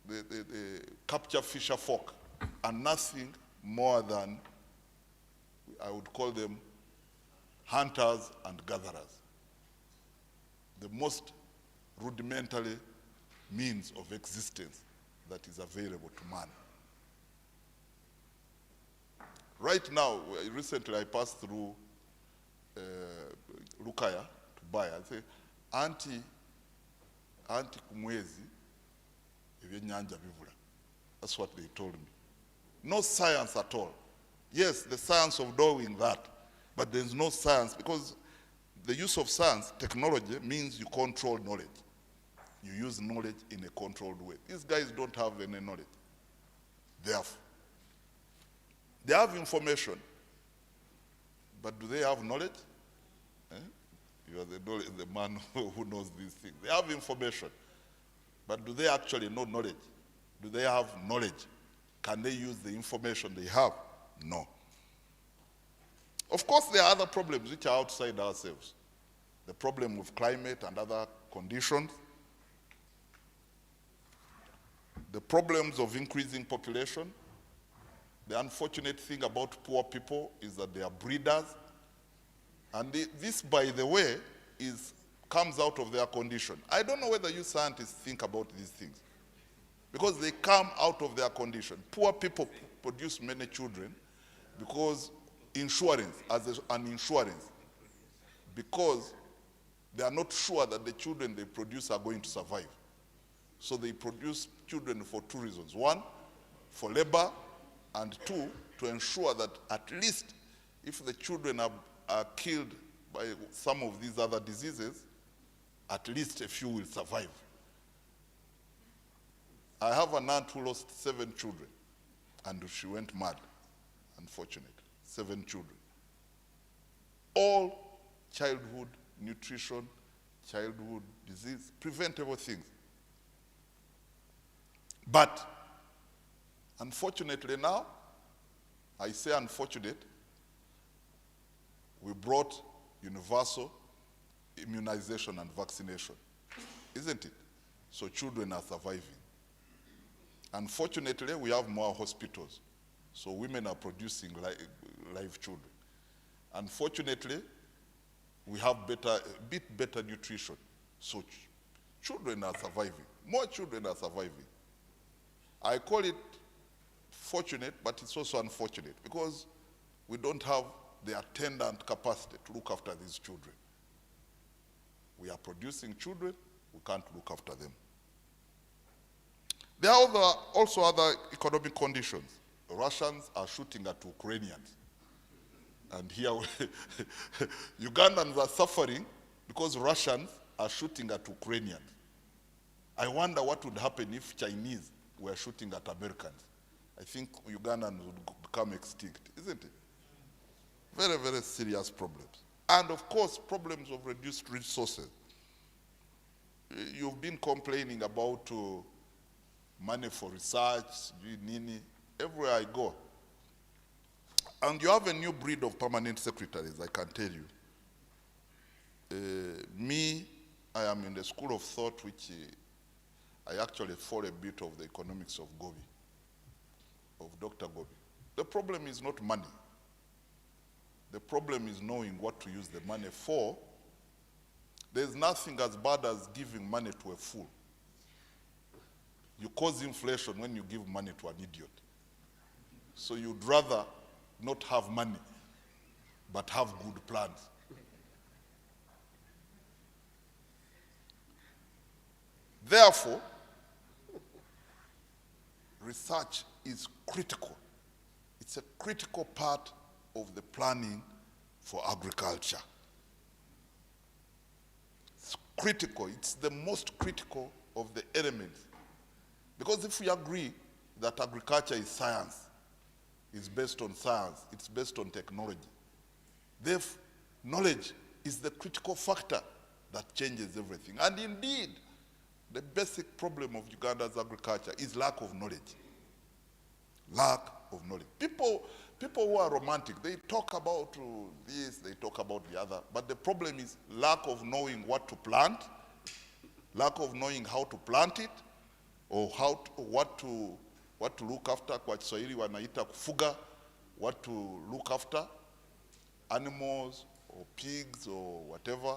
the capture fisher folk are nothing more than, I would call them hunters and gatherers. The most rudimentary means of existence that is available to man. Right now, recently I passed through Lukaya to buy. I say, Auntie kumwezi, ebyenyanja bivula. That's what they told me. No science at all. Yes, the science of doing that, but there's no science, because the use of science, technology, means you control knowledge. You use knowledge in a controlled way. These guys don't have any knowledge. Therefore, they have information, but do they have knowledge? You are the man who knows these things. They have information, but do they actually know knowledge? Do they have knowledge? Can they use the information they have? No. Of course, there are other problems which are outside ourselves. The problem with climate and other conditions. The problems of increasing population. The unfortunate thing about poor people is that they are breeders. And this, by the way, comes out of their condition. I don't know whether you scientists think about these things, because they come out of their condition. Poor people produce many children because insurance, as an insurance, because they are not sure that the children they produce are going to survive. So they produce children for two reasons. One, for labor, and two, to ensure that at least if the children are killed by some of these other diseases, at least a few will survive. I have an aunt who lost 7 children, and she went mad, unfortunately. 7 children. All childhood nutrition, childhood disease, preventable things. But unfortunately now, I say unfortunate, we brought universal immunization and vaccination, isn't it? So children are surviving. Unfortunately, we have more hospitals, so women are producing live children. Unfortunately, we have a bit better nutrition, so children are surviving. More children are surviving. I call it fortunate, but it's also unfortunate, because we don't have the attendant capacity to look after these children. We are producing children, we can't look after them. There are also other economic conditions. Russians are shooting at Ukrainians. And here, Ugandans are suffering because Russians are shooting at Ukrainians. I wonder what would happen if Chinese were shooting at Americans. I think Ugandans would become extinct, isn't it? Very, very serious problems. And of course, problems of reduced resources. You've been complaining about money for research, nini, everywhere I go. And you have a new breed of permanent secretaries, I can tell you. I am in the school of thought which I actually follow a bit of the economics of Gobi, of Dr. Gobi. The problem is not money. The problem is knowing what to use the money for. There's nothing as bad as giving money to a fool. You cause inflation when you give money to an idiot. So you'd rather not have money, but have good plans. Therefore, research is critical. It's a critical part of the planning for agriculture. It's critical. It's the most critical of the elements. Because if we agree that agriculture is science, it's based on science, it's based on technology, therefore, knowledge is the critical factor that changes everything. And indeed, the basic problem of Uganda's agriculture is lack of knowledge. Lack of knowledge. People who are romantic, they talk about this, they talk about the other, but the problem is lack of knowing what to plant, lack of knowing how to plant it, or what to look after. Kwa Kiswahili wanaita kufuga, what to look after, animals or pigs or whatever,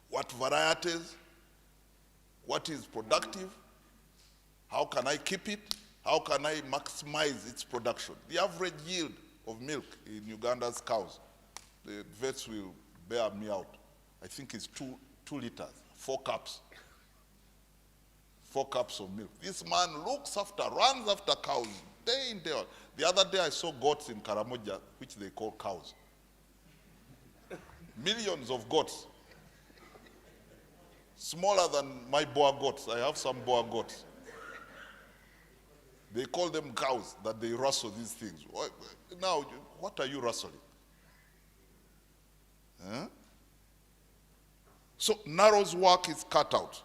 what varieties, what is productive, how can I keep it, how can I maximize its production. The average yield of milk in Uganda's cows, the vets will bear me out, I think it's 2 liters, 4 cups. 4 cups of milk. This man runs after cows day in, day out. The other day I saw goats in Karamoja, which they call cows. Millions of goats. Smaller than my Boer goats. I have some Boer goats. They call them cows, that they rustle these things. Now, what are you rustling? Huh? So Naro's work is cut out.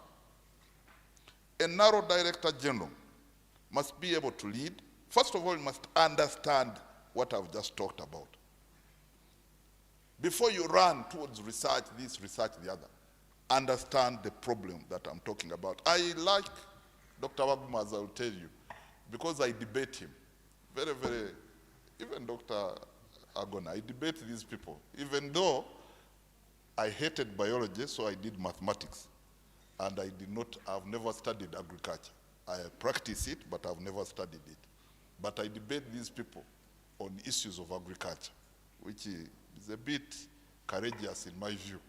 A Naro Director General must be able to lead. First of all, he must understand what I've just talked about. Before you run towards research this, research the other, understand the problem that I'm talking about. I like Dr. Wagmaz, I will tell you, because I debate him, even Dr. Agona, I debate these people, even though I hated biology, so I did mathematics. And I've never studied agriculture. I practice it, but I've never studied it. But I debate these people on issues of agriculture, which is a bit courageous in my view,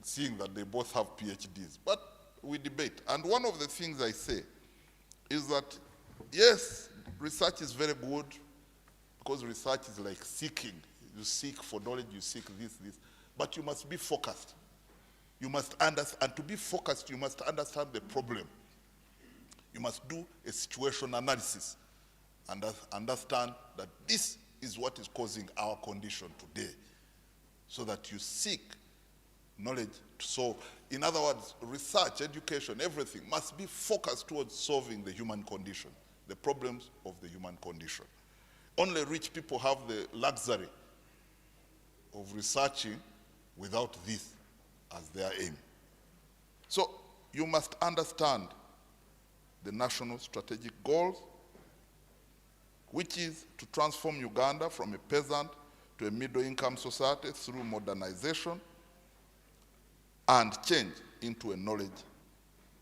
seeing that they both have PhDs. But we debate. And one of the things I say is that, yes, research is very good, because research is like seeking. You seek for knowledge, you seek this. But you must be focused. You must understand, and to be focused, you must understand the problem. You must do a situation analysis and understand that this is what is causing our condition today, so that you seek knowledge. So, in other words, research, education, everything must be focused towards solving the human condition, the problems of the human condition. Only rich people have the luxury of researching without this as their aim. So you must understand the national strategic goals, which is to transform Uganda from a peasant to a middle-income society through modernization and change into a knowledge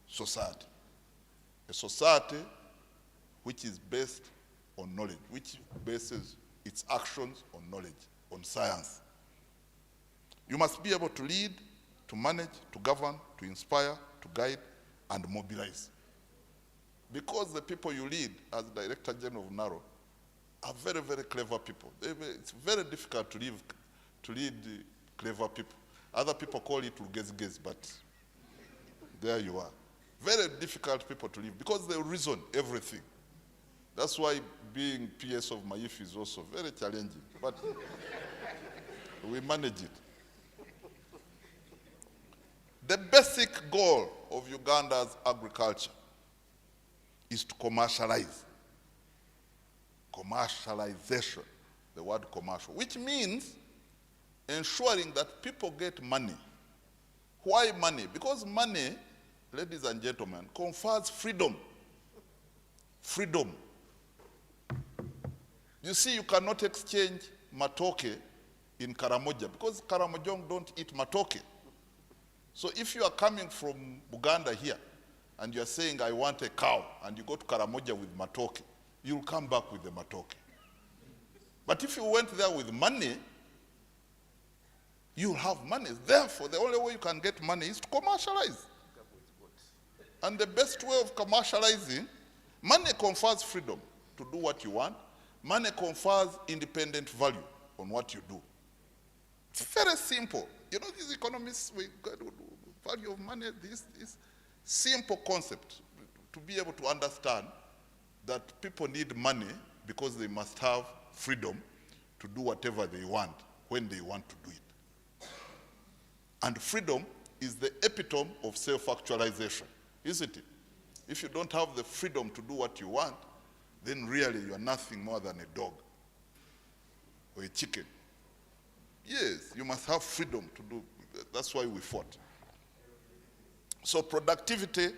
society. A society which is based on knowledge, which bases its actions on knowledge, on science. You must be able to lead, to manage, to govern, to inspire, to guide, and mobilize. Because the people you lead as Director General of Naro are very, very clever people. It's very difficult to lead clever people. Other people call it ugezi, but there you are. Very difficult people to lead because they reason everything. That's why being PS of Maif is also very challenging, but we manage it. The basic goal of Uganda's agriculture is to commercialize. Commercialization, the word commercial, which means ensuring that people get money. Why money? Because money, ladies and gentlemen, confers freedom. Freedom. You see, you cannot exchange matoke in Karamoja because Karamojong don't eat matoke. So if you are coming from Buganda here and you are saying, I want a cow, and you go to Karamoja with matoke, you'll come back with the matoke. But if you went there with money, you'll have money. Therefore, the only way you can get money is to commercialize. And the best way of commercializing, money confers freedom to do what you want. Money confers independent value on what you do. It's very simple. You know, these economists, value of money, this simple concept to be able to understand that people need money because they must have freedom to do whatever they want when they want to do it. And freedom is the epitome of self-actualization, isn't it? If you don't have the freedom to do what you want, then really you are nothing more than a dog or a chicken. Yes, you must have freedom to do. That's why we fought. So productivity,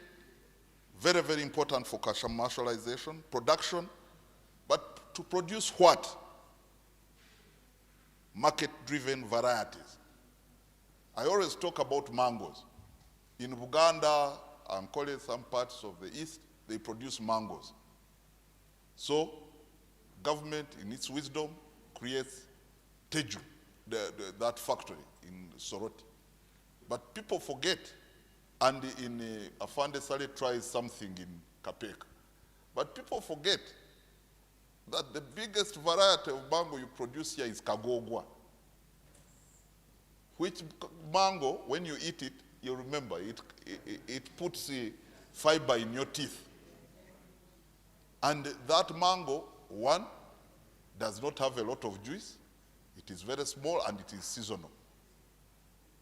very, very important for commercialization, production, but to produce what? Market-driven varieties. I always talk about mangoes. In Uganda, and call it some parts of the east, they produce mangoes. So, government, in its wisdom, creates Teju, that factory in Soroti. But people forget, and in Afande Sale tries something in Kapeka. But people forget that the biggest variety of mango you produce here is Kagogwa. Which mango, when you eat it, you remember, it puts fiber in your teeth. And that mango, one, does not have a lot of juice. It is very small and it is seasonal.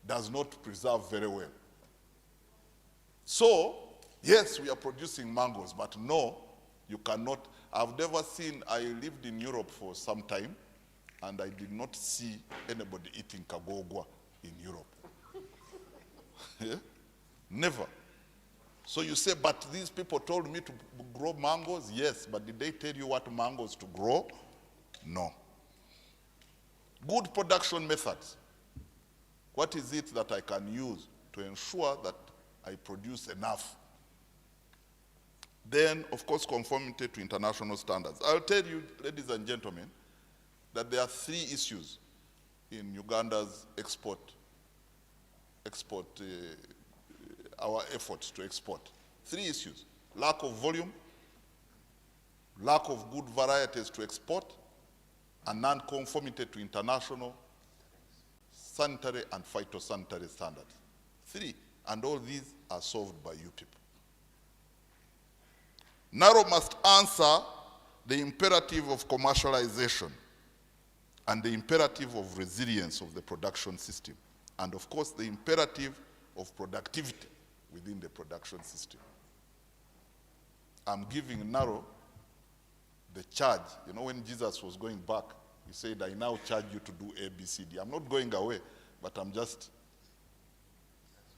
Does not preserve very well. So, yes, we are producing mangoes, but no, you cannot. I've never seen, I lived in Europe for some time, and I did not see anybody eating kagogwa in Europe. Yeah? Never. So you say, but these people told me to grow mangoes. Yes, but did they tell you what mangoes to grow? No. Good production methods. What is it that I can use to ensure that I produce enough? Then, of course, conformity to international standards. I'll tell you, ladies and gentlemen, that there are 3 issues in Uganda's our efforts to export. 3 issues: lack of volume, lack of good varieties to export, and non-conformity to international sanitary and phytosanitary standards. 3, and all these are solved by you people. Naro must answer the imperative of commercialization and the imperative of resilience of the production system, and of course the imperative of productivity within the production system. I'm giving Naro the charge. You know, when Jesus was going back, he said, I now charge you to do A, B, C, D. I'm not going away, but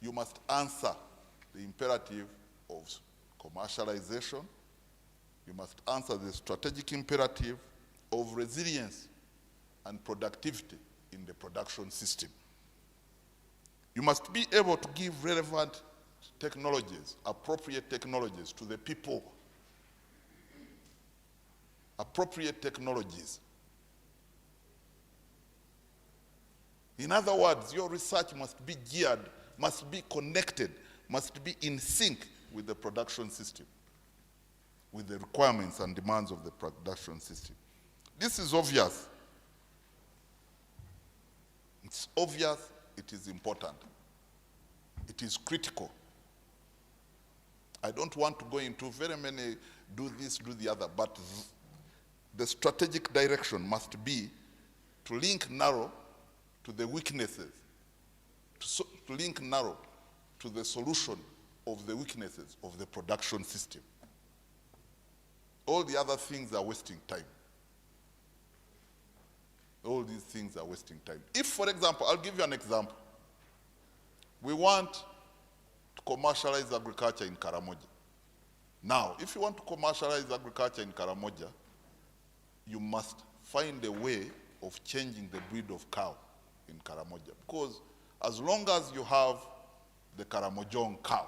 you must answer the imperative of commercialization. You must answer the strategic imperative of resilience and productivity in the production system. You must be able to give relevant technologies, appropriate technologies to the people. Appropriate technologies. In other words, your research must be geared, must be connected, must be in sync with the production system, with the requirements and demands of the production system. This is obvious. It's obvious, it is important. It is critical. I don't want to go into very many do this, do the other, but the strategic direction must be to link Naro to the weaknesses, to link Naro to the solution of the weaknesses of the production system. All the other things are wasting time. All these things are wasting time. If, for example, I'll give you an example. We want to commercialize agriculture in Karamoja. Now, if you want to commercialize agriculture in Karamoja, you must find a way of changing the breed of cow in Karamoja. Because as long as you have the Karamojong cow,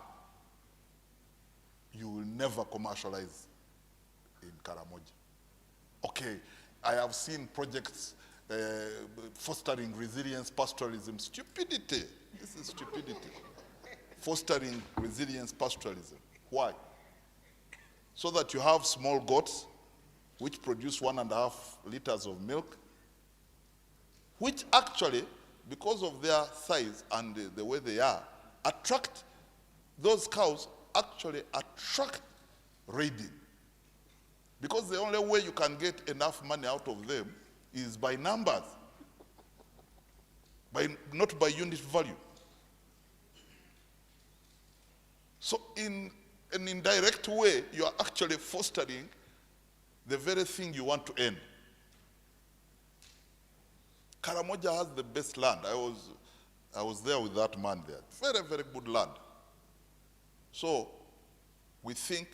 you will never commercialize in Karamoja. Okay, I have seen projects fostering resilience pastoralism. Stupidity. This is stupidity. Fostering resilience pastoralism. Why? So that you have small goats which produce 1.5 liters of milk, which actually, because of their size and the way they are, those cows actually attract raiding. Because the only way you can get enough money out of them is by numbers, not by unit value. So in an indirect way, you are actually fostering the very thing you want to end. Karamoja has the best land. I was there with that man there. Very, very good land. So we think,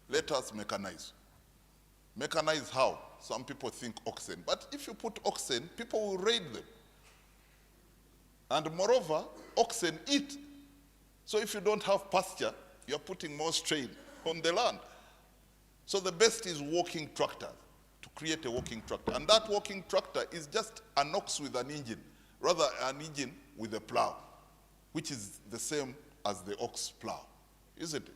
let us mechanize. Mechanize how? Some people think oxen. But if you put oxen, people will raid them. And moreover, oxen eat. So if you don't have pasture, you're putting more strain on the land. So the best is walking tractors, to create a walking tractor. And that walking tractor is just an ox with an engine, rather an engine with a plow, which is the same as the ox plow, isn't it?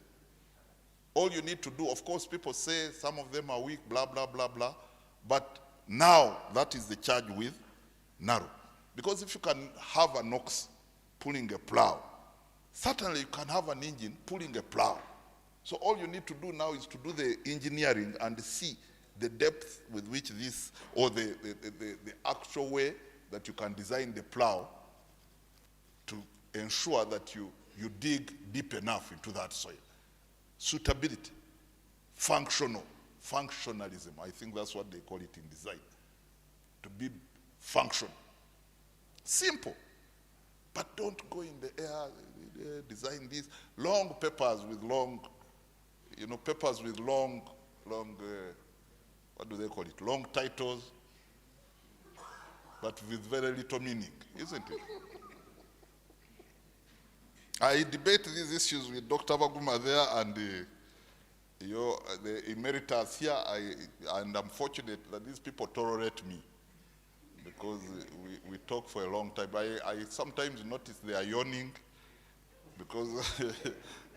All you need to do, of course, people say some of them are weak, blah, blah, blah, blah. But now that is the charge with Naro. Because if you can have an ox pulling a plow, certainly you can have an engine pulling a plow. So all you need to do now is to do the engineering and see the depth with which this, or the actual way that you can design the plow to ensure that you dig deep enough into that soil. Suitability, functionalism, I think that's what they call it in design. To be functional. Simple, but don't go in the air. design this. Long papers with long, papers with long, what do they call it? Long titles, but with very little meaning, isn't it? I debate these issues with Dr. Baguma there and the emeritus here, and I'm fortunate that these people tolerate me because we talk for a long time. I sometimes notice they are yawning because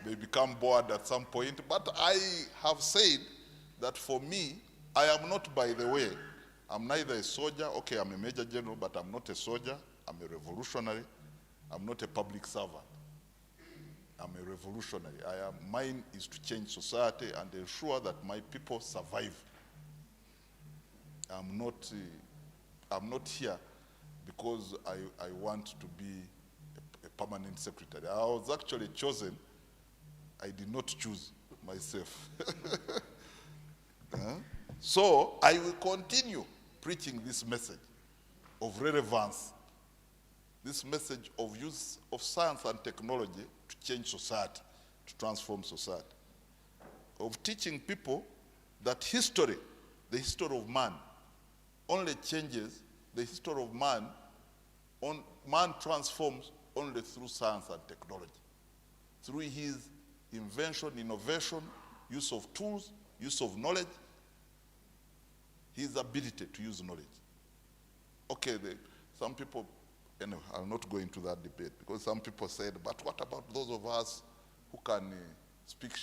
they become bored at some point. But I have said that for me, I am not, by the way, I'm neither a soldier, okay, I'm a major general, but I'm not a soldier, I'm a revolutionary, I'm not a public servant. I'm a revolutionary. Mine is to change society and ensure that my people survive. I'm not here because I want to be a permanent secretary. I was actually chosen. I did not choose myself. So I will continue preaching this message of relevance, this message of use of science and technology to change society, to transform society, of teaching people that history, the history of man, only changes, the history of man, man transforms only through science and technology, through his invention, innovation, use of tools, use of knowledge, his ability to use knowledge. Okay, some people, anyway, I'll not go into that debate because some people said, but what about those of us who can speak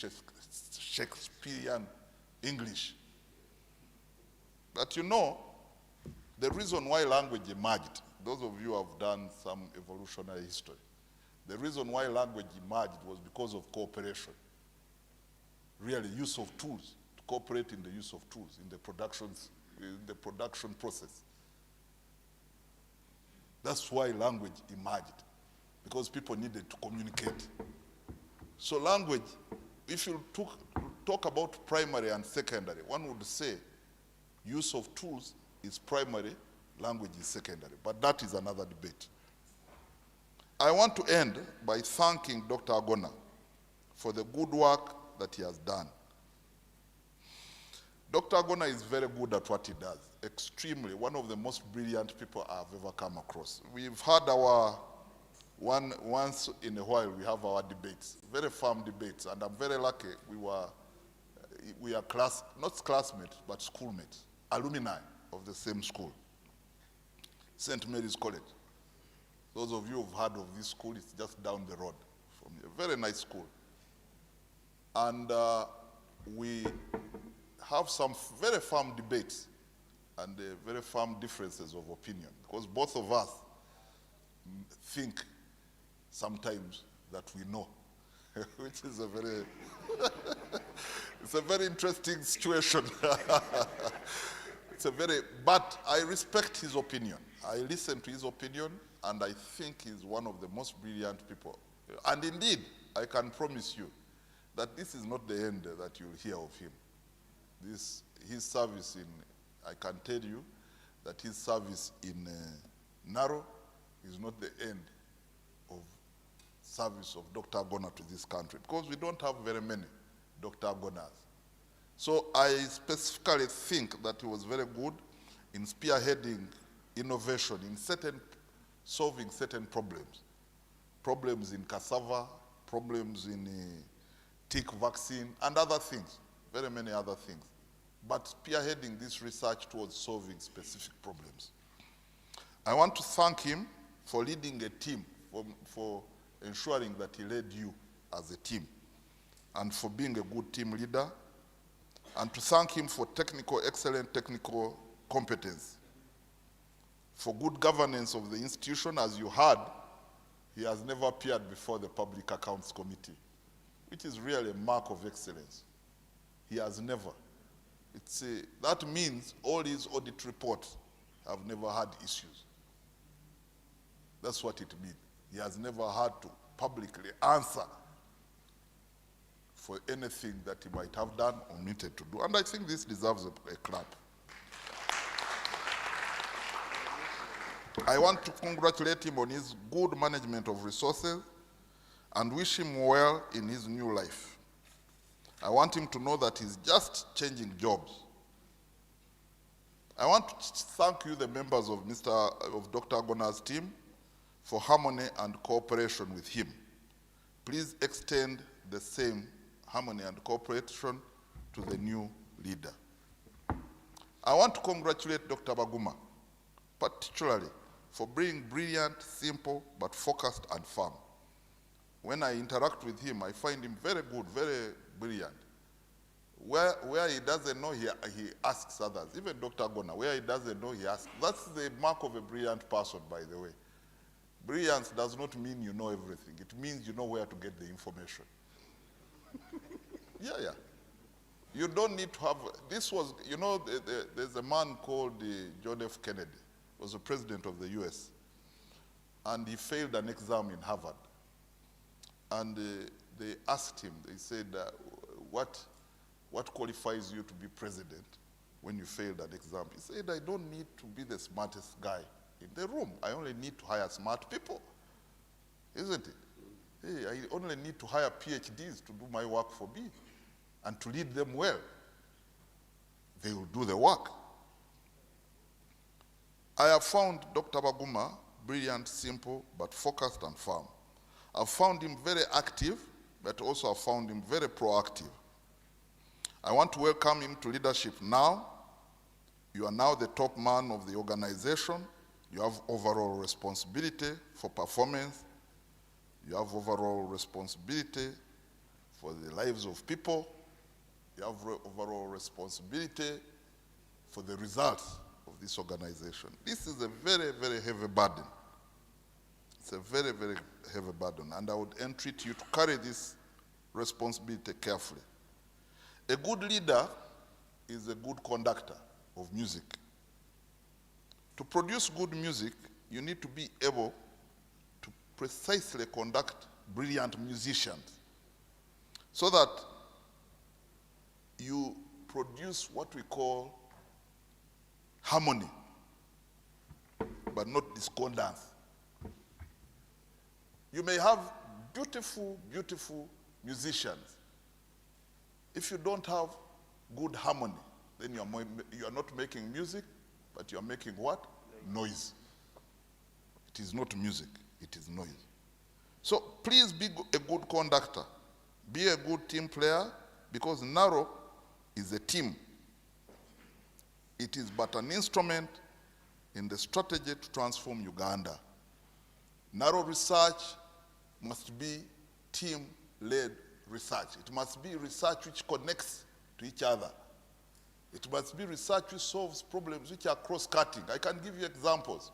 Shakespearean English? But the reason why language emerged, those of you who have done some evolutionary history, the reason why language emerged was because of cooperation. Really, use of tools, to cooperate in the use of tools, in the production process. That's why language emerged, because people needed to communicate. So language, if you talk about primary and secondary, one would say use of tools is primary, language is secondary, but that is another debate. I want to end by thanking Dr. Agona for the good work that he has done. Dr. Agona is very good at what he does, extremely, one of the most brilliant people I've ever come across. We've had once in a while we have our debates, very firm debates, and I'm very lucky we are not classmates, but schoolmates, alumni of the same school, St. Mary's College. Those of you who've heard of this school, it's just down the road from here. Very nice school. And we have some very firm debates and very firm differences of opinion, because both of us think sometimes that we know, which is it's a very interesting situation. But I respect his opinion. I listen to his opinion, and I think he's one of the most brilliant people. And indeed, I can promise you that this is not the end that you'll hear of him. His service I can tell you that his service in Naro is not the end of service of Dr. Agona to this country, because we don't have very many Dr. Agonas. So I specifically think that he was very good in spearheading innovation in solving certain problems. Problems in cassava, problems in tick vaccine, and other things, very many other things. But spearheading this research towards solving specific problems. I want to thank him for leading a team, for ensuring that he led you as a team, and for being a good team leader, and to thank him for excellent technical competence, for good governance of the institution. As you heard, he has never appeared before the Public Accounts Committee, which is really a mark of excellence. He has never. That means all his audit reports have never had issues. That's what it means. He has never had to publicly answer for anything that he might have done or omitted to do. And I think this deserves a clap. I want to congratulate him on his good management of resources and wish him well in his new life. I want him to know that he's just changing jobs. I want to thank you, the members of Dr. Agona's team, for harmony and cooperation with him. Please extend the same harmony and cooperation to the new leader. I want to congratulate Dr. Baguma, particularly for being brilliant, simple, but focused and firm. When I interact with him, I find him very good, very brilliant. Where he doesn't know, he asks others. Even Dr. Agona, where he doesn't know, he asks. That's the mark of a brilliant person, by the way. Brilliance does not mean you know everything. It means you know where to get the information. Yeah. You don't need to have, this was, you know, there's a man called John F. Kennedy, was the president of the US, and he failed an exam in Harvard. And they asked him, they said, what qualifies you to be president when you failed an exam? He said, I don't need to be the smartest guy in the room. I only need to hire smart people, isn't it? Hey, I only need to hire PhDs to do my work for me and to lead them well. They will do the work. I have found Dr. Baguma brilliant, simple, but focused and firm. I've found him very active, but also I've found him very proactive. I want to welcome him to leadership now. You are now the top man of the organization. You have overall responsibility for performance. You have overall responsibility for the lives of people. You have overall responsibility for the results of this organization. This is a very, very heavy burden. It's a very, very heavy burden, and I would entreat you to carry this responsibility carefully. A good leader is a good conductor of music. To produce good music, you need to be able to precisely conduct brilliant musicians so that you produce what we call harmony, but not discordance. You may have beautiful, beautiful musicians. If you don't have good harmony, then you are not making music, but you are making what? Noise. It is not music, it is noise. So please be a good conductor. Be a good team player, because Naro is a team. It is but an instrument in the strategy to transform Uganda. Naro research must be team-led research. It must be research which connects to each other. It must be research which solves problems which are cross-cutting. I can give you examples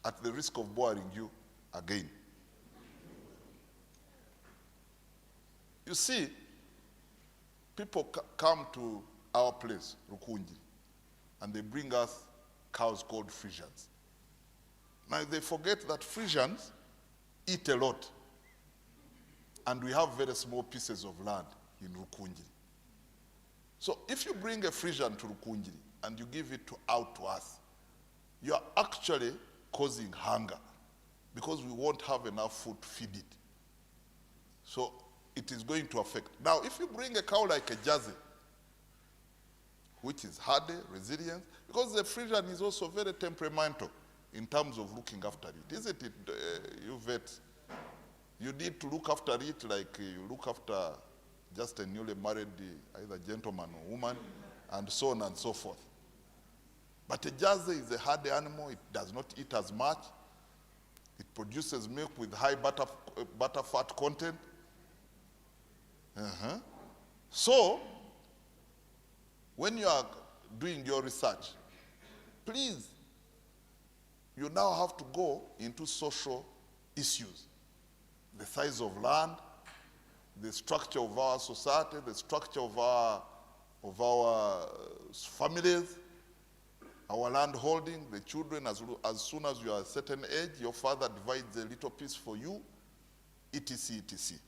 at the risk of boring you again. You see, people come to our place, Rukunji, and they bring us cows called Frisians. Now they forget that Frisians eat a lot, and we have very small pieces of land in Rukunji. So if you bring a Frisian to Rukunji and you give it out to us, you are actually causing hunger, because we won't have enough food to feed it. So it is going to affect. Now, if you bring a cow like a Jersey, which is hardy, resilient, because the Frisian is also very temperamental in terms of looking after it, isn't it, you vets? You need to look after it like you look after just a newly married either gentleman or woman, and so on and so forth. But a Jersey is a hardy animal. It does not eat as much. It produces milk with high butter fat content. So, when you are doing your research, please, you now have to go into social issues. The size of land, the structure of our society, the structure of our families, our land holding, the children, as soon as you are a certain age, your father divides a little piece for you, etc., etc.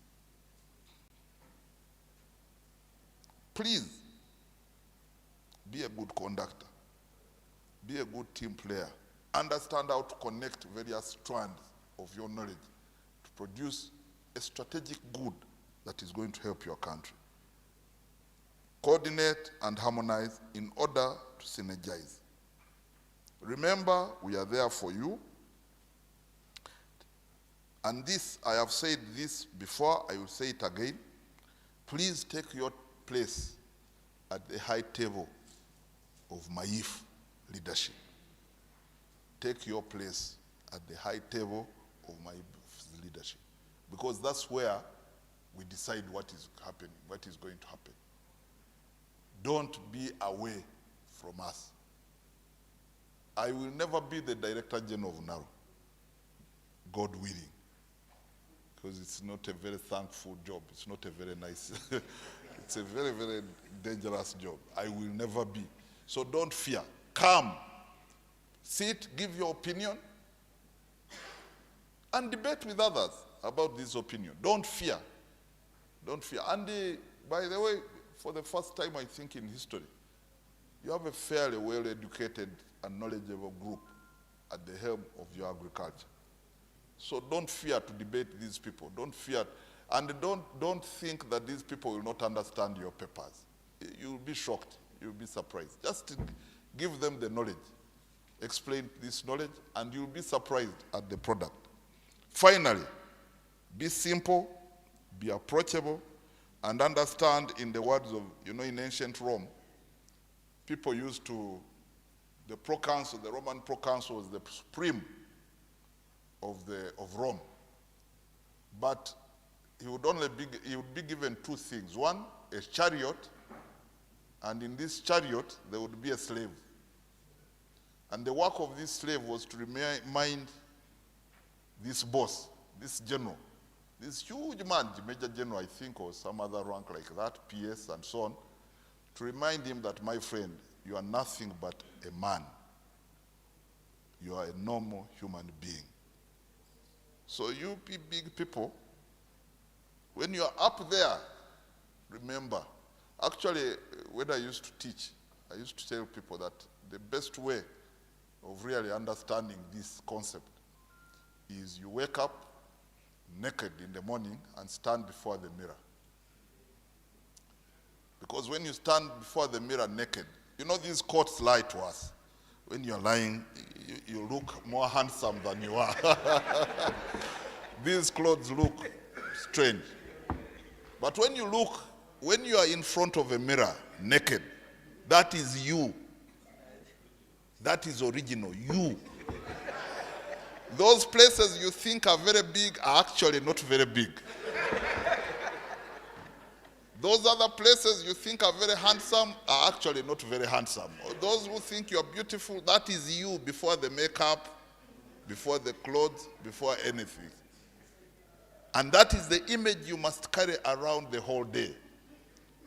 Please, be a good conductor. Be a good team player. Understand how to connect various strands of your knowledge to produce a strategic good that is going to help your country. Coordinate and harmonize in order to synergize. Remember, we are there for you. And this, I have said this before, I will say it again. Please take your place at the high table of MAIF leadership. Take your place at the high table of MAIF's leadership. Because that's where we decide what is happening, what is going to happen. Don't be away from us. I will never be the Director General of Naro, God willing, because it's not a very thankful job. It's not a very nice, it's a very, very dangerous job. I will never be. So don't fear. Come, sit, give your opinion, and debate with others about this opinion. Don't fear. Don't fear. And by the way, for the first time, I think, in history, you have a fairly well-educated and knowledgeable group at the helm of your agriculture. So don't fear to debate these people. Don't fear. And don't think that these people will not understand your papers. You'll be shocked. You'll be surprised. Just give them the knowledge. Explain this knowledge, and you'll be surprised at the product. Finally, be simple, be approachable, and understand, in the words of, in ancient Rome, people used to, the proconsul, the Roman proconsul was the supreme of Rome. But he would be given two things. One, a chariot, and in this chariot, there would be a slave. And the work of this slave was to remind this boss, this general, this huge man, Major General, I think, or some other rank like that, PS and so on, to remind him that, my friend, you are nothing but a man. You are a normal human being. So you big people, when you are up there, remember, actually, when I used to teach, I used to tell people that the best way of really understanding this concept is you wake up naked in the morning and stand before the mirror. Because when you stand before the mirror naked, these coats lie to us. When you're lying, you look more handsome than you are. These clothes look strange. But when you are in front of a mirror naked, that is you. That is original, you. Those places you think are very big are actually not very big. Those other places you think are very handsome are actually not very handsome. Those who think you're beautiful, that is you before the makeup, before the clothes, before anything. And that is the image you must carry around the whole day,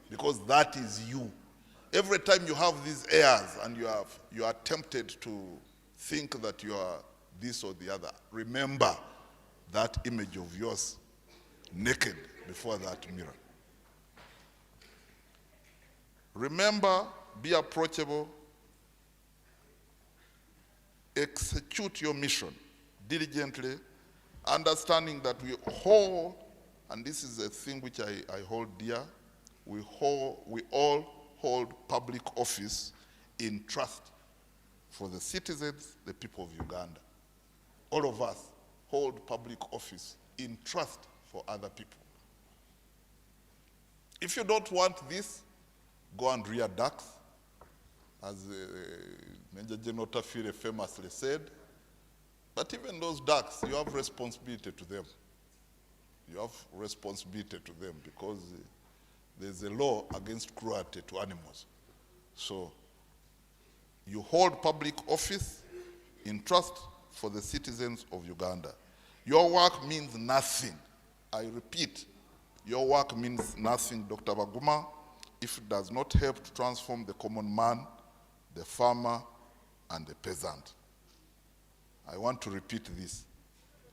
because that is you. Every time you have these airs and you are tempted to think that you are this or the other, remember that image of yours naked before that mirror. Remember, be approachable, execute your mission diligently, understanding that we hold, and this is a thing which I hold dear, we all hold public office in trust for the citizens, the people of Uganda. All of us hold public office in trust for other people. If you don't want this, go and rear ducks, as Major General Tafire famously said. But even those ducks, you have responsibility to them. You have responsibility to them, because there's a law against cruelty to animals. So you hold public office in trust for the citizens of Uganda. Your work means nothing. I repeat, your work means nothing, Dr. Baguma, if it does not help to transform the common man, the farmer, and the peasant. I want to repeat this.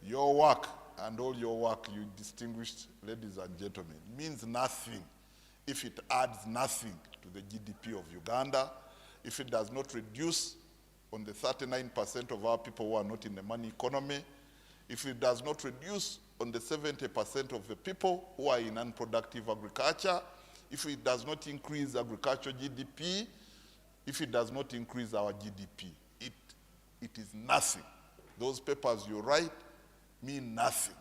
Your work and all your work, you distinguished ladies and gentlemen, means nothing if it adds nothing to the GDP of Uganda, if it does not reduce on the 39% of our people who are not in the money economy, if it does not reduce on the 70% of the people who are in unproductive agriculture, if it does not increase agricultural GDP, if it does not increase our GDP, it is nothing. Those papers you write mean nothing.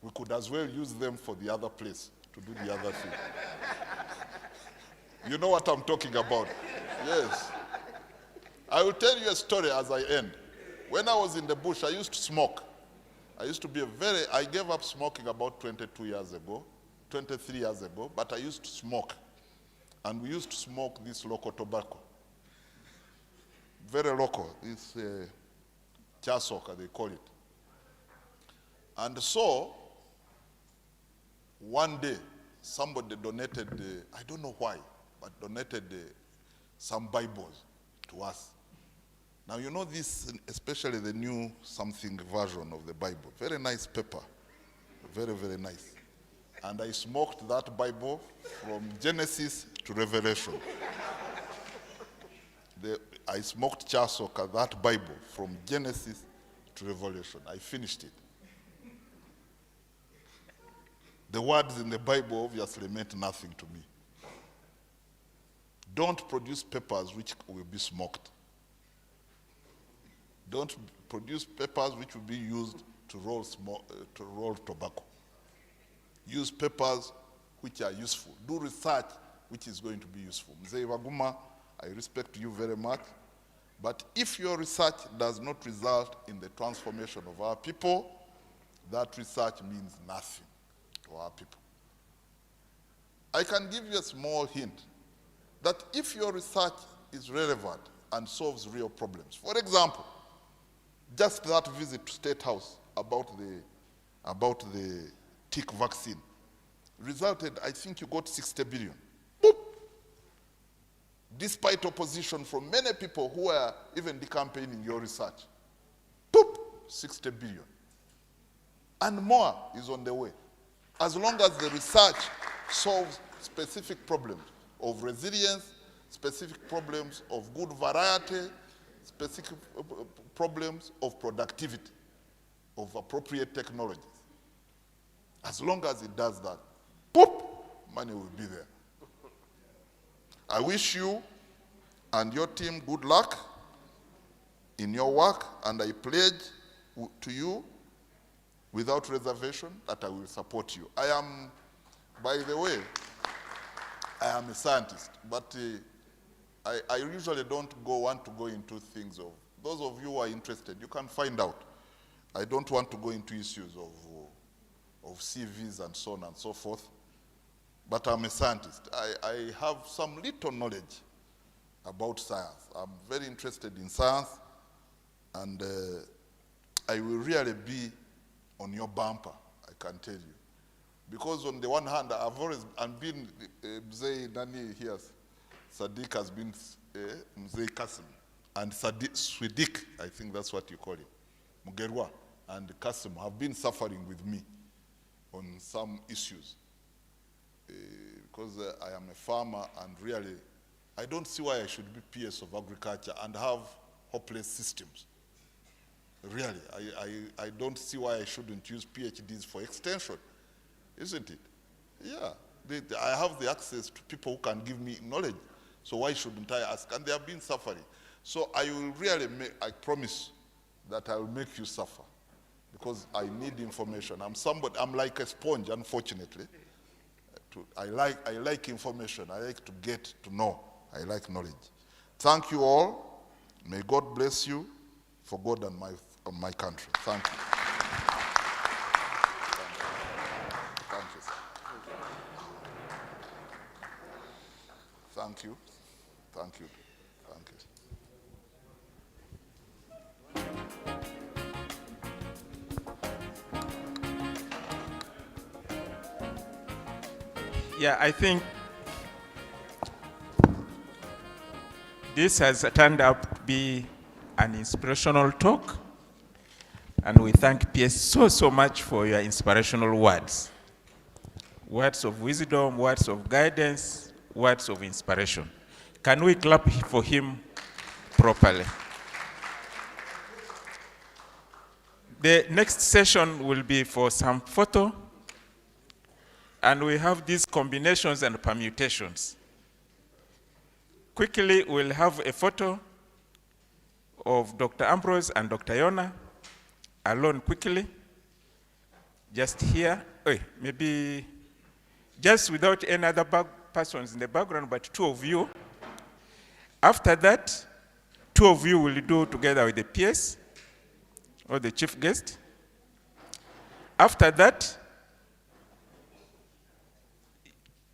We could as well use them for the other place to do the other thing. You know what I'm talking about? Yes. I will tell you a story as I end. When I was in the bush, I used to smoke. I gave up smoking about 22 years ago, 23 years ago, but I used to smoke. And we used to smoke this local tobacco. Very local. It's chasoka, they call it. And so, one day, somebody donated, I don't know why, but donated some Bibles to us. Now, you know this, especially the new something version of the Bible. Very nice paper. Very, very nice. And I smoked that Bible from Genesis to Revelation. I smoked chasoka, that Bible, from Genesis to Revelation. I finished it. The words in the Bible obviously meant nothing to me. Don't produce papers which will be smoked. Don't produce papers which will be used to roll tobacco. Use papers which are useful. Do research which is going to be useful. Mzee Waguma, I respect you very much, but if your research does not result in the transformation of our people, that research means nothing to our people. I can give you a small hint that if your research is relevant and solves real problems, for example, just that visit to State House about the tick vaccine resulted, I think you got 60 billion. Boop. Despite opposition from many people who are even decampaigning your research. Boop, 60 billion. And more is on the way. As long as the research solves specific problems of resilience, specific problems of good variety, specific problems of productivity, of appropriate technologies. As long as it does that, poof, money will be there. I wish you and your team good luck in your work, and I pledge to you without reservation that I will support you. I am, by the way, I am a scientist, but I usually don't want to go into things of, those of you who are interested, you can find out. I don't want to go into issues of CVs and so on and so forth, but I'm a scientist. I have some little knowledge about science. I'm very interested in science, and I will really be on your bumper, I can tell you. Because on the one hand, I've been, Mzee Nani here, Sadiq has been Mzee Kasim, and Swidik, I think that's what you call him, Mugerwa and Kasim have been suffering with me on some issues. Because I am a farmer, and really, I don't see why I should be PS of agriculture and have hopeless systems. Really, I don't see why I shouldn't use PhDs for extension, isn't it? Yeah, I have the access to people who can give me knowledge, so why shouldn't I ask? And they have been suffering. So I will really I promise that I will make you suffer, because I need information. I'm like a sponge, unfortunately. I like information. I like to get to know. I like knowledge. Thank you all. May God bless you for God and my country. Thank you. Thank you, sir. Thank you. Thank you. Thank you. Yeah, I think this has turned out to be an inspirational talk, and we thank PS so much for your inspirational words. Words of wisdom, words of guidance, words of inspiration. Can we clap for him properly? The next session will be for some photo, and we have these combinations and permutations. Quickly, we'll have a photo of Dr. Ambrose and Dr. Yona alone quickly, just here. Maybe just without any other persons in the background, but two of you. After that, two of you will do together with the PS, or the chief guest. After that,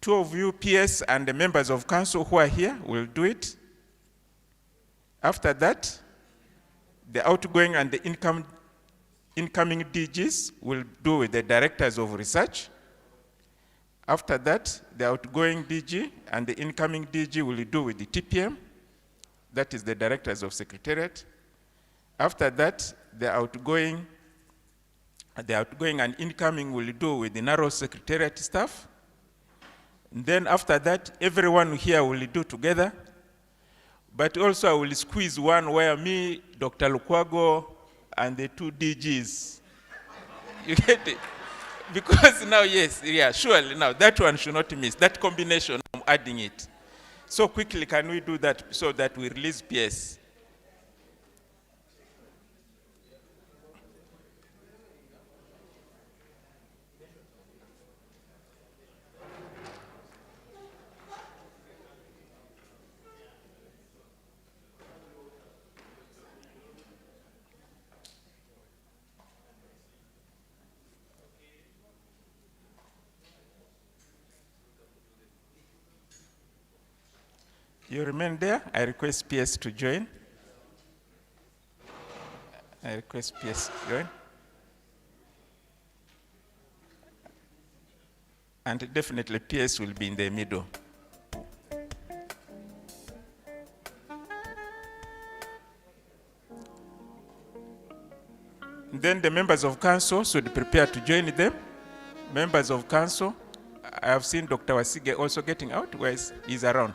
two of you, PS, and the members of council who are here will do it. After that, the outgoing and the incoming DGs will do with the directors of research. After that, the outgoing DG and the incoming DG will do with the TPM, that is the directors of secretariat. After that, the outgoing and incoming will do with the Naro secretariat staff. And then after that, everyone here will do together. But also I will squeeze one where me, Dr. Lukwago, and the two DGs. You get it? Because now, yes, yeah, surely now, that one should not miss. That combination, I'm adding it. So quickly, can we do that so that we release PS? You remain there. I request PS to join. I request PS to join. And definitely PS will be in the middle. Then the members of council should prepare to join them. Members of council, I have seen Dr. Wasige also getting out. Where is around?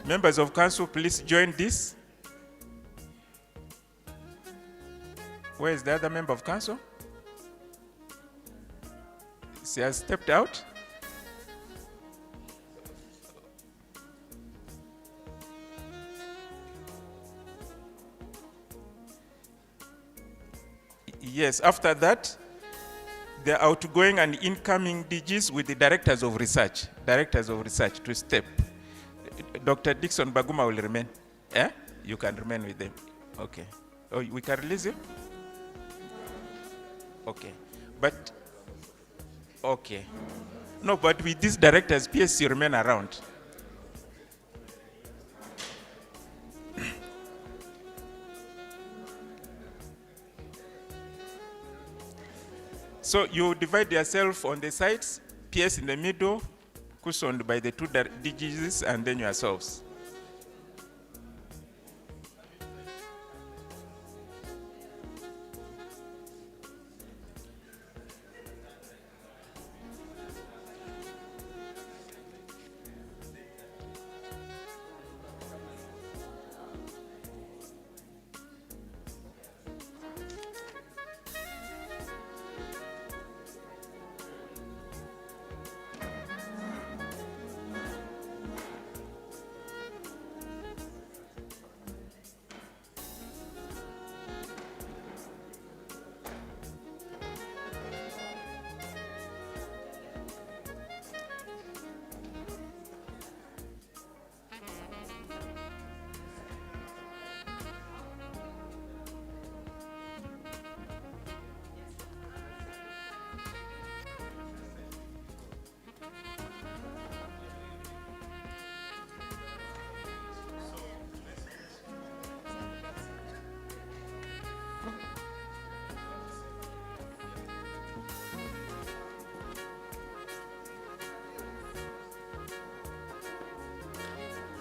Members of council, please join this. Where is the other member of council? She has stepped out. Yes, after that, the outgoing and incoming DGs with the directors of research to step. Dr. Dixon Baguma will remain. Eh? You can remain with them. Okay. Oh, we can release you? Okay. But, okay. No, but with these directors, PSC remain around. So you divide yourself on the sides, PS in the middle, cushioned by the two DGs, and then yourselves.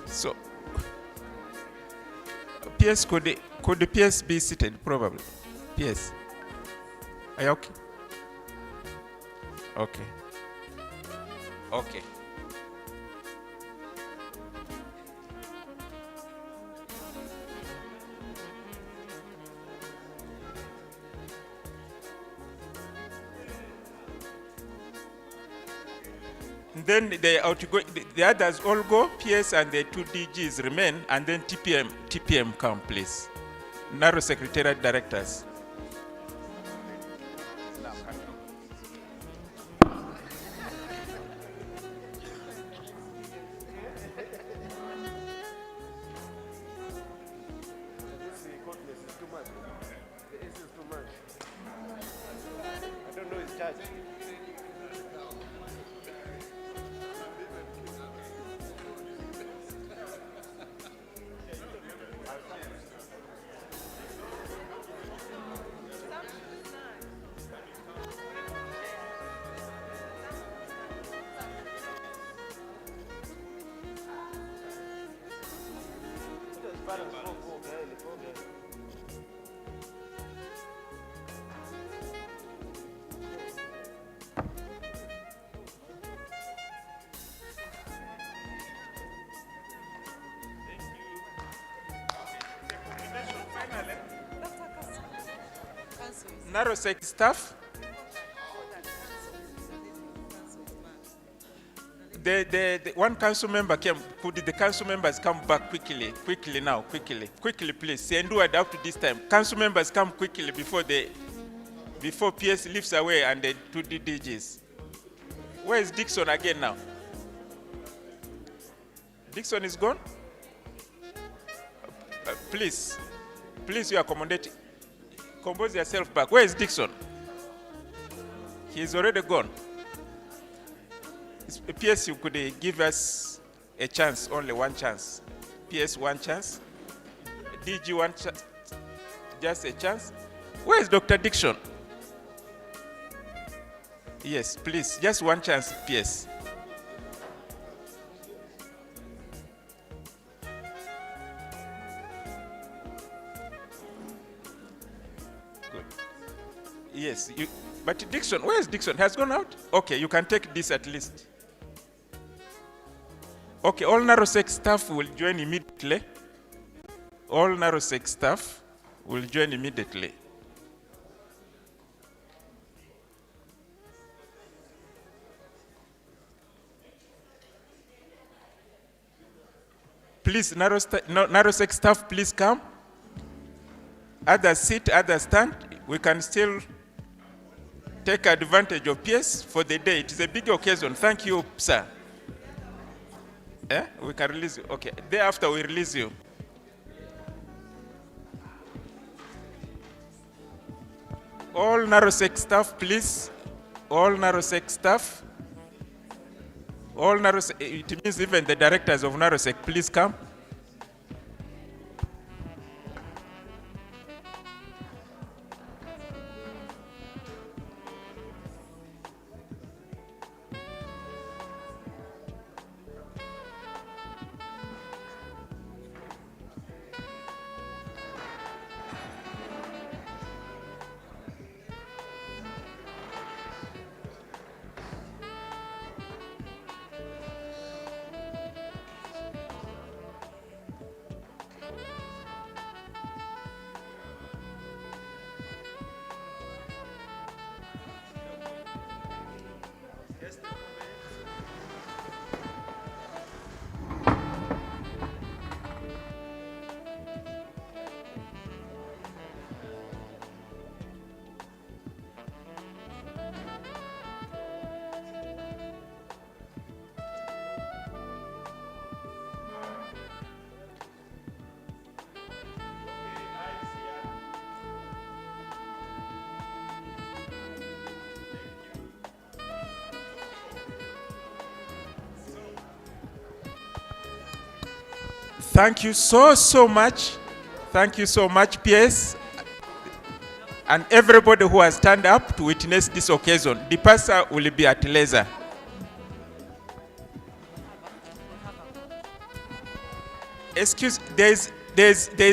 So, PS, could the PS be seated, probably? PS. Are you okay? Okay. Okay. And then the others all go, PS and the 2 DGs remain, and then TPM come, please. Naro Secretariat Directors. NAROSEC staff. The one council member came. Could the council members come back quickly? Quickly now, quickly, please. Send up to this time. Council members come quickly before PS lifts away and the 2 DGs. Where is Dixon again now? Dixon is gone? Please, you accommodate. Compose yourself back. Where is Dixon? He's already gone. PS, you could give us a chance, only one chance. PS, one chance. DG, one chance. Just a chance. Where is Dr. Dixon? Yes, please, just one chance, PS. Good. Yes, but Dixon, where is Dixon? Has gone out? Okay, you can take this at least. Okay, all NAROSEC staff will join immediately. All NAROSEC staff will join immediately. Please, NAROSEC staff, please come. Others sit, others stand. We can still take advantage of PS for the day. It is a big occasion. Thank you, sir. We can release you. Okay, thereafter we release you. All NAROSEC staff, please. All NAROSEC staff. All NAROSEC, it means even the directors of NAROSEC, please come. Thank you so much. Thank you so much, PS. And everybody who has turned up to witness this occasion. The pastor will be at leisure. Excuse, there's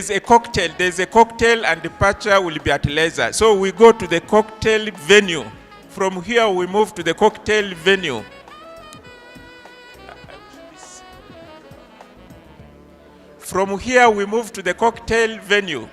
a cocktail. There's a cocktail and the departure will be at leisure. So we go to the cocktail venue. From here we move to the cocktail venue. From here we move to the cocktail venue.